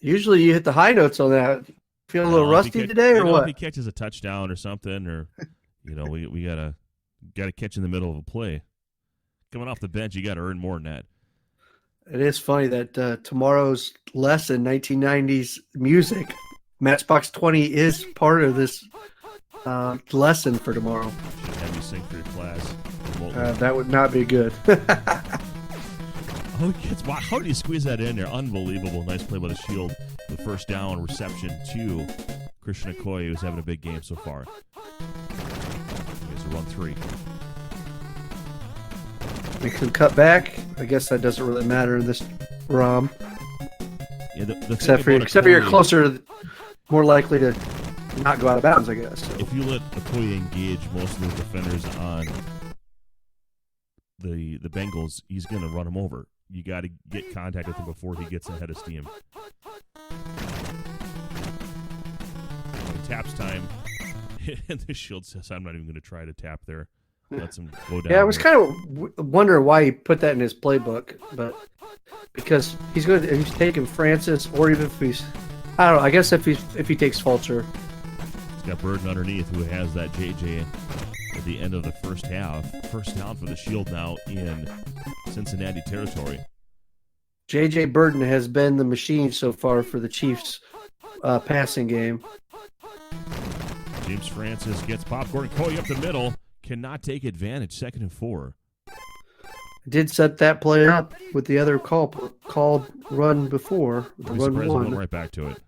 Usually you hit the high notes on that. Feel a little rusty today or what? If he catches a touchdown or something, or we gotta catch in the middle of a play. Coming off the bench, you got to earn more than that. It is funny that tomorrow's lesson, 1990s music, Matchbox 20 is part of this lesson for tomorrow. Should have you sing for your class. That would not be good. How did he squeeze that in there? Unbelievable. Nice play by the Shield. The first down reception to Christian Okoye, who's having a big game so far. Here's a run 3. We can cut back. I guess that doesn't really matter in this ROM. Yeah, the Except for you're closer, more likely to not go out of bounds, I guess. So. If you let Okoye engage most of the defenders on the Bengals, he's going to run him over. You got to get contact with him before he gets ahead of steam. Taps time, and the Shield says, "I'm not even going to try to tap there." Lets him go down. Yeah, I was kind of wondering why he put that in his playbook, but because he's taking Francis, or even if he's, I don't know. I guess if he takes Fulcher, he's got Burden underneath, who has that JJ at the end of the first half. First down for the Shield now in Cincinnati territory. JJ Burden has been the machine so far for the Chiefs passing game. James Francis gets popcorn. Coy up the middle. Cannot take advantage. 2nd and 4. Did set that play up with the other called run before. The run one. one. Went right back to it.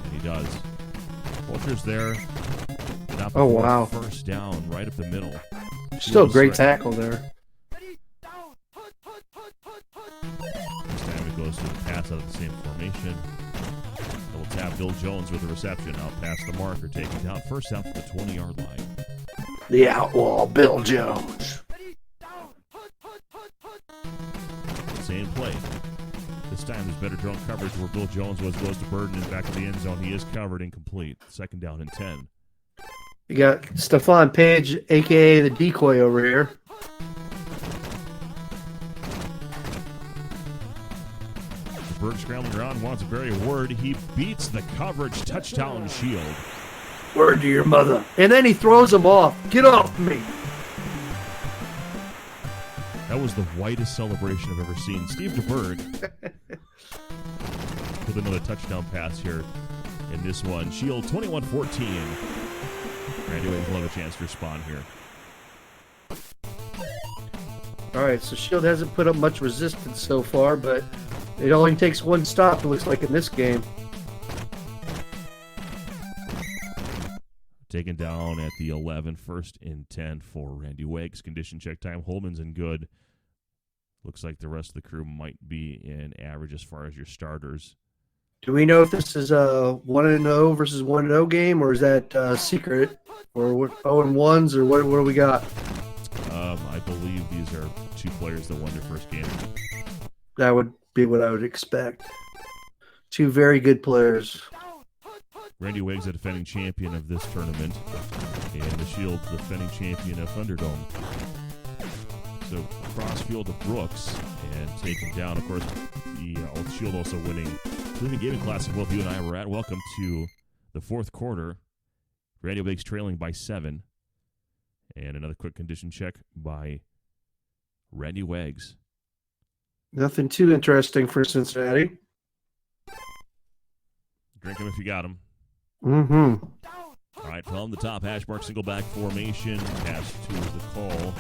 And he does. Vulture's there. Oh, wow. First down right up the middle. Still great tackle there. This time it goes to the pass out of the same formation. Double tap Bill Jones with the reception. Out past the marker. Taken down. First down from the 20-yard line. The outlaw Bill Jones. Same play. This time there's better drone coverage where Bill Jones goes to Burden and back to the end zone. He is covered incomplete. 2nd down and 10. You got Stephon Page, a.k.a. the decoy over here. Bird scrambling around, wants to bury a word. He beats the coverage. Touchdown Shield. Word to your mother. And then he throws him off. Get off me. That was the whitest celebration I've ever seen. Steve DeBerg with another touchdown pass here in this one. Shield 21-14. Randy Wade will have a chance to respond here. All right, so Shield hasn't put up much resistance so far, but it only takes one stop, it looks like, in this game. Taken down at the 11, 1st and 10 for Randy Wags. Condition check time. Holman's in good. Looks like the rest of the crew might be in average as far as your starters. Do we know if this is a 1-0 versus 1-0 game, or is that secret? Or what, 0-1s, or what do we got? I believe these are 2 players that won their first game. That would be what I would expect. 2 very good players. Randy Wiggs, the defending champion of this tournament, and the Shield, the defending champion of Thunderdome. So cross-field to Brooks and taken down. Of course, the Shield also winning Cleveland Gaming Classic. Both you and I were at. Welcome to the 4th quarter. Randy Wiggs trailing by 7. And another quick condition check by Randy Wiggs. Nothing too interesting for Cincinnati. Drink them if you got them. Mm-hmm. All right, from the top hash mark, single back formation. Pass 2 is the call.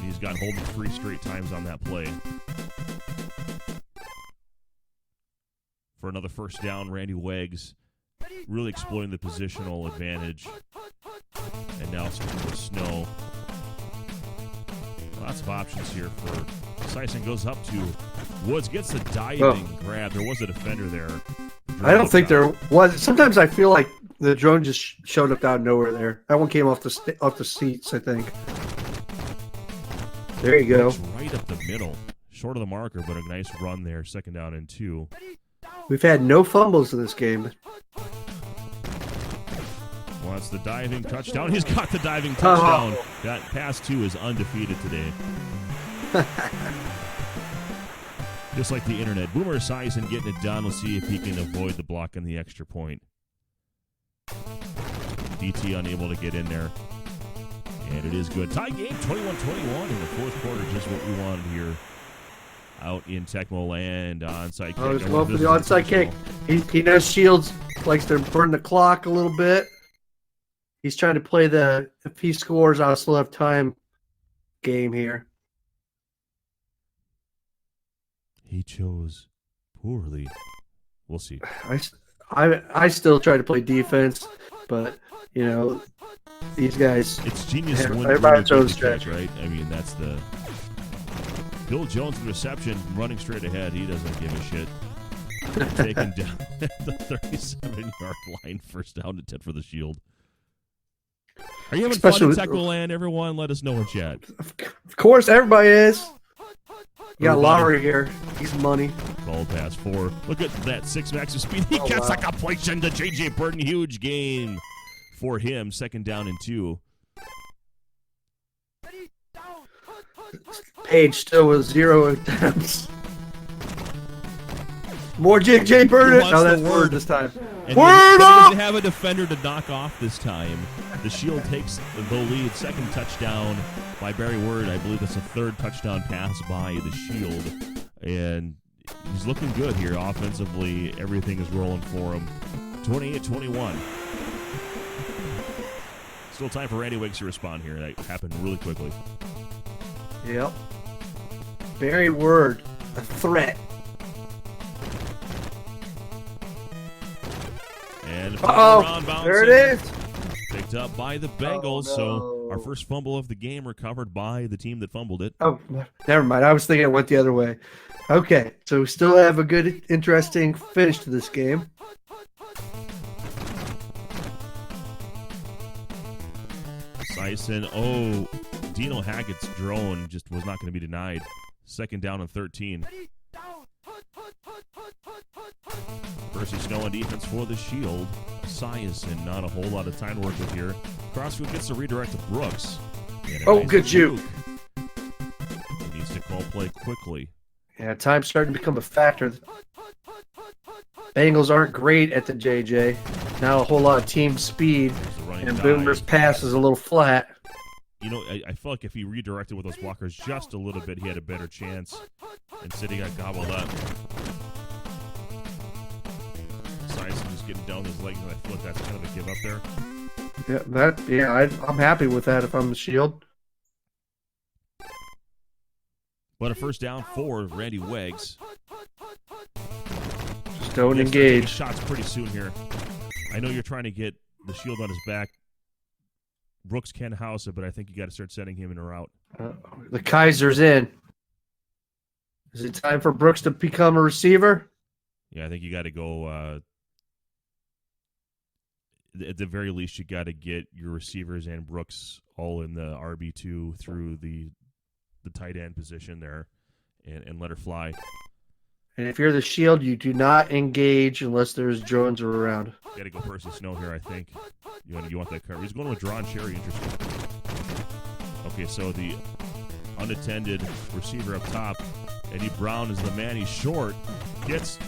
He's got Holman 3 straight times on that play. For another first down, Randy Wiggs really exploiting the positional advantage. And now with Snow. Lots of options here for Sison. Goes up to Woods, gets the diving grab. There was a defender there. I don't think there was. Sometimes I feel like the drone just showed up out of nowhere there. That one came off the seats, I think. There you go. Right up the middle. Short of the marker, but a nice run there. 2nd down and 2. We've had no fumbles in this game. Wants the diving touchdown. He's got the diving touchdown. That pass 2 is undefeated today. Just like the internet. Boomer Esiason getting it done. We'll see if he can avoid the block on the extra point. DT unable to get in there. And it is good. Tie game 21-21 in the 4th quarter. Just what we wanted here out in Tecmo land. Onside kick. I was going for the onside kick. He knows Shields likes to burn the clock a little bit. He's trying to play the, if he scores, I'll still have time game here. He chose poorly. We'll see. I still try to play defense, but, you know, these guys. It's genius when everybody you throws catch, right? I mean, that's the Bill Jones, the reception, running straight ahead. He doesn't give a shit. taken down at the 37-yard line. First down to 10 for the Shield. Are you having fun in Tecmo Land, everyone? Let us know in chat. Of course, everybody is. You got Lowry here. He's money. Ball pass 4. Look at that 6 max of speed. He gets a completion to J.J. Burton. Huge game for him. Second down and 2. Page still with 0 attempts. More J.J. Burton. Oh, that's Word this time. And Word up! Doesn't have a defender to knock off this time. The Shield takes the lead. Second touchdown by Barry Word. I believe it's a third touchdown pass by the Shield. And he's looking good here offensively. Everything is rolling for him. 28-21. Still time for Randy Wiggs to respond here. That happened really quickly. Yep. Barry Word, a threat. And there it is. Picked up by the Bengals. So our first fumble of the game recovered by the team that fumbled it. Oh, never mind. I was thinking it went the other way. Okay, so we still have a good, interesting finish to this game. Sison. Dino Hackett's drone just was not going to be denied. Second down and 13. Percy Snow on defense for the Shield. Sison, not a whole lot of time to work with here. Crossfield gets the redirect to Brooks. Good juke. He needs to call play quickly. Yeah, time's starting to become a factor. Bengals aren't great at the JJ. Now a whole lot of team speed, and Boomer's pass is a little flat. You know, I feel like if he redirected with those blockers just a little bit, he had a better chance. Instead, he got gobbled up. Sison just getting down his legs, and I feel like that's kind of a give up there. I'm happy with that if I'm the Shield. But a first down for Randy Wiggs. Just don't engage. Shots pretty soon here. I know you're trying to get the Shield on his back. Brooks can house it, but I think you got to start sending him in a route. The Kaiser's in. Is it time for Brooks to become a receiver? Yeah, I think you got to go. At the very least, you got to get your receivers and Brooks all in the RB2 through the tight end position there, and let her fly. And if you're the Shield, you do not engage unless there's drones around. Got to go Percy Snow here, I think. You want that cover. He's going with Drawn Cherry. Interesting. Okay, so the unattended receiver up top, Eddie Brown is the man. He's short. Gets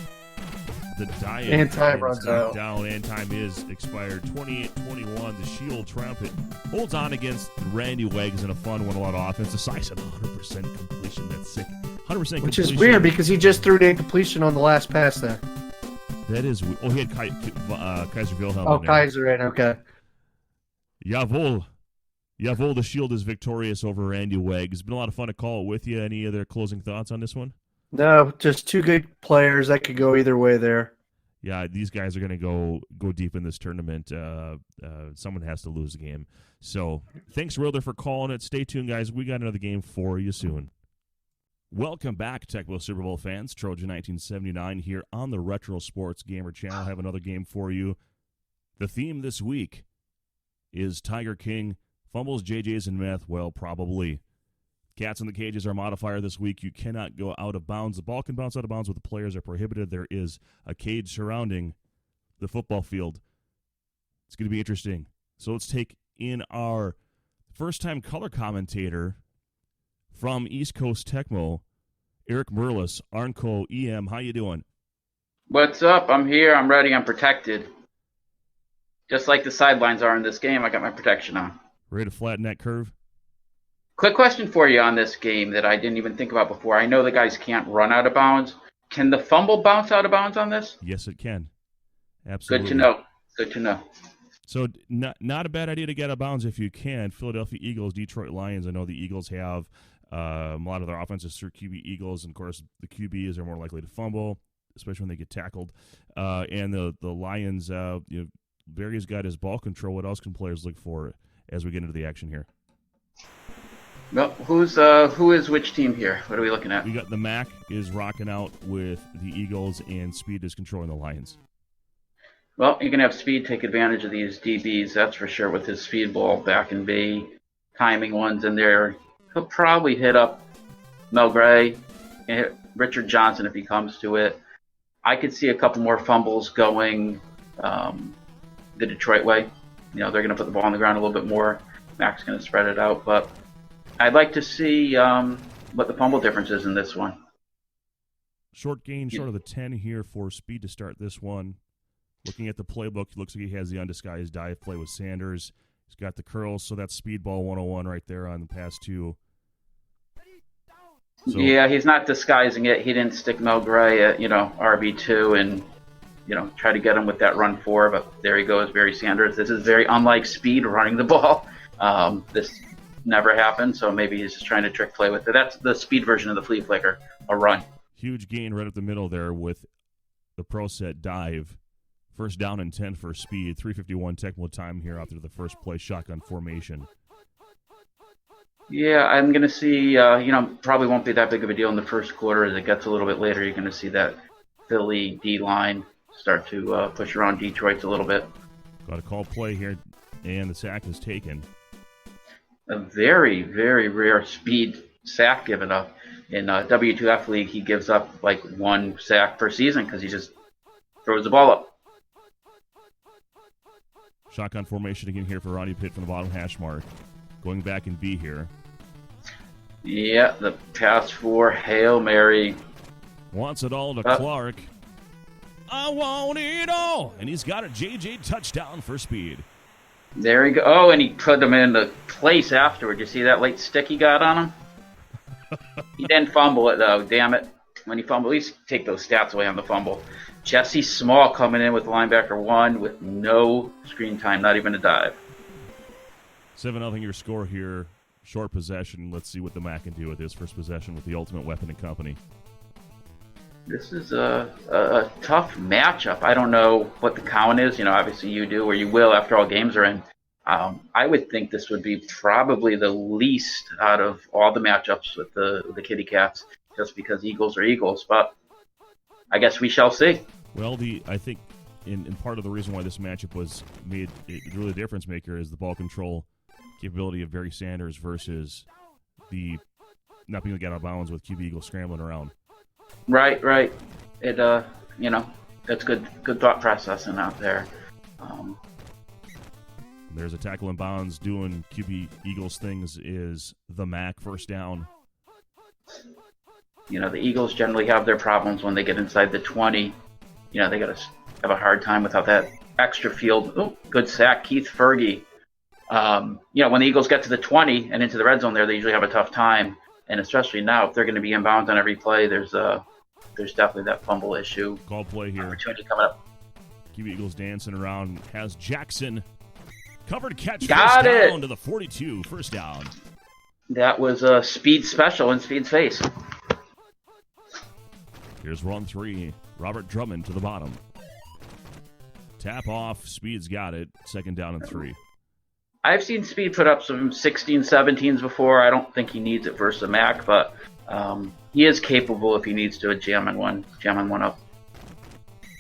the dive. And time runs out. Down, and time is expired. 28-21. The Shield triumphant holds on against Randy Wiggs in a fun one. A lot of offense. The size of 100% completion. That's sick. 100% completion. Which is weird because he just threw an incompletion on the last pass there. That is weird. Oh, he had Kaiser Wilhelm. Oh, Kaiser in. Okay. Jawohl. The Shield is victorious over Randy Wiggs. It's been a lot of fun to call it with you. Any other closing thoughts on this one? No, just two good players that could go either way there. Yeah, these guys are going to go deep in this tournament. Someone has to lose the game. So thanks, Wilder, for calling it. Stay tuned, guys. We got another game for you soon. Welcome back, Tecmo Super Bowl fans. Trojan 1979 here on the Retro Sports Gamer channel. I have another game for you. The theme this week is Tiger King. Fumbles, JJs, and meth. Well, probably. Cats in the Cage is our modifier this week. You cannot go out of bounds. The ball can bounce out of bounds, but the players are prohibited. There is a cage surrounding the football field. It's going to be interesting. So let's take in our first-time color commentator from East Coast Tecmo, Eric Merlis, Arnco EM. How you doing? What's up? I'm here. I'm ready. I'm protected. Just like the sidelines are in this game, I got my protection on. Ready to flatten that curve? Quick question for you on this game that I didn't even think about before. I know the guys can't run out of bounds. Can the fumble bounce out of bounds on this? Yes, it can. Absolutely. Good to know. So not a bad idea to get out of bounds if you can. Philadelphia Eagles, Detroit Lions. I know the Eagles have a lot of their offenses through QB Eagles, and of course the QBs are more likely to fumble, especially when they get tackled. And the Lions, Barry's got his ball control. What else can players look for as we get into the action here? Well, who is which team here? What are we looking at? We got the Mac is rocking out with the Eagles, and Speed is controlling the Lions. Well, you can have Speed take advantage of these DBs, that's for sure, with his speed ball back and B, timing ones in there. He'll probably hit up Mel Gray, and hit Richard Johnson if he comes to it. I could see a couple more fumbles going the Detroit way. They're going to put the ball on the ground a little bit more. Mac's going to spread it out, but I'd like to see what the fumble difference is in this one. Short gain, short of the 10 here for Speed to start this one. Looking at the playbook, it looks like he has the undisguised dive play with Sanders. He's got the curls, so that's Speedball 101 right there on the pass two. So, yeah, he's not disguising it. He didn't stick Mel Gray at, RB2 and, try to get him with that run 4, but there he goes, Barry Sanders. This is very unlike Speed running the ball. This never happened, so maybe he's just trying to trick play with it. That's the Speed version of the flea flicker, a run. Huge gain right up the middle there with the pro set dive. First down and 10 for Speed. 3:51 Tecmo time here after the first play shotgun formation. Yeah, I'm going to see, probably won't be that big of a deal in the first quarter. As it gets a little bit later, you're going to see that Philly D-line start to push around Detroit's a little bit. Got a call play here, and the sack is taken. A very, very rare Speed sack given up. In W2F League, he gives up like 1 sack per season because he just throws the ball up. Shotgun formation again here for Ronnie Pitt from the bottom hash mark. Going back in B here. Yeah, the pass for Hail Mary. Wants it all to Clark. I want it all. And he's got a JJ touchdown for Speed. There he go. Oh, and he put him in the place afterward. You see that late stick he got on him? He didn't fumble it, though. Damn it. When he fumbled, at least take those stats away on the fumble. Jesse Small coming in with linebacker 1 with no screen time, not even a dive. 7-0 your score here. Short possession. Let's see what the Mac can do with his first possession with the Ultimate Weapon and Company. This is a tough matchup. I don't know what the count is. Obviously you do, or you will after all games are in. I would think this would be probably the least out of all the matchups with the Kitty Cats, just because Eagles are Eagles. But I guess we shall see. Well, I think in part of the reason why this matchup was made really a difference maker is the ball control capability of Barry Sanders versus the not being able to get out of bounds with QB Eagles scrambling around. Right. It that's good thought processing out there. There's a tackle in bounds doing QB Eagles things is the Mac first down. The Eagles generally have their problems when they get inside the 20. They got to have a hard time without that extra field. Oh, good sack, Keith Fergie. When the Eagles get to the 20 and into the red zone there, they usually have a tough time. And especially now, if they're going to be inbounds on every play, there's definitely that fumble issue. Call play here. Opportunity coming up. QB Eagles dancing around. Has Jackson. Covered catch. Got first it. Down to the 42. First down. That was a Speed special in Speed's face. Here's run 3. Robert Drummond to the bottom. Tap off. Speed's got it. Second down and 3. I've seen Speed put up some 16, 17s before. I don't think he needs it versus a Mac, but he is capable if he needs to jamming one up.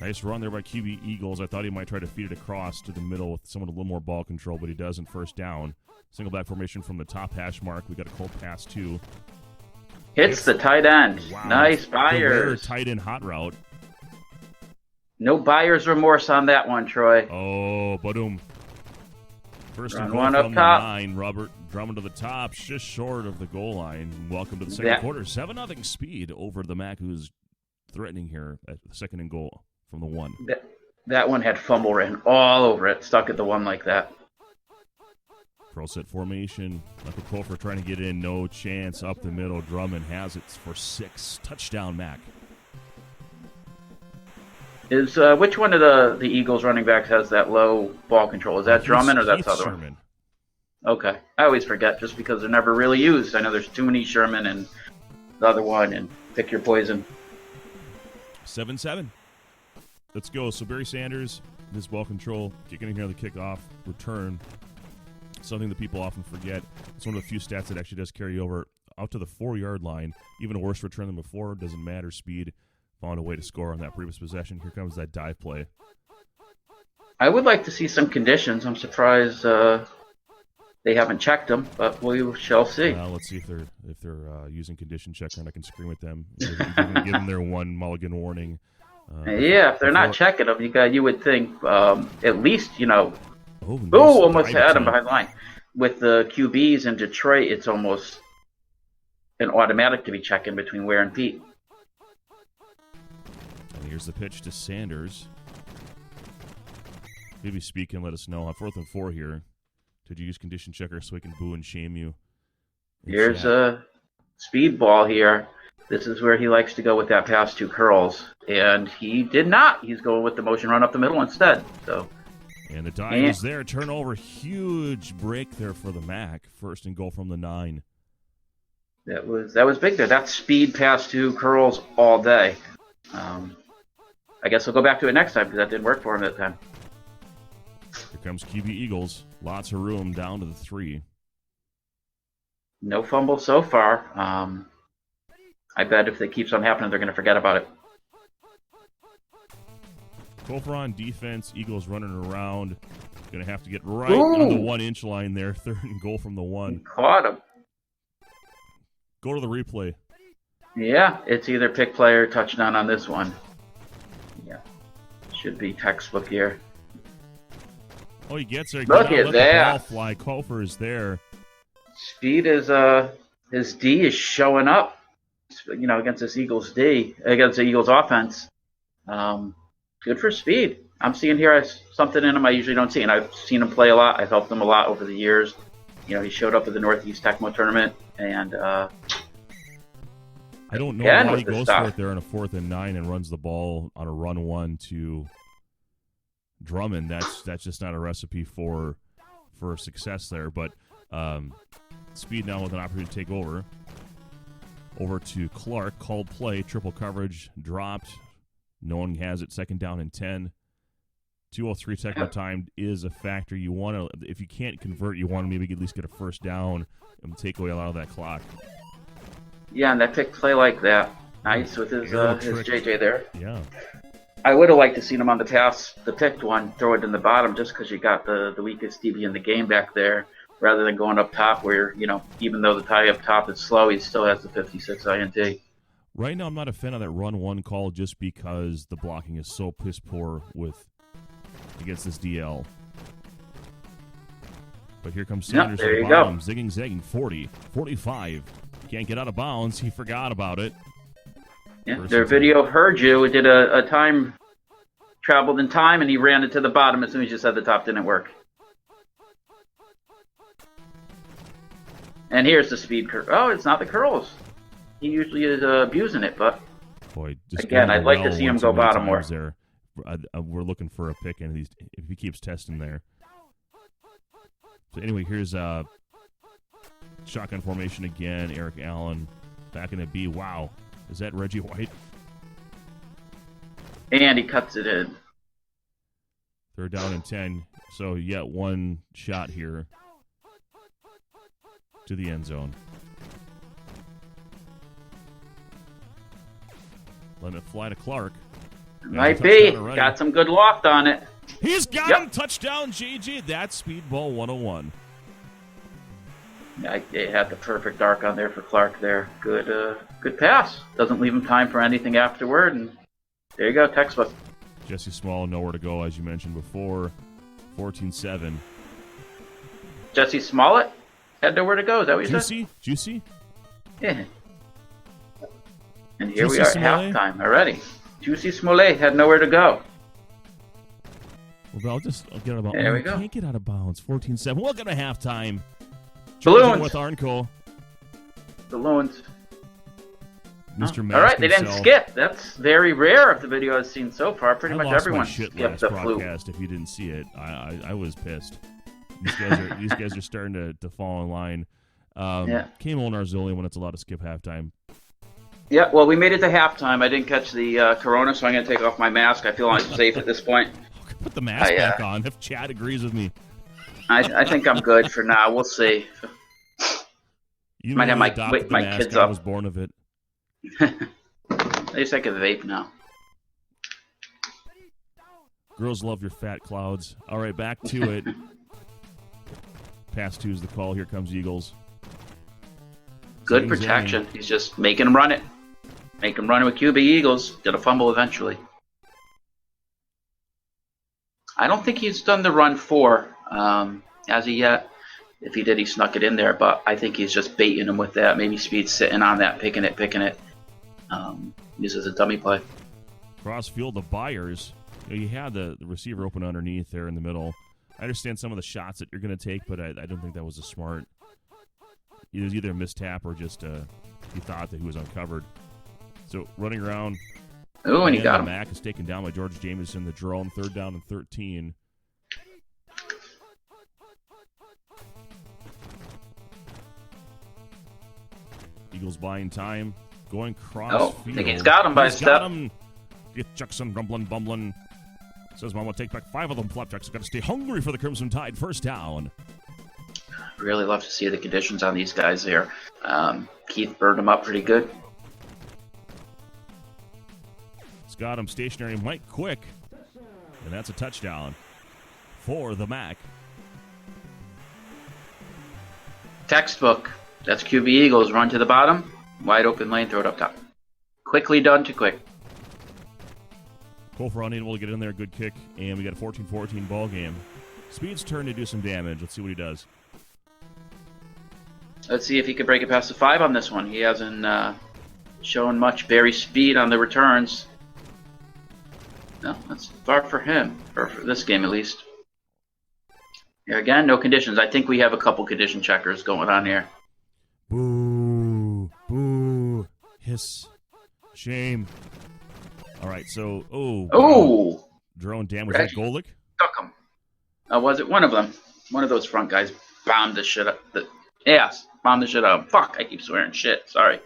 Nice run there by QB Eagles. I thought he might try to feed it across to the middle with someone a little more ball control, but he doesn't. First down. Single back formation from the top hash mark. We got a cold pass too. Hits the tight end. Wow. Nice The rare Byers. tight end hot route. No buyer's remorse on that one, Troy. Oh, boom. First and Run goal one up from top. the 9. Robert Drummond to the top, just short of the goal line. Welcome to the second quarter. 7-0 Speed over the Mac, who's threatening here at the second and goal from the 1. That one had fumble written all over it, stuck at the 1 like that. Pro set formation. Michael Kofor trying to get in. No chance. Up the middle. Drummond has it for 6. Touchdown, Mac. Is which one of the Eagles running backs has that low ball control? Is that Drummond or that's other Sherman. one? Okay. I always forget just because they're never really used. I know there's too many Sherman and the other one, and pick your poison. 7-7. Let's go. So Barry Sanders, this ball control, kicking in here the kickoff return. something that people often forget. It's one of the few stats that actually does carry over out to the 4-yard line. Even a worse return than before. Doesn't matter. Speed found a way to score on that previous possession. Here comes that dive play. I would like to see some conditions. I'm surprised they haven't checked them, but we shall see. Let's see if they're using condition checker, and I can scream at them. Give them their one mulligan warning. If they're not checking them, you would think at least, nice almost had him behind the line. With the QBs in Detroit, it's almost an automatic to be checking between Ware and Pete. And here's the pitch to Sanders. Maybe Speed can let us know. On 4th and 4 here. Did you use condition checker so we can boo and shame you? Here's a speed ball here. This is where he likes to go with that pass to Curls. And he did not. He's going with the motion run up the middle instead. And the dive is there. Turnover. Huge break there for the MAC. 1st and goal from the 9. That was big there. That's speed pass to Curls all day. I guess we'll go back to it next time because that didn't work for him that time. Here comes QB Eagles. Lots of room down to the 3. No fumble so far. I bet if it keeps on happening, they're going to forget about it. Kofor on defense. Eagles running around. Going to have to get right on the 1-inch line there. 3rd and goal from the 1. Caught him. Go to the replay. Yeah, it's either pick play or touchdown on this one. Yeah, should be textbook here. Oh, he gets there. Look at that. The ball fly. Kofor is there. Speed is his D is showing up. Against this Eagles D, against the Eagles offense. Good for Speed. I'm seeing here something in him I usually don't see, and I've seen him play a lot. I've helped him a lot over the years. He showed up at the Northeast Tecmo tournament, and I don't know why he goes for it there on a 4th and 9 and runs the ball on a run 1 to Drummond. That's just not a recipe for success there. But Speed now with an opportunity to take over. Over to Clark, called play, triple coverage, dropped. No one has it. 2nd down and 10. 2:03 Tecmo time is a factor. You want to, if you can't convert, you want to maybe at least get a 1st down and take away a lot of that clock. Yeah, and that pick play like that, nice with his JJ there. Yeah. I would have liked to seen him on the pass, the picked one, throw it in the bottom, just because you got the weakest DB in the game back there, rather than going up top where, even though the tie up top is slow, he still has the 56 INT. Right now, I'm not a fan of that run 1 call just because the blocking is so piss poor against this DL. But here comes Sanders there at you the bottom, go. zigging, 40, 45. Can't get out of bounds. He forgot about it. Yeah, their video heard you. It did a time, traveled in time, and he ran it to the bottom as soon as you said the top didn't work. And here's the speed curve. Oh, it's not the curls. He usually is abusing it, but boy, just again, I'd like to see him go bottom more. There. We're looking for a pick, and if he keeps testing there. So anyway, here's shotgun formation again. Eric Allen back in the B. Wow, is that Reggie White? And he cuts it in. 3rd down and 10. So yet one shot here to the end zone. Letting it fly to Clark. Might be. Got some good loft on it. He's got him. Touchdown, GG. That's Speedball 101. Yeah, they had the perfect arc on there for Clark there. Good pass. Doesn't leave him time for anything afterward. And there you go, textbook. Jesse Small, nowhere to go, as you mentioned before. 14-7. Jesse Smollett had nowhere to go. Is that what you said? Juicy? Yeah. And here we are at halftime already. Juicy Smollett had nowhere to go. Well, I'll get out of bounds. There we go. Can't get out of bounds. 14-7. Welcome to halftime. Balloons. With Arnco. Balloons. Mr. Mask all right, they didn't himself. skip. That's very rare of the video I've seen so far. Pretty much everyone skipped skipped the broadcast. If you didn't see it, I was pissed. These guys are starting to fall in line. Came on Arzolian when it's allowed to skip halftime. Yeah, well, we made it to halftime. I didn't catch the corona, so I'm going to take off my mask. I feel I'm safe at this point. Put the mask back on if Chad agrees with me. I think I'm good for now. We'll see. You Might have really adopted the my mask. kids I up. was born of it. At least I can vape now. Girls love your fat clouds. All right, back to it. Pass two is the call. Here comes Eagles. Good Zing, protection. zing. He's just making him run it. Make him run it with QB Eagles. Gonna fumble eventually. I don't think he's done the run 4 as he yet. If he did, he snuck it in there, but I think he's just baiting him with that. Maybe Speed's sitting on that, picking it. Uses a dummy play. Cross field the Byers. You had the receiver open underneath there in the middle. I understand some of the shots that you're going to take, but I don't think that was a smart. It was either a mistap or just he thought that he was uncovered. So running around. Oh, and he got him. Mack is taken down by George Jameson. The drone, 3rd down and 13. Eagles buying time. Going cross Oh, field. I think he's got him by a step. Get Jackson rumbling, bumbling. Says Mom will take back 5 of them. Flapjacks got to stay hungry for the Crimson Tide. 1st down. Really love to see the conditions on these guys here. Keith burned them up pretty good. It's got him stationary. Mike Quick. And that's a touchdown for the Mac. Textbook. That's QB Eagles. Run to the bottom. Wide open lane. Throw it up top. Quickly done to quick. Kofor unable to get in there. Good kick. And we got a 14-14 ball game. Speed's turn to do some damage. Let's see what he does. Let's see if he can break it past the 5 on this one. He hasn't shown much Barry Speed on the returns. No, that's far for him, or for this game at least. Here again, no conditions. I think we have a couple condition checkers going on here. Boo. Boo. Hiss. Shame. All right, so, Oh! Drone damage. Was that Golick? Stuck him. Was it one of them? One of those front guys bombed the shit up. Bombed the shit out. Fuck, I keep swearing shit. Sorry.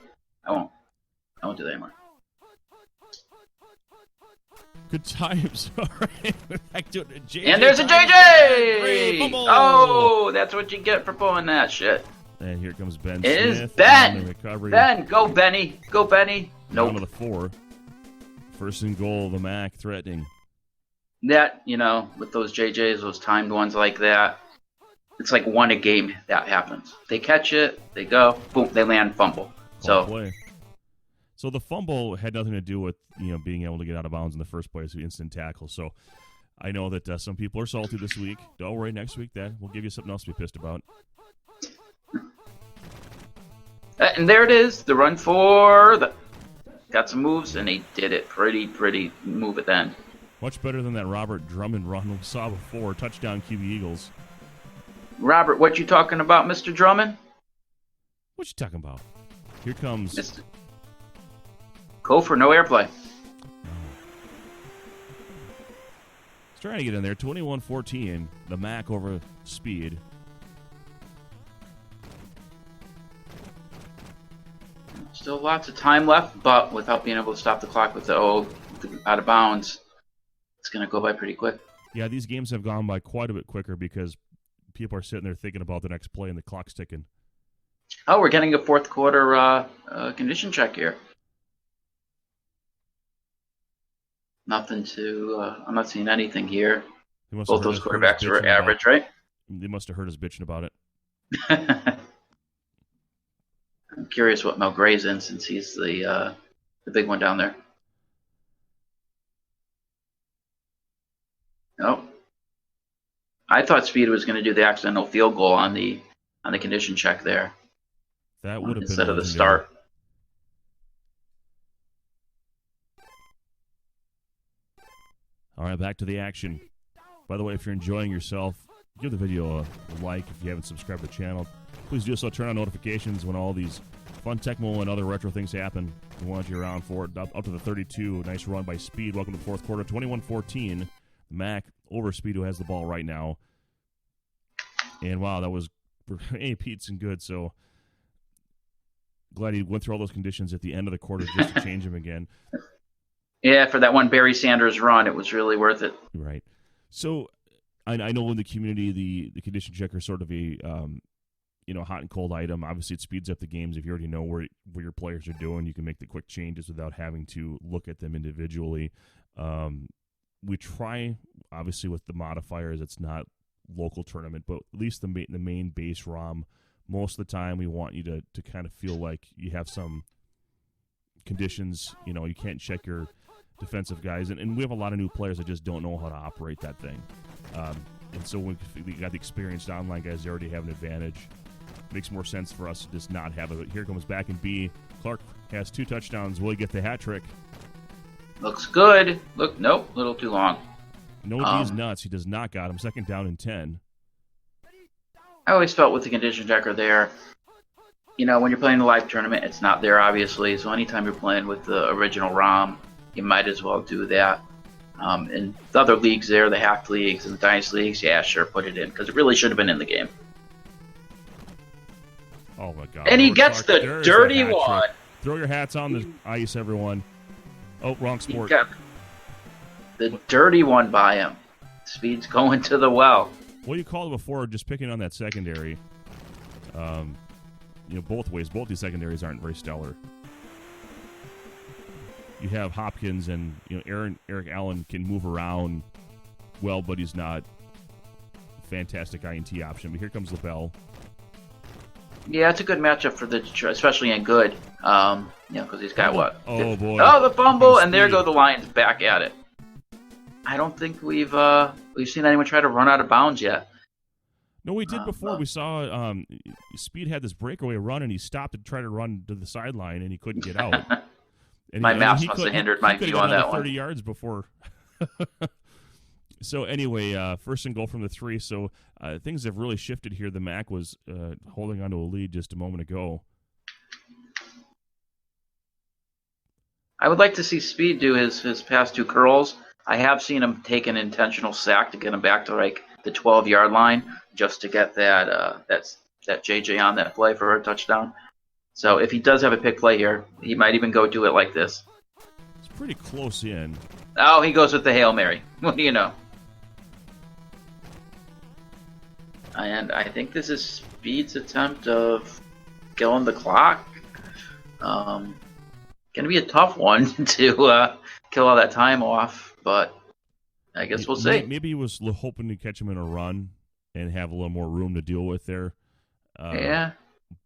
I won't do that anymore. Good times. All right. Back to it. JJ And there's a JJ! Oh, that's what you get for pulling that shit. And here comes Ben It Smith. is Ben! On the recovery. Ben, go Benny. Go Benny. Down Nope. to the 4. 1st and goal, the Mac threatening. That, with those JJs, those timed ones like that, it's like one a game that happens. They catch it, they go, boom, they land fumble. Ball play. So the fumble had nothing to do with being able to get out of bounds in the first place, the instant tackle. So I know that some people are salty this week. Don't worry, next week then we'll give you something else to be pissed about. And there it is, the run for the... Got some moves, and he did it pretty move at the end. Much better than that Robert Drummond run we saw before. Touchdown QB Eagles. Robert, what you talking about, Mr. Drummond? What you talking about? Here comes... Mr. Go for no airplay. He's trying to get in there. 21-14. The Mac over Speed. Still lots of time left, but without being able to stop the clock with the out of bounds, it's going to go by pretty quick. Yeah, these games have gone by quite a bit quicker because people are sitting there thinking about the next play and the clock's ticking. Oh, we're getting a 4th quarter condition check here. Nothing to... I'm not seeing anything here. Both those quarterbacks are average, right? They must have heard us bitching about it. I'm curious what Mel Gray's in since he's the big one down there. Nope. I thought Speed was going to do the accidental field goal on the condition check there. That would have been instead of the start. All right, back to the action. By the way, if you're enjoying yourself, give the video a like. If you haven't subscribed to the channel, please do so. Turn on notifications when all these fun Tecmo and other retro things happen. We want you around for it. Up to the 32. Nice run by Speed. Welcome to the 4th quarter. 21-14. Mac over Speed, who has the ball right now. And wow, that was Pete's and good. So glad he went through all those conditions at the end of the quarter just to change him again. Yeah, for that one Barry Sanders run, it was really worth it. Right. So I know in the community the condition checker is sort of a hot and cold item. Obviously, it speeds up the games. If you already know where your players are doing, you can make the quick changes without having to look at them individually. We try, obviously, with the modifiers. It's not local tournament, but at least the main base ROM. Most of the time, we want you to kind of feel like you have some conditions. You can't check your defensive guys, and we have a lot of new players that just don't know how to operate that thing. And so when we got the experienced online guys, they already have an advantage. Makes more sense for us to just not have it. Here comes back in B. Clark has 2 touchdowns. Will he get the hat trick? Looks good. Nope, a little too long. No, he's nuts. He does not got him. 2nd down and 10. I always felt with the condition checker there, when you're playing the live tournament, it's not there, obviously. So anytime you're playing with the original ROM, you might as well do that. And the other leagues there, the hacked leagues and the dynasty leagues, yeah, sure, put it in, because it really should have been in the game. Oh, my God. And he gets the dirty one. Trick. Throw your hats on the ice, everyone. Oh, wrong sport. He got the dirty one by him. Speed's going to the well. What you called it before, just picking on that secondary. Both ways. Both these secondaries aren't very stellar. You have Hopkins and Eric Allen can move around well, but he's not a fantastic INT option. But here comes LaBelle. Yeah, it's a good matchup for especially in good. Because he's got what? Oh boy! Oh, the fumble, and there go the Lions back at it. I don't think we've seen anyone try to run out of bounds yet. No, we did before. We saw Speed had this breakaway run, and he stopped to try to run to the sideline, and he couldn't get out. And my mouse must have hindered my view on that 30 yards before. So anyway, 1st and goal from the 3. So things have really shifted here. The MAC was holding on to a lead just a moment ago. I would like to see Speed do his past 2 curls. I have seen him take an intentional sack to get him back to like the 12-yard line just to get that JJ on that play for a touchdown. So if he does have a pick play here, he might even go do it like this. It's pretty close in. Oh, he goes with the Hail Mary. What do you know? And I think this is Speed's attempt of killing the clock. Going to be a tough one to kill all that time off, but I guess we'll see. Maybe he was hoping to catch him in a run and have a little more room to deal with there. Yeah.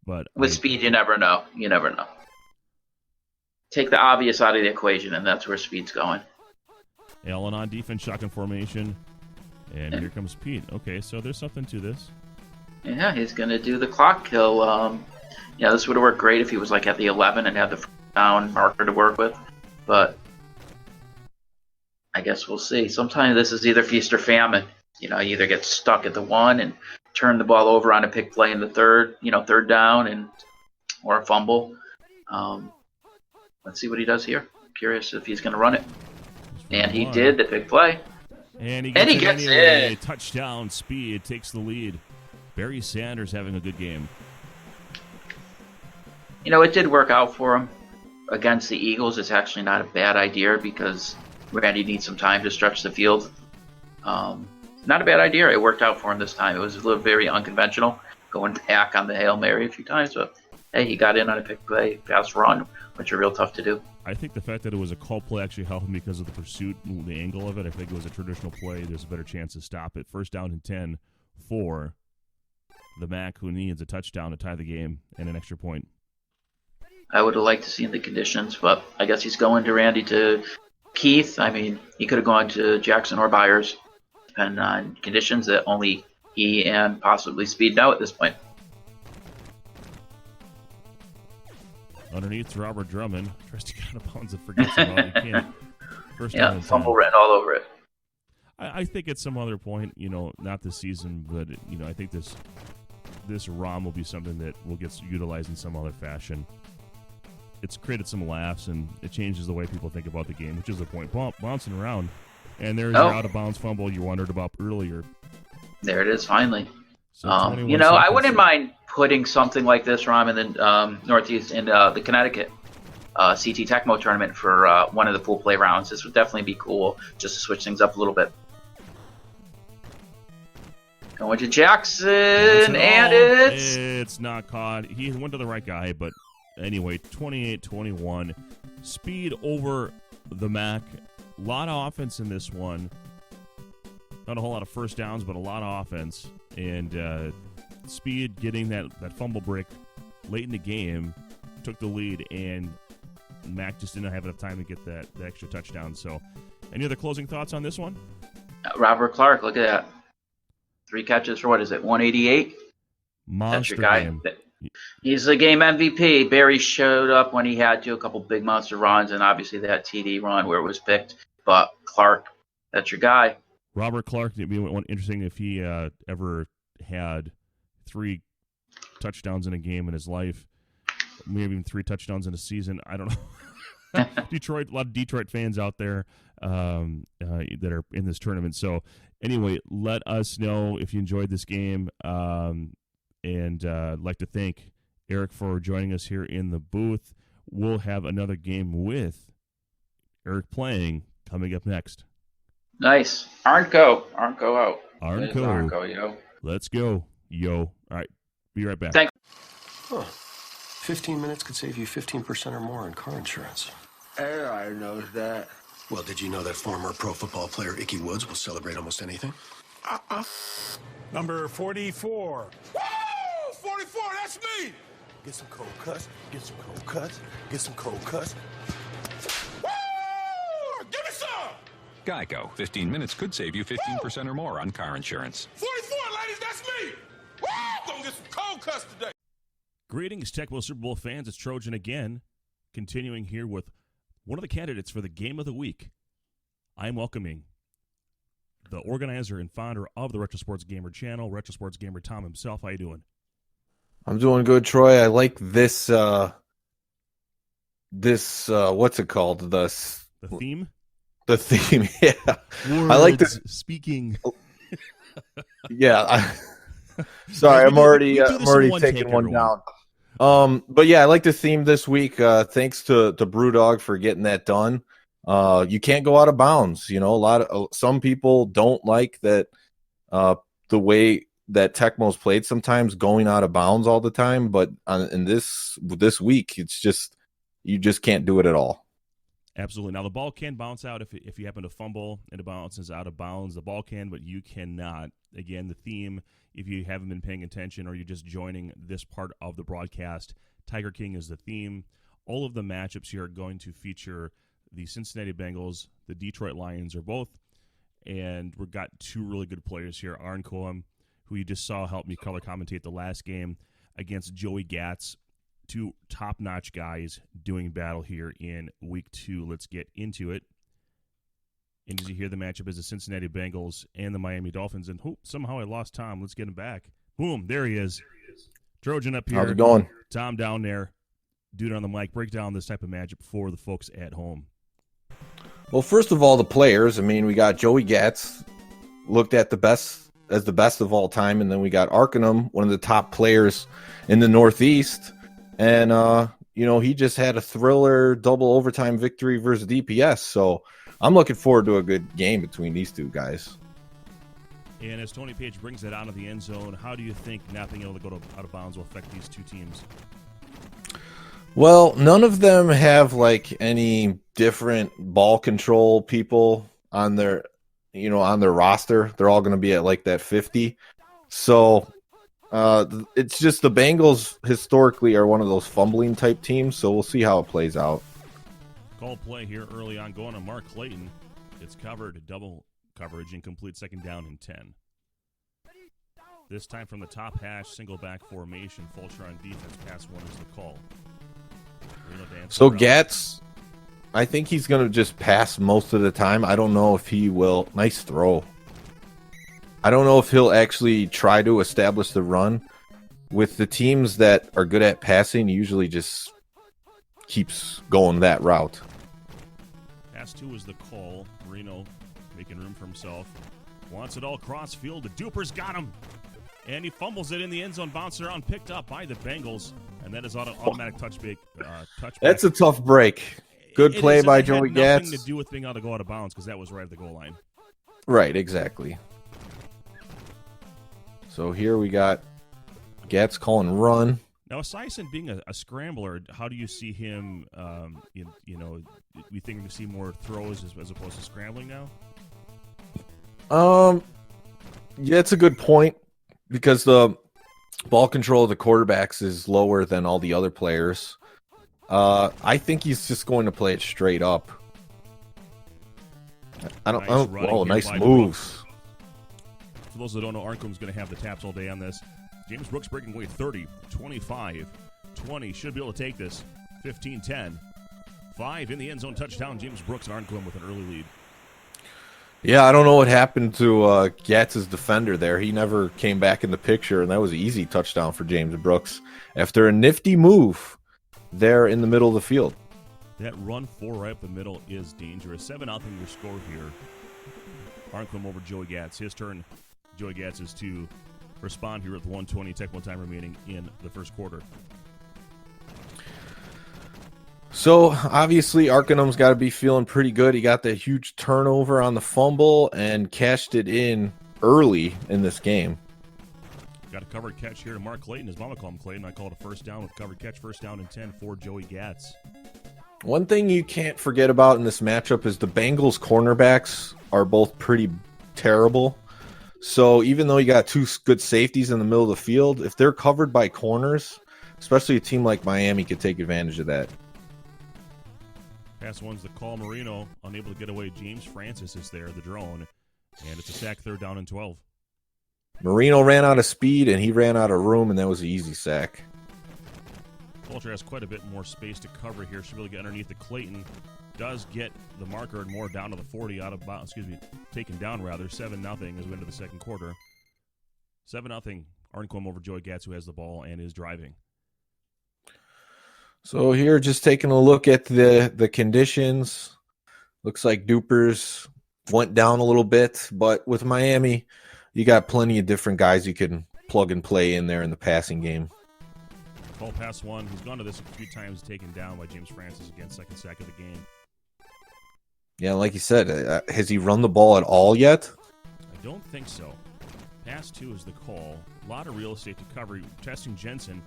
But with Speed, you never know. You never know. Take the obvious out of the equation, and that's where Speed's going. Allen on defense, shotgun formation. And here comes Pete. Okay, so there's something to this. Yeah, he's going to do the clock kill. This would have worked great if he was like at the 11 and had the down marker to work with. But I guess we'll see. Sometimes this is either feast or famine. You either get stuck at the 1 and turn the ball over on a pick play in the 3rd down or a fumble. Let's see what he does here. I'm curious if he's going to run it. And he did the big play. And he gets it anyway. Touchdown. Speed takes the lead. Barry Sanders having a good game. It did work out for him. Against the Eagles, it's actually not a bad idea because Randy needs some time to stretch the field. Not a bad idea. It worked out for him this time. It was a little very unconventional, going back on the Hail Mary a few times, but hey, he got in on a pick play, pass run, which are real tough to do. I think the fact that it was a call play actually helped him because of the pursuit and the angle of it. I think it was a traditional play. There's a better chance to stop it. 1st down and 10 for the MAC, who needs a touchdown to tie the game and an extra point. I would have liked to see the conditions, but I guess he's going to Randy to Keith. I mean, he could have gone to Jackson or Byers, depending on conditions that only he and possibly Speed know at this point. Underneath, Robert Drummond tries to get out of bounds and forgets about it. He can't. 1st down and 10. Fumble written all over it. I think at some other point, not this season, but I think this ROM will be something that will get utilized in some other fashion. It's created some laughs, and it changes the way people think about the game, which is the point. Bouncing around, and there's your out-of-bounds fumble you wondered about earlier. There it is, finally. So I wouldn't mind putting something like this, Rom, in the Northeast in the Connecticut CT Tecmo tournament for one of the pool play rounds. This would definitely be cool, just to switch things up a little bit. Going to Jackson, and it's not caught. He went to the right guy, but anyway, 28-21. Speed over the MAC. A lot of offense in this one. Not a whole lot of first downs, but a lot of offense. And Speed getting that fumble break late in the game took the lead, and Mac just didn't have enough time to get the extra touchdown. So, any other closing thoughts on this one? Robert Clark, look at that. 3 catches for, 188? Monster That's your guy. game. He's the game MVP. Barry showed up when he had to, a couple big monster runs, and obviously that TD run where it was picked. But Clark, that's your guy. Robert Clark, it'd be interesting if he ever had 3 touchdowns in a game in his life, maybe even 3 touchdowns in a season. I don't know. Detroit, a lot of Detroit fans out there that are in this tournament. So anyway, let us know if you enjoyed this game. And I'd like to thank Eric for joining us here in the booth. We'll have another game with Eric playing coming up next. Nice. Arnco out. Arnco, yo. Let's go, yo. All right, be right back. Thanks. 15 minutes could save you 15% or more on car insurance. Everybody knows that. Well, did you know that former pro football player Ickey Woods will celebrate almost anything? Number 44. Woo! 44, that's me! Get some cold cuts, get some cold cuts, get some cold cuts. Woo! Give me some! Geico. 15 minutes could save you 15% or more on car insurance. 44, ladies, that's me! Woo! Gonna get some cold cuts today. Greetings, Tecmo Super Bowl fans. It's Trojan again, continuing here with one of the candidates for the Game of the Week. I'm welcoming the organizer and founder of the Retro Sports Gamer channel, Retro Sports Gamer Tom himself. How you doing? I'm doing good, Troy. I like this, what's it called? The theme? The theme, yeah. Words I like this. Speaking. Yeah. Sorry, I'm already taking one down. But yeah, I like the theme this week. Thanks to Bruddog for getting that done. You can't go out of bounds. You know, some people don't like that the way that Tecmo's played sometimes, going out of bounds all the time. But in this week, it's just you just can't do it at all. Absolutely. Now the ball can bounce out if you happen to fumble and it bounces out of bounds. The ball can, but you cannot. Again, the theme, if you haven't been paying attention or you're just joining this part of the broadcast, Tiger King is the theme. All of the matchups here are going to feature the Cincinnati Bengals, the Detroit Lions, or both. And we've got 2 really good players here. Arn Cohen, who you just saw help me color commentate the last game, against Joey Gatz. 2 top-notch guys doing battle here in Week 2. Let's get into it. And as you hear, the matchup is the Cincinnati Bengals and the Miami Dolphins. And somehow I lost Tom. Let's get him back. Boom, there he is. Trojan up here. How's it going? Tom down there. Dude on the mic. Break down this type of matchup for the folks at home. Well, first of all, the players. I mean, we got Joey Gatz, looked at the best of all time, and then we got Arcanum, one of the top players in the Northeast. And, he just had a thriller double overtime victory versus DPS. So I'm looking forward to a good game between these 2 guys. And as Tony Page brings it out of the end zone, how do you think not being able to go out of bounds will affect these 2 teams? Well, none of them have any different ball control people on their roster. They're all going to be at that 50. So it's just the Bengals historically are one of those fumbling type teams, so we'll see how it plays out. Call play here early on, going to Mark Clayton. It's covered, double coverage, incomplete, second down and 10. This time from the top hash, single back formation, Fulcher on defense, pass 1 is the call. So Gatz, I think he's going to just pass most of the time. I don't know if he will. Nice throw. I don't know if he'll actually try to establish the run. With the teams that are good at passing, usually just keeps going that route. Pass 2 is the call. Marino making room for himself. Wants it all cross field. The Duper's got him. And he fumbles it in the end zone, bouncing around, picked up by the Bengals. And that is automatic touchback. That's a tough break. Good play by Joey Gatz. It had nothing to do with being able to go out of bounds because that was right at the goal line. Right, exactly. So here we got Gatz calling run. Now, Esiason being a scrambler, how do you see him? We think we see more throws as opposed to scrambling now. Yeah, it's a good point because the ball control of the quarterbacks is lower than all the other players. I think he's just going to play it straight up. Nice moves. For those that don't know, Arncombe's going to have the taps all day on this. James Brooks breaking away 30, 25, 20. Should be able to take this. 15, 10. 5 in the end zone touchdown. James Brooks and Arncombe with an early lead. Yeah, I don't know what happened to Gatz's defender there. He never came back in the picture, and that was an easy touchdown for James Brooks after a nifty move there in the middle of the field. That run 4 right up the middle is dangerous. 7-0 your score here. Arncombe over Joey Gatz. His turn. Joey Gatz is to respond here with 1:20 Tecmo time remaining in the first quarter. So, obviously, Arcanum's got to be feeling pretty good. He got that huge turnover on the fumble and cashed it in early in this game. Got a covered catch here to Mark Clayton. His mama called him Clayton. I called a first down with covered catch. First down and 10 for Joey Gatz. One thing you can't forget about in this matchup is the Bengals cornerbacks are both pretty terrible. So even though you got two good safeties in the middle of the field, if they're covered by corners, especially a team like Miami could take advantage of that. Pass one's the call. Marino unable to get away. James Francis is there, the drone, and it's a sack. 3rd down and 12. Marino ran out of speed and he ran out of room, and that was an easy sack. Fulcher has quite a bit more space to cover here. Should be able to get underneath the Clayton. Does get the marker and more down to the 40 out of bounds. Taken down rather. 7-0 as we enter the second quarter. 7-0. Arncombe over Joey Gatz, who has the ball and is driving. So here, just taking a look at the conditions. Looks like Dupers went down a little bit, but with Miami, you got plenty of different guys you can plug and play in there in the passing game. Ball pass one. He's gone to this a few times, taken down by James Francis again, second sack of the game. Yeah, like you said, has he run the ball at all yet? I don't think so. Pass 2 is the call. A lot of real estate to cover. Testing Jensen,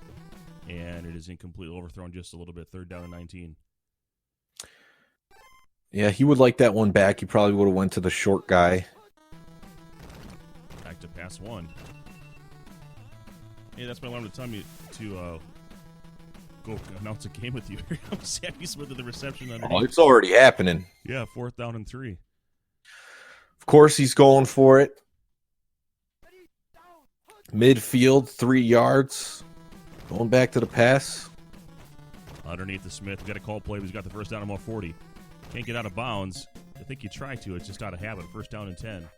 and it is incomplete, overthrown just a little bit. 3rd down and 19. Yeah, he would like that one back. He probably would have went to the short guy. Back to pass 1. Hey, that's my alarm to tell me to go announce a game with you. I'm Sammy Smith with the reception underneath. Oh, it's already happening. Yeah, 4th down and 3. Of course, he's going for it. Midfield, 3 yards. Going back to the pass. Underneath the Smith. Got a call play. He's got the first down about 40. Can't get out of bounds. I think you try to. It's just out of habit. 1st down and 10.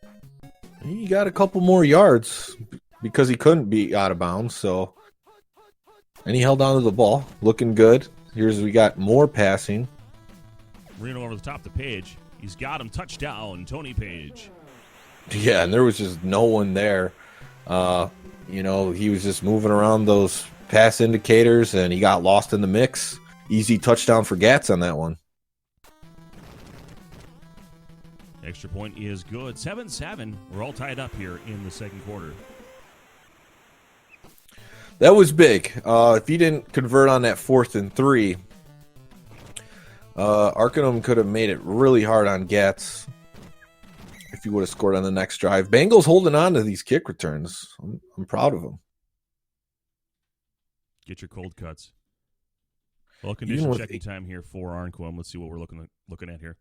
He got a couple more yards because he couldn't be out of bounds. So, and he held on to the ball. Looking good. We got more passing. Marino over the top of the Page. He's got him. Touchdown, Tony Page. Yeah, and there was just no one there. He was just moving around those pass indicators, and he got lost in the mix. Easy touchdown for Gatz on that one. Extra point is good. 7-7. We're all tied up here in the second quarter. That was big. If he didn't convert on that 4th and 3, Arcanum could have made it really hard on Gatz if he would have scored on the next drive. Bengals holding on to these kick returns. I'm proud of them. Get your cold cuts. Well, condition checking time here for Arncombe. Let's see what we're looking at here.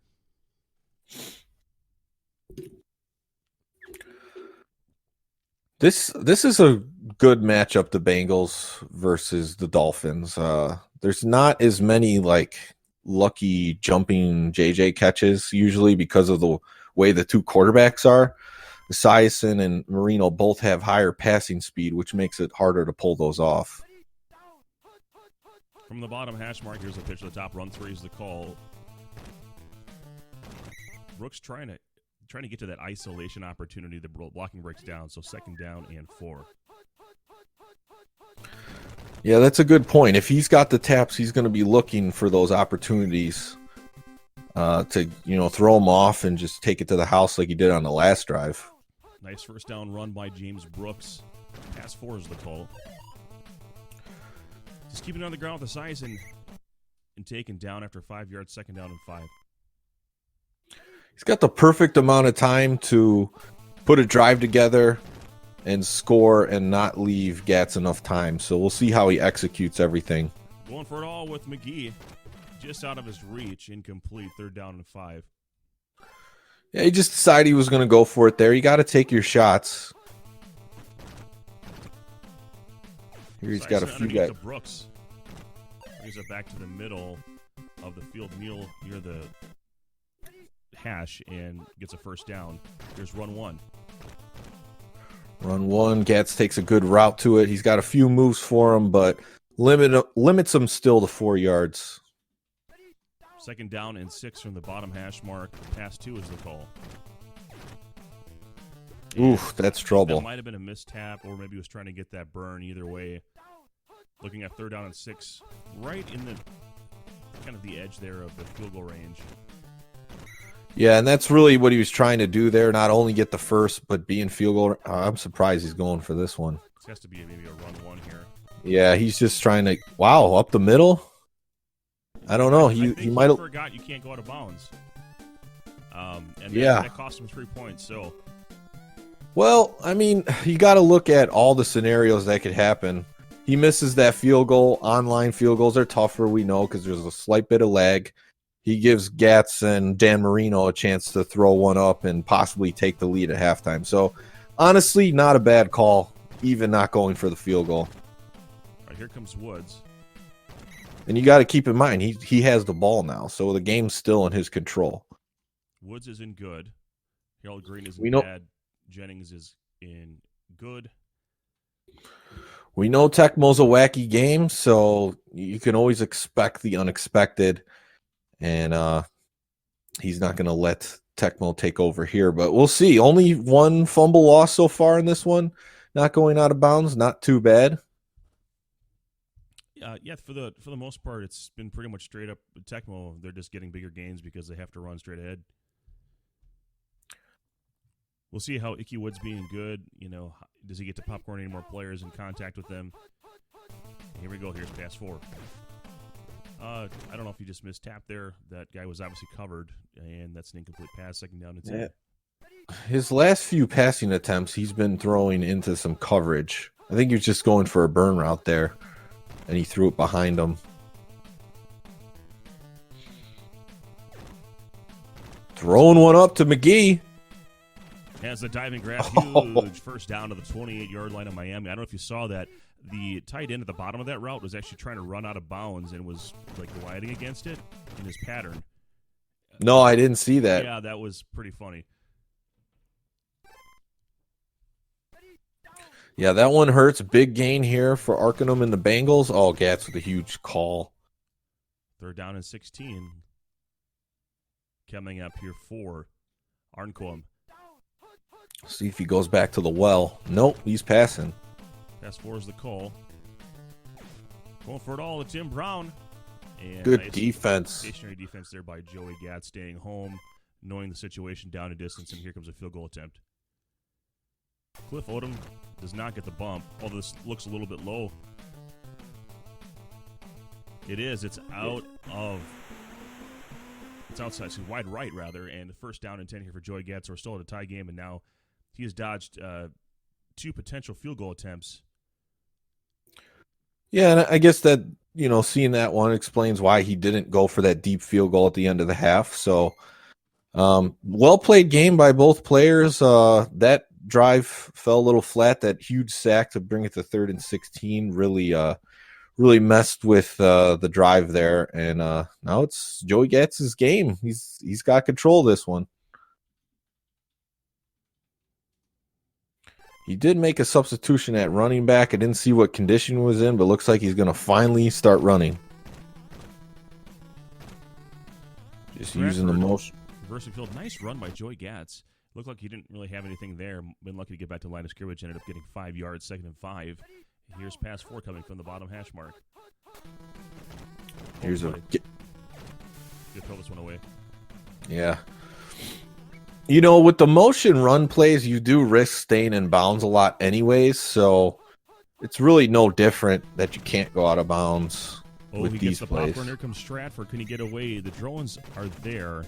This is a good matchup, the Bengals versus the Dolphins. There's not as many lucky jumping JJ catches usually because of the way the two quarterbacks are. Esiason and Marino both have higher passing speed, which makes it harder to pull those off. From the bottom hash mark, here's a pitch to the top. Run 3 is the call. Brooks trying to get to that isolation opportunity. The blocking breaks down, so 2nd down and 4. Yeah, that's a good point. If he's got the taps, he's going to be looking for those opportunities to throw him off and just take it to the house like he did on the last drive. Nice first down run by James Brooks. Pass 4 is the call. Just keeping it on the ground with the size and taken down after 5 yards, 2nd down and 5. He's got the perfect amount of time to put a drive together and score and not leave Gatz enough time. So we'll see how he executes everything. Going for it all with McGee. Just out of his reach, incomplete, 3rd down and 5. Yeah, he just decided he was going to go for it there. You got to take your shots. Here he's got a few guys. Brooks brings it back to the middle of the field, near the hash, and gets a 1st down. Here's run 1. Run 1. Gatz takes a good route to it. He's got a few moves for him, but limits him still to 4 yards. 2nd down and 6 from the bottom hash mark. Pass 2 is the call. Oof, that's trouble. That might have been a mistap, or maybe he was trying to get that burn. Either way, looking at 3rd down and 6, right in the kind of the edge there of the field goal range. Yeah, and that's really what he was trying to do there. Not only get the first, but be in field goal. I'm surprised he's going for this one. This has to be maybe a run 1 here. Yeah, he's just trying to. Wow, up the middle. I don't know. He might have forgot you can't go out of bounds. And that cost him 3 points. So, well, I mean, you got to look at all the scenarios that could happen. He misses that field goal. Online field goals are tougher, we know, because there's a slight bit of lag. He gives Gatz and Dan Marino a chance to throw one up and possibly take the lead at halftime. So, honestly, not a bad call, even not going for the field goal. All right, here comes Woods. And you got to keep in mind, he has the ball now, so the game's still in his control. Woods is in good. Harold Green is in bad. Jennings is in good. We know Tecmo's a wacky game, so you can always expect the unexpected. And he's not going to let Tecmo take over here. But we'll see. Only 1 fumble loss so far in this one. Not going out of bounds. Not too bad. Yeah, for the most part, it's been pretty much straight up Tecmo. They're just getting bigger gains because they have to run straight ahead. We'll see how Icky Woods being good. Does he get to popcorn any more players in contact with them? Here we go. Here's pass 4. I don't know if you just missed tap there. That guy was obviously covered, and that's an incomplete pass. 2nd down and 10. Yeah. His last few passing attempts, he's been throwing into some coverage. I think he was just going for a burn route there, and he threw it behind him. Throwing one up to McGee. Has the diving grab, huge 1st down to the 28-yard line of Miami. I don't know if you saw that. The tight end at the bottom of that route was actually trying to run out of bounds and was gliding against it in his pattern. No, I didn't see that. Yeah, that was pretty funny. Yeah, that one hurts. Big gain here for Arcanum and the Bengals. Oh, Gatz with a huge call. 3rd down and 16. Coming up here for Arnquam. See if he goes back to the well. Nope, he's passing. Pass 4 is the call. Going for it all to Tim Brown. And good defense. Stationary defense there by Joey Gatz, staying home, knowing the situation down a distance, and here comes a field goal attempt. Cliff Odom does not get the bump, although this looks a little bit low. It is. It's outside, so wide right, rather, and the 1st down and 10 here for Joey Gatz. We're still at a tie game, and now he has dodged 2 potential field goal attempts. Yeah, and I guess that, seeing that one explains why he didn't go for that deep field goal at the end of the half. So, well-played game by both players. That drive fell a little flat. That huge sack to bring it to 3rd and 16 really messed with the drive there. And now it's Joey Gatz's game. He's got control of this one. He did make a substitution at running back. I didn't see what condition he was in, but looks like he's going to finally start running. Just using the motion. Reversing field. Nice run by Joey Gatz. Looked like he didn't really have anything there. Been lucky to get back to line of scrimmage. Ended up getting 5 yards, 2nd and 5. Here's pass 4 coming from the bottom hash mark. Here's a... You throw this one away. Yeah. You know, with the motion run plays, you do risk staying in bounds a lot anyways, so it's really no different that you can't go out of bounds with he these gets the plays. popcorn. Here comes Stratford. Can he get away? The drones are there.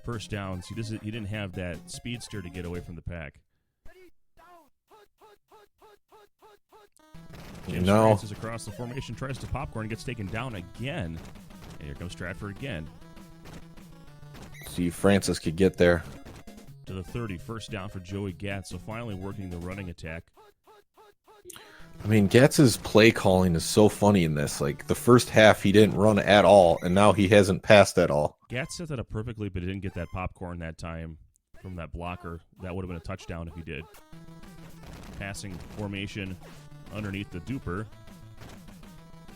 First downs. He didn't have that speedster to get away from the pack. James Francis across the formation, tries to popcorn, gets taken down again. And here comes Stratford again. See if Francis could get there. To the 30, first down for Joey Gatz. So finally working the running attack. I mean, Gatz's play calling is so funny in this. Like, the first half, he didn't run at all, and now he hasn't passed at all. Gatz set that up perfectly, but he didn't get that popcorn that time from that blocker. That would have been a touchdown if he did. Passing formation underneath the duper.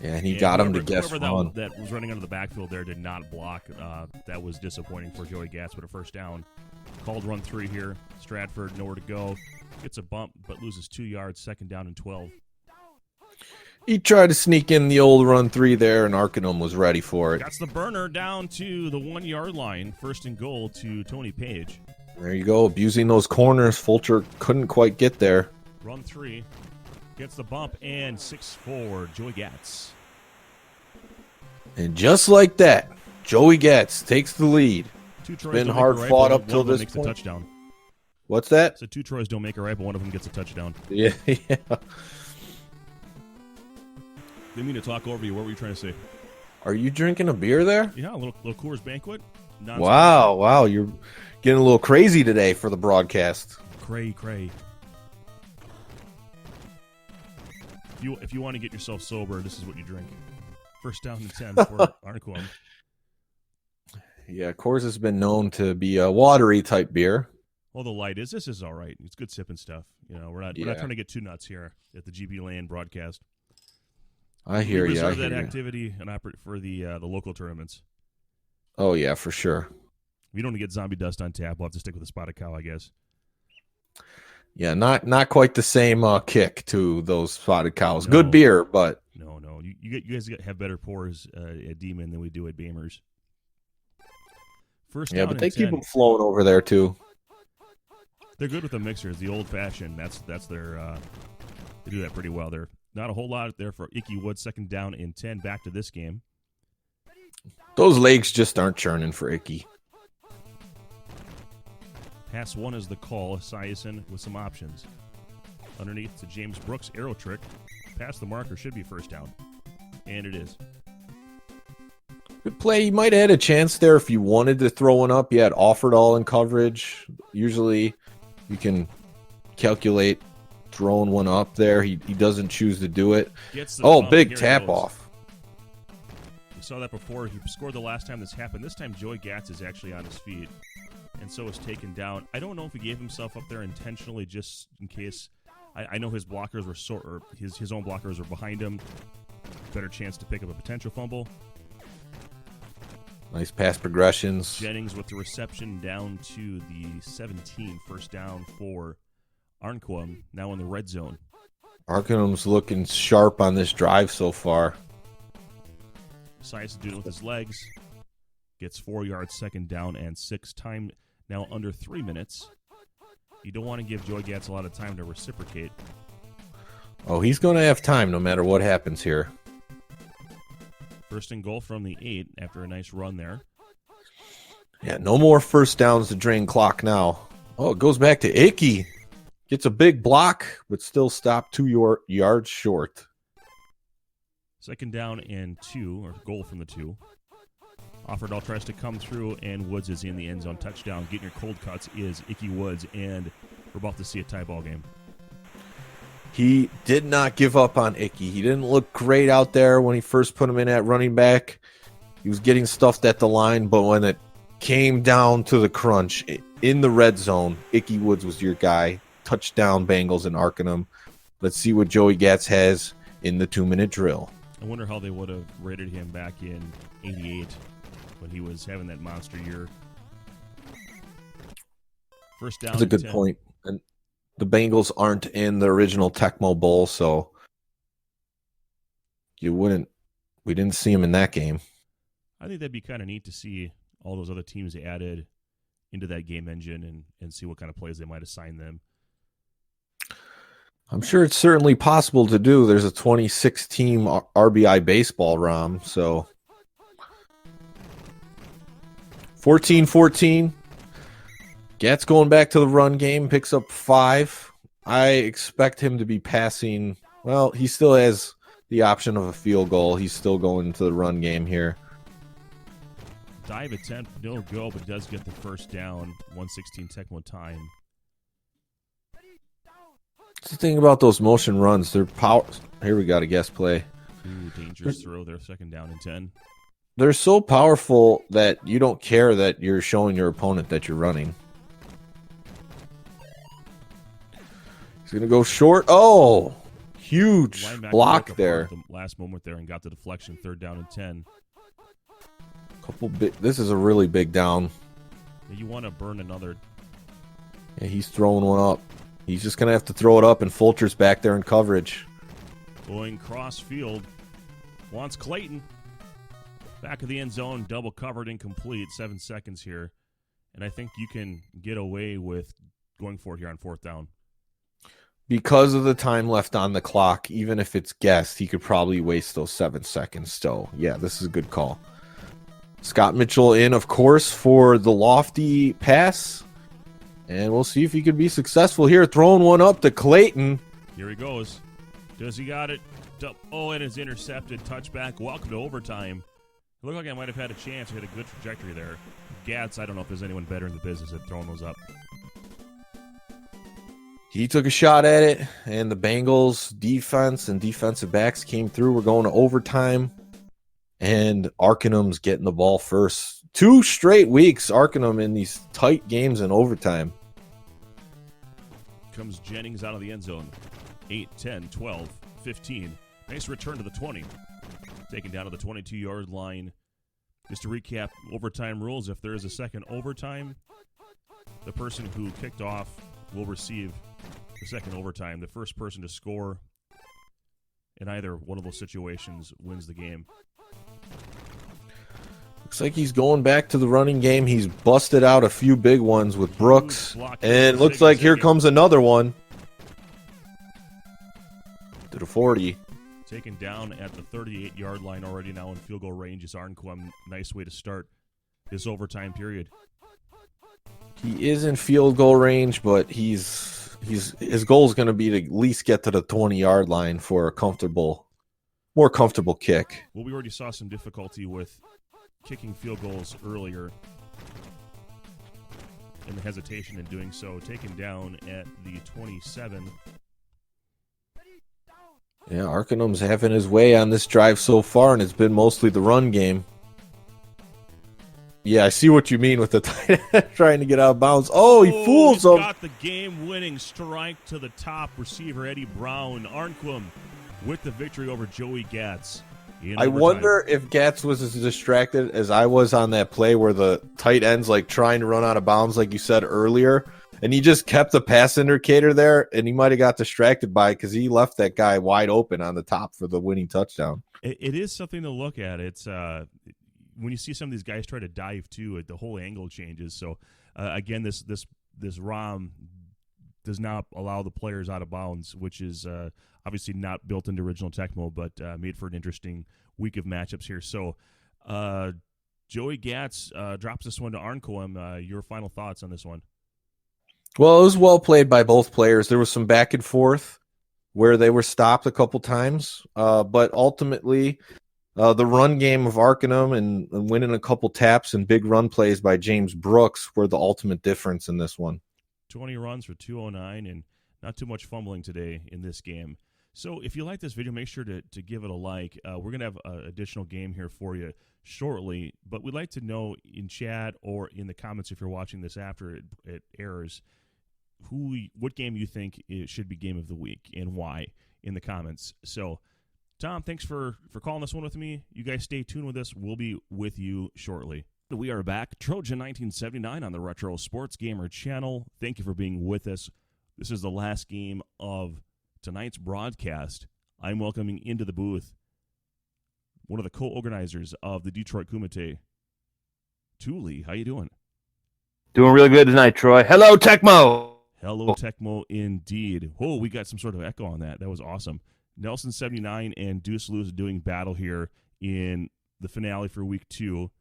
Yeah, and he got him to guess wrong. That was running under the backfield there did not block. That was disappointing for Joey Gatz with a first down. Called run 3 here. Stratford, nowhere to go. Gets a bump, but loses 2 yards. Second down and 12. He tried to sneak in the old run 3 there, and Arcanum was ready for it. That's the burner down to the 1 yard line. First and goal to Tony Page. There you go, abusing those corners. Fulcher couldn't quite get there. Run 3. Gets the bump, and 6-4, Joey Gatz. And just like that, Joey Gatz takes the lead. It's been hard fought up till this point. Touchdown. What's that? So 2 Troys don't make it right, but one of them gets a touchdown. Yeah. Didn't mean to talk over you. What were you trying to say? Are you drinking a beer there? Yeah, a little Coors Banquet. Wow, you're getting a little crazy today for the broadcast. Cray. If you want to get yourself sober, this is what you drink. First down and 10 for Arnquim. Yeah, Coors has been known to be a watery type beer. Well, the light is. This is all right. It's good sipping stuff. You know, we're not trying to get too nuts here at the GBLAN broadcast. I hear you. We reserve that activity and operate for the local tournaments. Oh yeah, for sure. We don't want to get zombie dust on tap. We'll have to stick with the spotted cow, I guess. Yeah, not quite the same kick to those spotted cows. No. Good beer, but no. You guys have better pours at Demon than we do at Beamers. First down but they and keep 10. them flowing over there too. They're good with the mixers, the old fashioned. That's their. They do that pretty well. They're not a whole lot there for Icky Wood. Second down and 10. Back to this game. Those legs just aren't churning for Icky. Pass 1 is the call. Esiason with some options. Underneath to James Brooks. Arrow trick. Past the marker. Should be first down. And it is. Good play. You might have had a chance there if you wanted to throw one up. You had offered all in coverage. Usually you can calculate throwing one up there. He doesn't choose to do it. Big tap off. We saw that before. He scored the last time this happened. This time Joey Gatz is actually on his feet. And so is taken down. I don't know if he gave himself up there intentionally just in case. I know his blockers were his own blockers were behind him. Better chance to pick up a potential fumble. Nice pass progressions. Jennings with the reception down to the 17. First down for Arnquim, now in the red zone. Arcanum's looking sharp on this drive so far. Decides to do it with his legs. Gets 4 yards, second down and 6. Time now under 3 minutes. You don't want to give Joey Gatz a lot of time to reciprocate. Oh, he's going to have time no matter what happens here. First and goal from the 8 after a nice run there. Yeah, no more first downs to drain clock now. Oh, it goes back to Icky. Gets a big block, but still stopped 2 yards short. Second down and 2, or goal from the 2. Offerdahl tries to come through, and Woods is in the end zone. Touchdown. Getting your cold cuts is Icky Woods, and we're about to see a tie ball game. He did not give up on Icky. He didn't look great out there when he first put him in at running back. He was getting stuffed at the line, but when it came down to the crunch in the red zone, Icky Woods was your guy. Touchdown, Bengals and Arcanum. Let's see what Joey Gatz has in the 2-minute drill. I wonder how they would have rated him back in '88 when he was having that monster year. First down. That's a good 10. point. And the Bengals aren't in the original Tecmo Bowl, so we didn't see him in that game. I think that'd be kind of neat to see all those other teams added into that game engine and see what kind of plays they might assign them. I'm sure it's certainly possible to do. There's a 26-team RBI baseball ROM, so 14-14. Gat's going back to the run game, picks up 5. I expect him to be passing. Well, he still has the option of a field goal. He's still going to the run game here. Dive attempt, no go, but does get the first down. 1:16 Tecmo time. That's the thing about those motion runs. They're power. Here we got a guess play. Ooh, dangerous throw there. 2nd down and 10. They're so powerful that you don't care that you're showing your opponent that you're running. He's going to go short. Oh, huge block there. The last moment there and got the deflection. 3rd down and 10. This is a really big down. You want to burn another. Yeah, he's throwing one up. He's just going to have to throw it up, and Fulcher's back there in coverage. Going cross field. Wants Clayton. Back of the end zone, double covered, incomplete. 7 seconds here. And I think you can get away with going for it here on 4th down. Because of the time left on the clock, even if it's guessed, he could probably waste those 7 seconds. So, yeah, this is a good call. Scott Mitchell in, of course, for the lofty pass. And we'll see if he could be successful here. Throwing one up to Clayton. Here he goes. Does he got it? Oh, and it's intercepted. Touchback. Welcome to overtime. It looked like I might have had a chance. He had a good trajectory there. Gats, I don't know if there's anyone better in the business at throwing those up. He took a shot at it, and the Bengals defense and defensive backs came through. We're going to overtime, and Arcanum's getting the ball first. 2 straight weeks, Arcanum in these tight games in overtime. Comes Jennings out of the end zone. 8, 10, 12, 15. Nice return to the 20. Taken down to the 22-yard line. Just to recap overtime rules, if there is a second overtime, the person who kicked off will receive the second overtime. The first person to score in either one of those situations wins the game. Looks like he's going back to the running game. He's busted out a few big ones with Brooks. And looks like here comes another one. To the 40. Taken down at the 38-yard line already now in field goal range is Arnquem. Nice way to start this overtime period. He is in field goal range, but his goal is going to be to at least get to the 20-yard line for a more comfortable kick. Well, we already saw some difficulty with kicking field goals earlier and the hesitation in doing so. Taken down at the 27. Yeah, Arcanum's having his way on this drive so far, and it's been mostly the run game. Yeah, I see what you mean with the tight end trying to get out of bounds. Oh, he fools him. Got the game-winning strike to the top receiver, Eddie Brown. Arnquem with the victory over Joey Gatz. I wonder if Gatz was as distracted as I was on that play where the tight end's like trying to run out of bounds, like you said earlier, and he just kept the pass indicator there, and he might have got distracted by it because he left that guy wide open on the top for the winning touchdown. It is something to look at. It's when you see some of these guys try to dive too, the whole angle changes. So again, this ROM does not allow the players out of bounds, which is obviously not built into original Tecmo, but made for an interesting week of matchups here. So Joey Gatz drops this one to Arnquem. Your final thoughts on this one? Well, it was well played by both players. There was some back and forth where they were stopped a couple times, but ultimately the run game of Arcanum and winning a couple taps and big run plays by James Brooks were the ultimate difference in this one. 20 runs for 209 and not too much fumbling today in this game. So if you like this video, make sure to give it a like. We're going to have an additional game here for you shortly, but we'd like to know in chat or in the comments if you're watching this after it airs, what game you think it should be game of the week and why in the comments. So Tom, thanks for calling this one with me. You guys stay tuned with us. We'll be with you shortly. We are back. Trojan 1979 on the Retro Sports Gamer channel. Thank you for being with us. This is the last game of tonight's broadcast. I'm welcoming into the booth one of the co-organizers of the Detroit Kumite, Thule. How you doing? Doing really good tonight, Troy. Hello, Tecmo. Hello, Tecmo, indeed. Oh, we got some sort of echo on that. That was awesome. Nelson79 and Deuce Lewis doing battle here in the finale for week 2.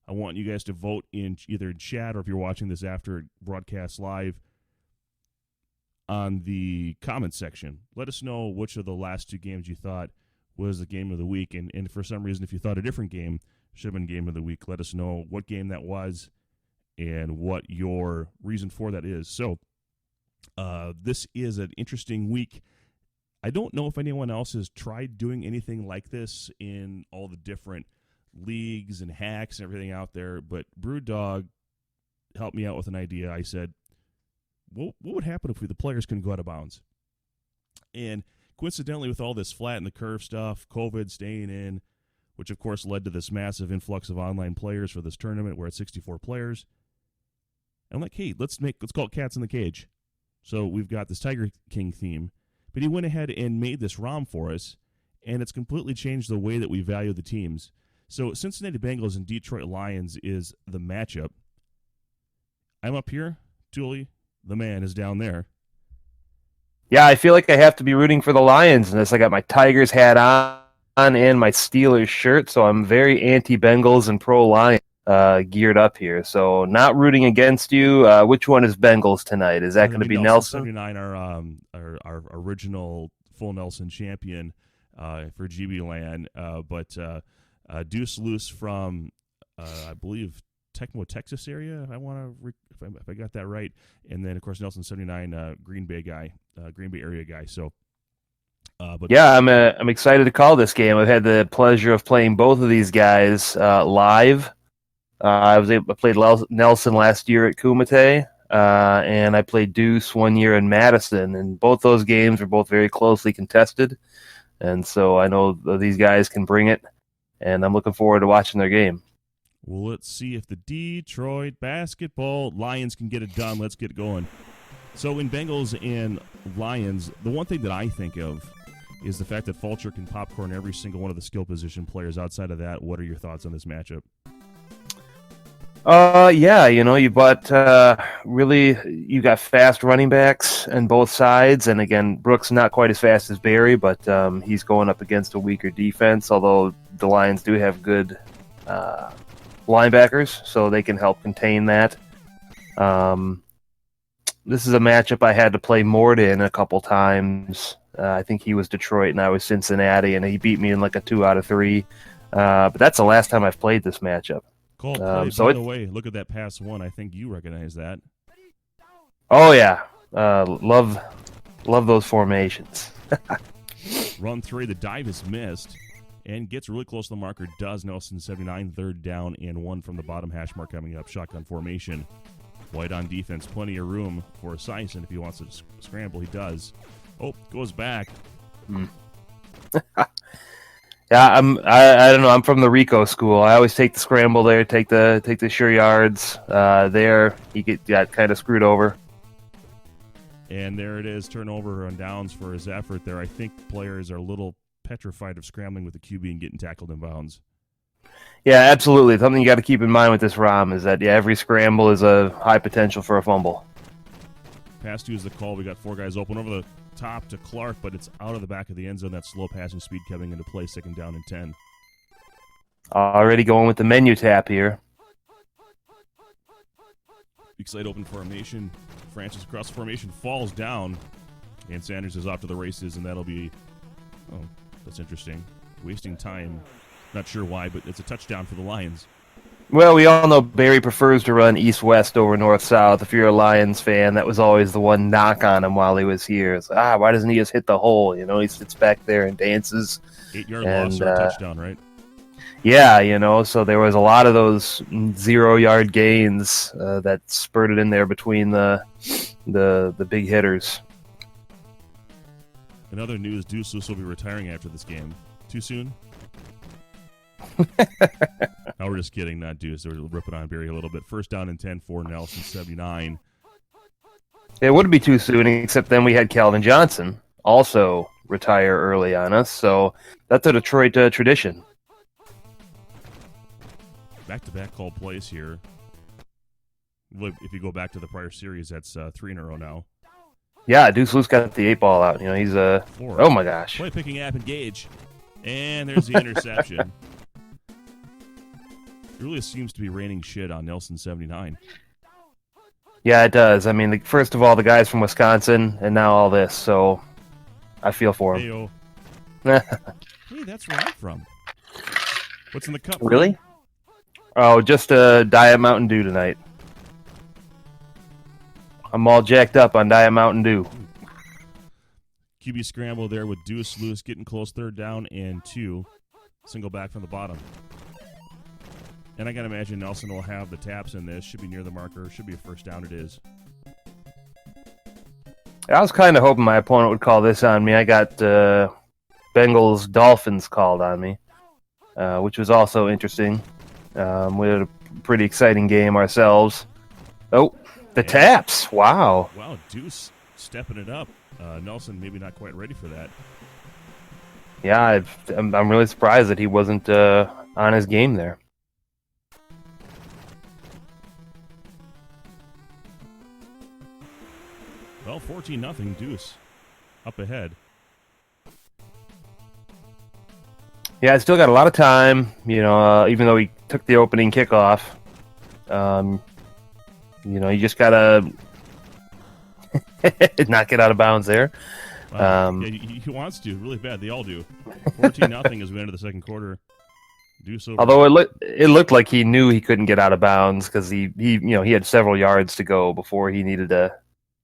I want you guys to vote in either in chat or if you're watching this after broadcast live on the comments section. Let us know which of the last 2 games you thought was the game of the week. And for some reason, if you thought a different game should have been game of the week, let us know what game that was and what your reason for that is. So this is an interesting week. I don't know if anyone else has tried doing anything like this in all the different leagues and hacks and everything out there, but Bruddog helped me out with an idea. I said, what would happen if the players couldn't go out of bounds? And coincidentally, with all this flatten the curve stuff, COVID staying in, which of course led to this massive influx of online players for this tournament, we're at 64 players. I'm like, hey, let's call it Cats in the Cage. So we've got this Tiger King theme, but he went ahead and made this ROM for us, and it's completely changed the way that we value the teams. So Cincinnati Bengals and Detroit Lions is the matchup. I'm up here. Dooley, the man, is down there. Yeah, I feel like I have to be rooting for the Lions in this. I got my Tigers hat on and my Steelers shirt, so I'm very anti-Bengals and pro-Lions geared up here. So not rooting against you. Which one is Bengals tonight? Is that going to be Nelson? 79, our original full Nelson champion for GBLAN, but Deuce Loose from, I believe, Tecmo, Texas area. If I got that right, and then of course Nelson 79, Green Bay area guy. So, but yeah, I'm excited to call this game. I've had the pleasure of playing both of these guys live. I played Nelson last year at Kumite, and I played Deuce one year in Madison, and both those games were both very closely contested, and so I know these guys can bring it. And I'm looking forward to watching their game. Well, let's see if the Detroit basketball Lions can get it done. Let's get going. So in Bengals and Lions, the one thing that I think of is the fact that Fulcher can popcorn every single one of the skill position players. Outside of that, what are your thoughts on this matchup? Yeah, you bought you got fast running backs on both sides, and again, Brooks not quite as fast as Barry, but he's going up against a weaker defense, although the Lions do have good linebackers, so they can help contain that. This is a matchup I had to play Mort in a couple times. I think he was Detroit and I was Cincinnati, and he beat me in like a 2 out of 3. But that's the last time I've played this matchup. Cool. By the way, look at that pass one. I think you recognize that. Oh yeah, love those formations. Run 3, the dive is missed, and gets really close to the marker. Does Nelson 79, 3rd down and 1 from the bottom hash mark coming up. Shotgun formation. White on defense, plenty of room for Sison if he wants to scramble. He does. Oh, goes back. Yeah, I don't know. I'm from the Rico school. I always take the scramble there, take the sure yards. There, he got kind of screwed over. And there it is, turnover on downs for his effort there. I think players are a little petrified of scrambling with the QB and getting tackled in bounds. Yeah, absolutely. Something you got to keep in mind with this ROM is that every scramble is a high potential for a fumble. Pass 2 is the call. We got 4 guys open over the top to Clark, but it's out of the back of the end zone. That slow passing speed coming into play, 2nd down and 10. Already going with the menu tap here. Big side open formation. Francis across formation falls down, and Sanders is off to the races, and that'll be, oh, that's interesting. Wasting time. Not sure why, but it's a touchdown for the Lions. Well, we all know Barry prefers to run east-west over north-south. If you're a Lions fan, that was always the one knock on him while he was here. It's, why doesn't he just hit the hole? He sits back there and dances. 8-yard loss or a touchdown, right? Yeah, so there was a lot of those 0-yard gains that spurted in there between the big hitters. In other news, Deuce will be retiring after this game. Too soon? No, we're just kidding. Not Deuce. We're ripping on Barry a little bit. 1st down and 10 for Nelson 79. It wouldn't be too soon, except then we had Calvin Johnson also retire early on us. So that's a Detroit tradition. Back-to-back call plays here. If you go back to the prior series, that's 3 in a row now. Yeah, Deuce Luce got the 8 ball out. He's a. 4. Oh my gosh. Play picking app engage, and there's the interception. It really seems to be raining shit on Nelson 79. Yeah, it does. I mean, first of all, the guy's from Wisconsin, and now all this. So I feel for him. Hey, that's where I'm from. What's in the cup? Really? Oh, just a Diet Mountain Dew tonight. I'm all jacked up on Diet Mountain Dew. QB scramble there with Deuce Lewis getting close, 3rd down and 2. Single back from the bottom. And I got to imagine Nelson will have the taps in this. Should be near the marker. Should be a 1st down. It is. I was kind of hoping my opponent would call this on me. I got Bengals Dolphins called on me, which was also interesting. We had a pretty exciting game ourselves. Oh, the taps. Wow. Wow, Deuce stepping it up. Nelson maybe not quite ready for that. Yeah, I'm really surprised that he wasn't on his game there. Well, 14-0, Deuce up ahead. Yeah, I still got a lot of time, even though he took the opening kickoff. You just got to not get out of bounds there. Yeah, he wants to really bad. They all do. 14-0 as we enter the second quarter. Deuce over. Although it looked like he knew he couldn't get out of bounds because he had several yards to go before he needed to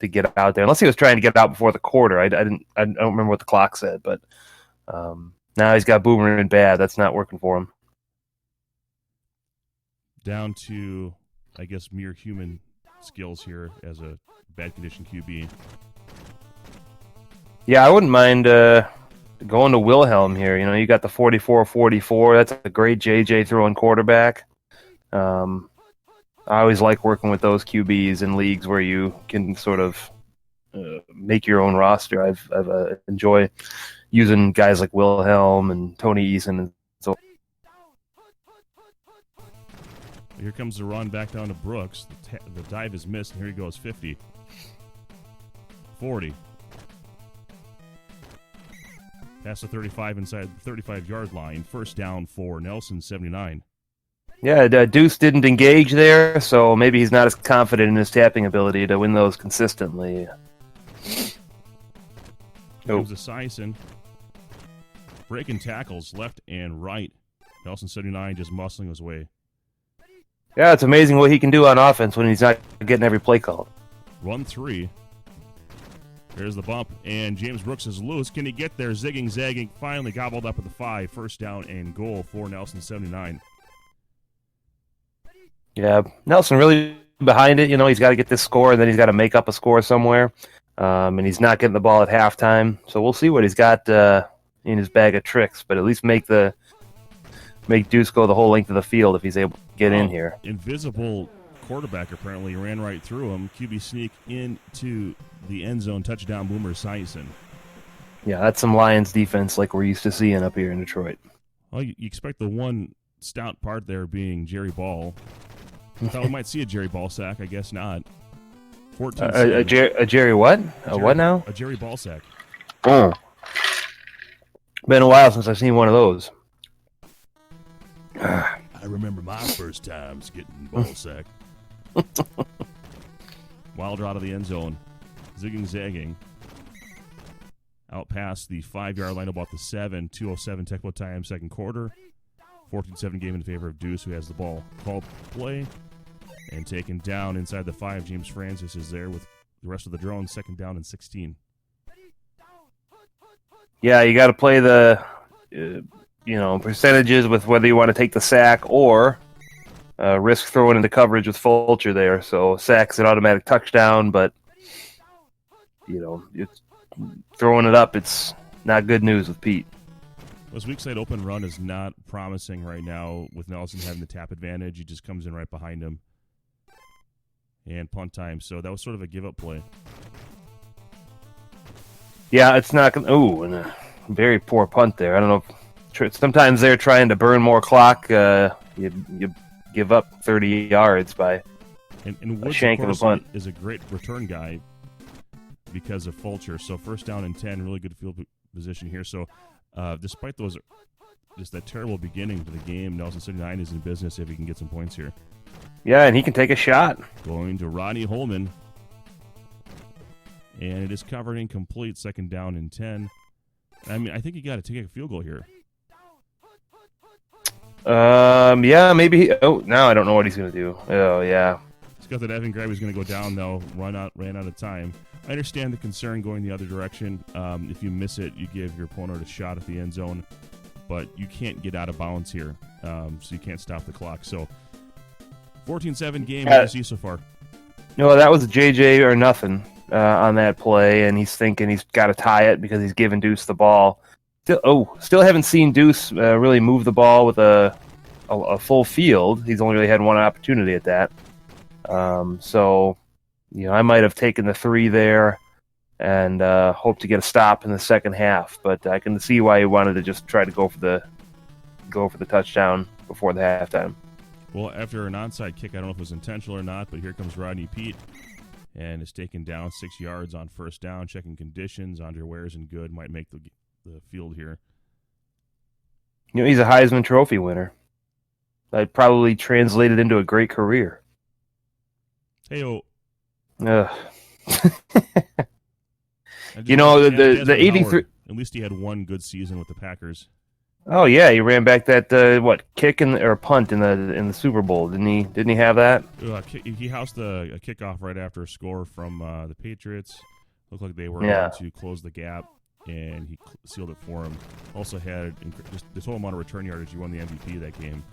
get out there. Unless he was trying to get out before the quarter. I don't remember what the clock said, but now he's got Boomer in bad. That's not working for him. Down to, I guess, mere human skills here as a bad condition QB. Yeah, I wouldn't mind going to Wilhelm here. You got the 44-44. That's a great JJ throwing quarterback. I always like working with those QBs in leagues where you can sort of make your own roster. I've enjoy using guys like Wilhelm and Tony Eason and so. Here comes the run back down to Brooks. The dive is missed, and here he goes, 50. 40. Past the 35 inside the 35-yard line. 1st down for Nelson, 79. Yeah, Deuce didn't engage there, so maybe he's not as confident in his tapping ability to win those consistently. Comes to Sison. Breaking tackles left and right. Nelson, 79, just muscling his way. Yeah, it's amazing what he can do on offense when he's not getting every play called. Run 3. There's the bump, and James Brooks is loose. Can he get there? Zigging, zagging, finally gobbled up at the 5. 1st down and goal for Nelson, 79. Yeah, Nelson really behind it. He's got to get this score, and then he's got to make up a score somewhere. And he's not getting the ball at halftime. So we'll see what he's got in his bag of tricks, but at least make Deuce go the whole length of the field if he's able to get in here. Invisible quarterback apparently ran right through him. QB sneak into the end zone. Touchdown, Boomer Esiason. Yeah, that's some Lions defense like we're used to seeing up here in Detroit. Well, you expect the one stout part there being Jerry Ball. I thought we might see a Jerry Ball sack. I guess not. 14. A Jerry what? What now? A Jerry Ball sack. Oh. Been a while since I've seen one of those. I remember my first times getting ball sack. Wilder out of the end zone. Zigging, zagging. Out past the 5-yard line, about the 7. 2:07 Tecmo time, second quarter. 14-7 game in favor of Deuce, who has the ball. Called play and taken down inside the 5. James Francis is there with the rest of the drones. 2nd down and 16. Yeah, you got to play the percentages with whether you want to take the sack or risk throwing into coverage with Fulcher there. So sack's an automatic touchdown, but it's throwing it up. It's not good news with Pete. This weak side open run is not promising right now with Nelson having the tap advantage. He just comes in right behind him. And punt time. So that was sort of a give-up play. Yeah, it's not going to... Ooh, and a very poor punt there. I don't know. Sometimes they're trying to burn more clock. You give up 30 yards by And Woods, shank of of a course, punt. is a great return guy because of Fulcher. So first down and 10, really good field position here. So despite those, just that terrible beginning to the game, Nelson 79 is in business if he can get some points here. Yeah, and he can take a shot. Going to Rodney Holman. And it is covered incomplete, second down and 10. I mean, I think you got to take a field goal here. Yeah, maybe. Now I don't know what he's going to do. Oh, yeah. He's got that Evan Gravey's going to go down, though. Ran out of time. I understand the concern going the other direction. If you miss it, you give your opponent a shot at the end zone. But you can't get out of bounds here, so you can't stop the clock. So, 14-7 game. What do you see so far? No, that was JJ or nothing on that play, and he's thinking he's got to tie it because he's giving Deuce the ball. Still haven't seen Deuce really move the ball with a full field. He's only really had one opportunity at that. So, I might have taken the 3 there and hope to get a stop in the second half. But I can see why he wanted to just try to go for the touchdown before the halftime. Well, after an onside kick, I don't know if it was intentional or not, but here comes Rodney Pete, and is taken down 6 yards on first down, checking conditions. Andre Ware's in good, might make the field here. He's a Heisman Trophy winner. That probably translated into a great career. Hey-o. The 83. Howard. At least he had one good season with the Packers. Oh yeah, he ran back that kick or punt in the Super Bowl, didn't he have that? He housed a kickoff right after a score from the Patriots. Looked like they were able to close the gap, and he sealed it for him. Also had just the total amount of return yardage. He won the MVP of that game.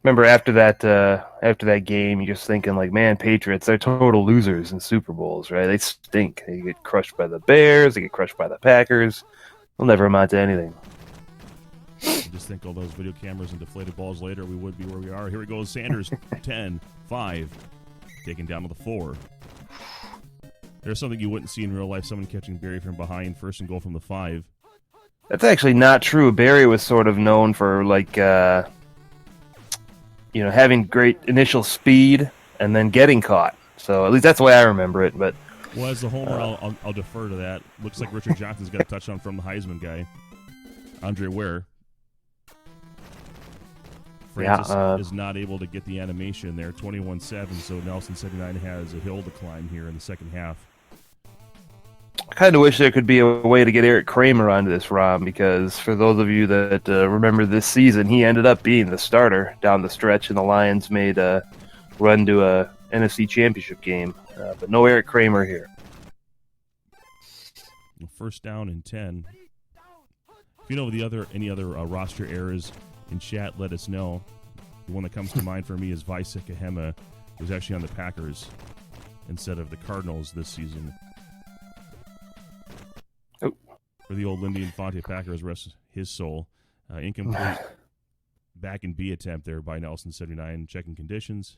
Remember after that game, you're just thinking like, man, Patriots, they're total losers in Super Bowls, right? They stink. They get crushed by the Bears. They get crushed by the Packers. They'll never amount to anything. I just think all those video cameras and deflated balls later, we would be where we are. Here we go. Sanders, 10, 5, taken down to the 4. There's something you wouldn't see in real life, someone catching Barry from behind, first and goal from the 5. That's actually not true. Barry was sort of known for having great initial speed and then getting caught. So at least that's the way I remember it. But as the homer, I'll defer to that. Looks like Richard Johnson's got a touchdown from the Heisman guy, Andre Ware. Francis is not able to get the animation there, 21-7, so Nelson 79 has a hill to climb here in the second half. I kind of wish there could be a way to get Eric Kramer onto this, Ron, because for those of you that remember this season, he ended up being the starter down the stretch, and the Lions made a run to a NFC Championship game. But no Eric Kramer here. First down and 10. If you know any other roster errors in chat, let us know. The one that comes to mind for me is Vaisek Ahema, who's actually on the Packers instead of the Cardinals this season. For the old Lindy Infante Packers, rest his soul. Incomplete back and B attempt there by Nelson 79, checking conditions.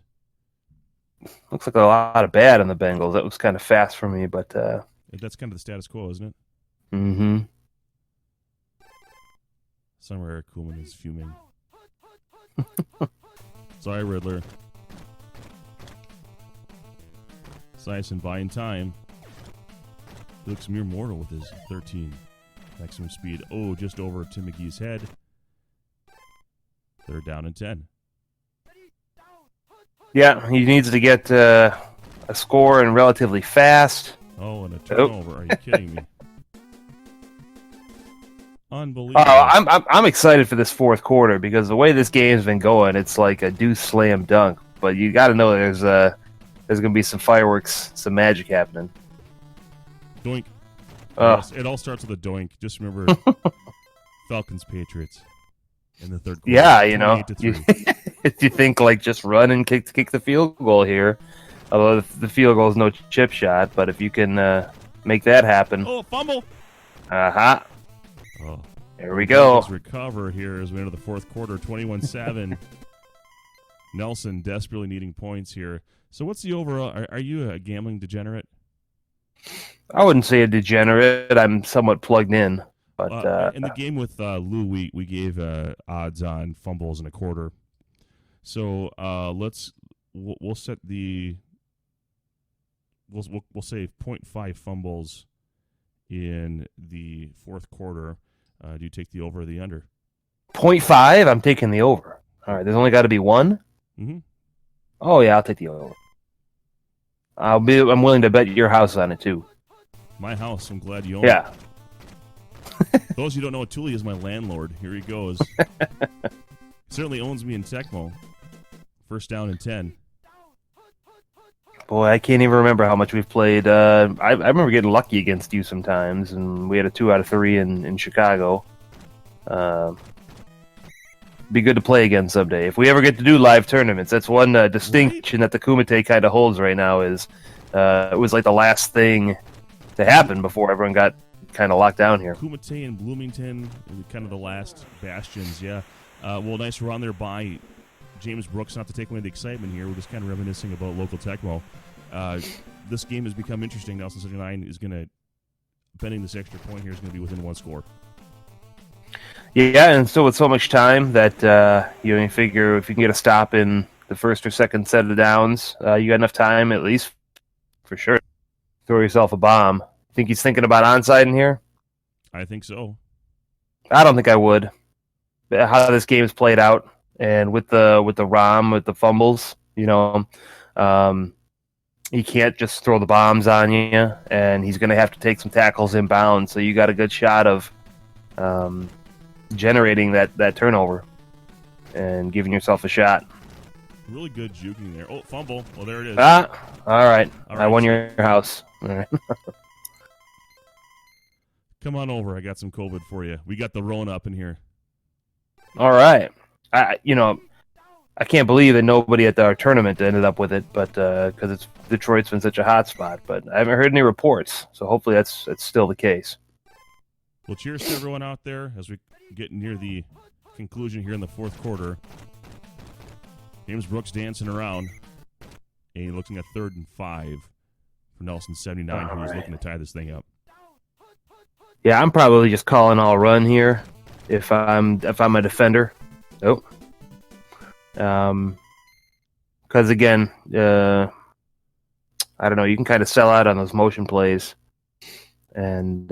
Looks like a lot of bad on the Bengals. That was kind of fast for me, but that's kind of the status quo, isn't it? Mm-hmm. Somewhere Eric Kuhlman is fuming. Sorry, Riddler. Sison buying time. He looks mere mortal with his 13 maximum speed. Oh, just over Tim McGee's head. Third down and 10. Yeah, he needs to get a score and relatively fast. Oh, and a turnover. Are you kidding me? Unbelievable. I'm excited for this fourth quarter because the way this game's been going, it's like a Deuce slam dunk. But you got to know there's going to be some fireworks, some magic happening. Doink. It all starts with a doink. Just remember Falcons Patriots in the third quarter. Yeah, you think like just run and kick the field goal here. Although the field goal is no chip shot, but if you can make that happen. Oh, fumble. Uh-huh. Oh. There we go. Let's recover here as we enter the fourth quarter, 21-7. Nelson desperately needing points here. So what's the overall? Are you a gambling degenerate? I wouldn't say a degenerate. I'm somewhat plugged in. But in the game with Lou, we gave odds on fumbles in a quarter. So let's we'll set the we'll say 0.5 fumbles in the fourth quarter. Do you take the over or the under? 0.5. I'm taking the over. All right. There's only got to be one. Mm-hmm. Oh yeah, I'll take the over. I'm willing to bet your house on it too. My house. I'm glad you own Yeah. it. Those who don't know, Tully is my landlord. Here he goes. Certainly owns me in Tecmo. First down and 10. Boy, I can't even remember how much we've played. I remember getting lucky against you sometimes, and we had a 2 out of 3 in Chicago. Be good to play again someday. If we ever get to do live tournaments, that's one distinction that the Kumite kind of holds right now is it was like the last thing to happen before everyone got kind of locked down here. Kumite and Bloomington, kind of the last bastions, yeah. Well, nice run there by James Brooks, not to take away the excitement here. We're just kind of reminiscing about local Tecmo. This game has become interesting. Nelson 79 is going to, betting this extra point here, is going to be within one score. Yeah, and still with so much time that you figure if you can get a stop in the first or second set of downs, you got enough time, at least, for sure, throw yourself a bomb. Think he's thinking about onside in here? I think so. I don't think I would. How this game's played out, and with the ROM, with the fumbles, he can't just throw the bombs on you, and he's going to have to take some tackles inbound. So you got a good shot of generating that turnover and giving yourself a shot. Really good juking there. Oh, fumble. Well, there it is. All right. I won your house. All right. Come on over. I got some COVID for you. We got the Rona up in here. All right. I can't believe that nobody at our tournament ended up with it, but because Detroit's been such a hot spot. But I haven't heard any reports, so hopefully that's still the case. Well, cheers to everyone out there as we get near the conclusion here in the fourth quarter. James Brooks dancing around, and looking at 3rd and 5 for Nelson 79, who's looking to tie this thing up. Yeah, I'm probably just calling all run here if I'm a defender. Oh. Because again, I don't know, you can kind of sell out on those motion plays, and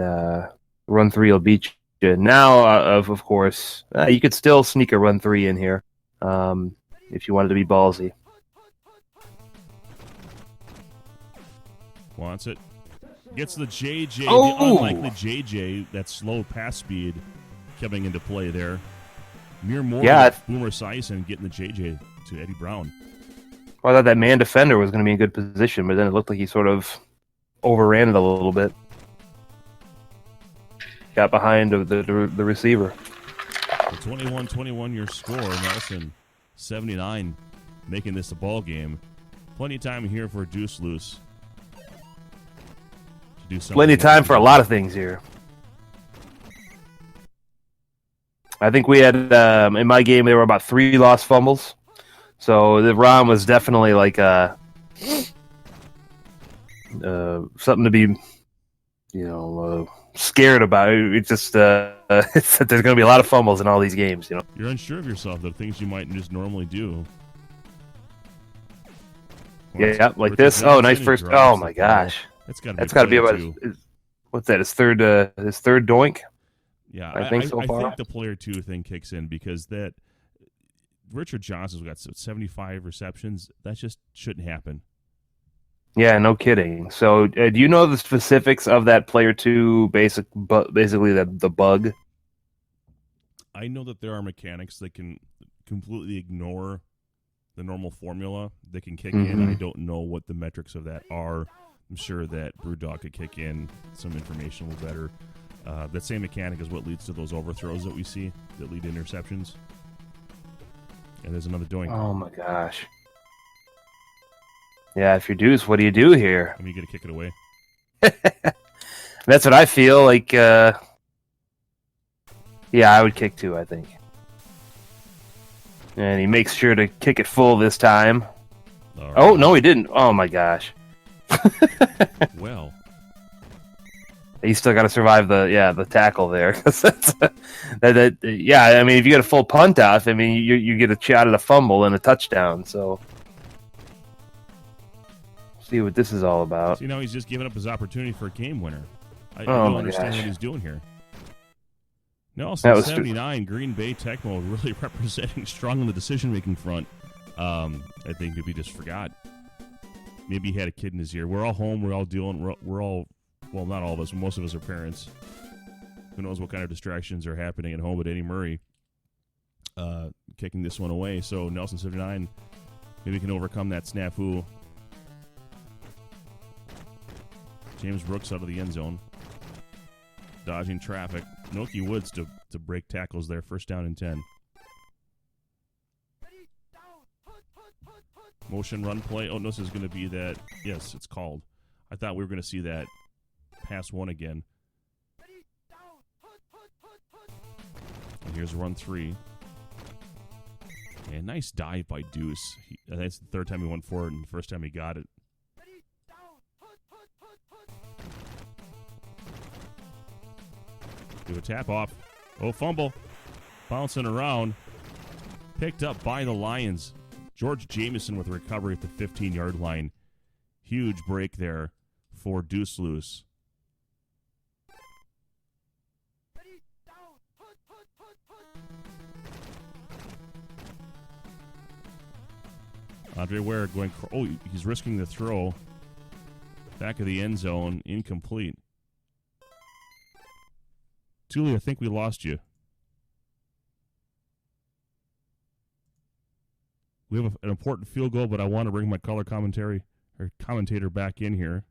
run 3 will beat you. Now, of course, you could still sneak a run 3 in here if you wanted to be ballsy. Wants it. Gets the JJ, Oh! the unlikely JJ, that slow pass speed coming into play there. Mere more Boomer Esiason getting the JJ to Eddie Brown. Well, I thought that man defender was going to be in good position, but then it looked like he sort of overran it a little bit. Got behind the receiver. The 21-21 your score. Nelson 79 making this a ball game. Plenty of time here for a deuce loose. To do Plenty of time for a lot of things here. I think we had, in my game, there were about 3 lost fumbles. So the ROM was definitely like something to be, scared about. It's just there's going to be a lot of fumbles in all these games. You're unsure of yourself, the things you might just normally do. Yeah, like this. Oh, nice first. Oh my gosh, that's got to be about. What's that? His third doink. Yeah, I think so far. I think the player 2 thing kicks in because that Richard Johnson's got 75 receptions. That just shouldn't happen. Yeah, no kidding. So, do you know the specifics of that player 2? Basically, the bug. I know that there are mechanics that can completely ignore the normal formula that can kick in. I don't know what the metrics of that are. I'm sure that Bruddog could kick in some information a little better. That same mechanic is what leads to those overthrows that we see that lead to interceptions. And there's another doink. Oh my gosh. Yeah, if you're deuce, what do you do here? I mean, you got to kick it away. That's what I feel like. Yeah, I would kick 2, I think. And he makes sure to kick it full this time. Right. Oh, no, he didn't. Oh my gosh. Well. You still got to survive the tackle there. Yeah, I mean, if you get a full punt off, I mean, you get a shot at a fumble and a touchdown. So see what this is all about. See, now he's just giving up his opportunity for a game winner. I Oh, don't my understand gosh. what he's doing here. That Nelson, was 79, Green Bay Tecmo really representing strong on the decision-making front. I think maybe he just forgot. Maybe he had a kid in his ear. We're all home. We're all dealing. We're all, well, not all of us. Most of us are parents. Who knows what kind of distractions are happening at home? But Eddie Murray kicking this one away. So Nelson, 79, maybe can overcome that snafu. James Brooks out of the end zone. Dodging traffic. Noki Woods to break tackles there. First down and 10. Motion run play. Oh, no, this is going to be that. Yes, it's called. I thought we were going to see that pass one again. And here's run 3. And nice dive by Deuce. That's the third time he went for it, and the first time he got it. Do a tap off. Oh, fumble. Bouncing around. Picked up by the Lions. George Jameson with recovery at the 15-yard line. Huge break there for Deuce Loose. Andre Ware going. Oh, he's risking the throw. Back of the end zone. Incomplete. Thule, I think we lost you. We have an important field goal, but I want to bring my color commentator back in here.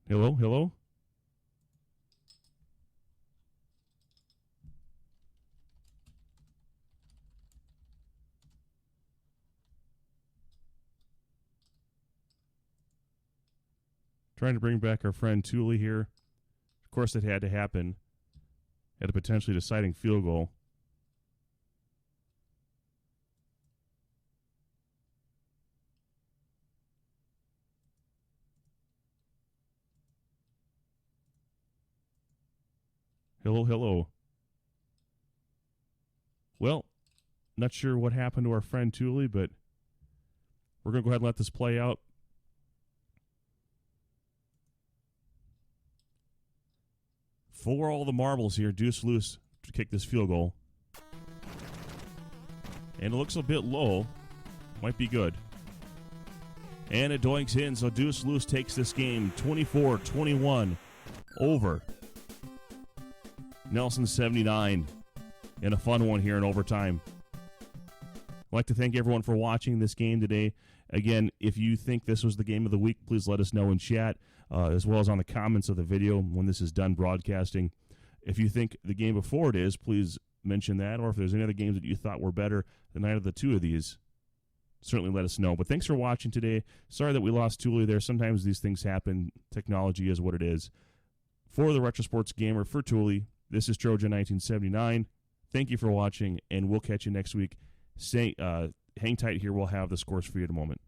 Hello, hello? Trying to bring back our friend Thule here. Of course, it had to happen at a potentially deciding field goal. Hello, hello. Well, not sure what happened to our friend Thule, but we're going to go ahead and let this play out. For all the marbles here, Deuce Loose to kick this field goal. And it looks a bit low. Might be good. And it doinks in, so Deuce Loose takes this game 24-21 over Nelson 79 and a fun one here in overtime. I'd like to thank everyone for watching this game today. Again, if you think this was the game of the week, please let us know in chat, as well as on the comments of the video when this is done broadcasting. If you think the game before it is, please mention that, or if there's any other games that you thought were better than either of the two of these, certainly let us know. But thanks for watching today. Sorry that we lost Thule there. Sometimes these things happen. Technology is what it is. For the Retro Sports Gamer, for Thule, this is Trojan 1979. Thank you for watching, and we'll catch you next week. Hang tight here. We'll have the scores for you in a moment.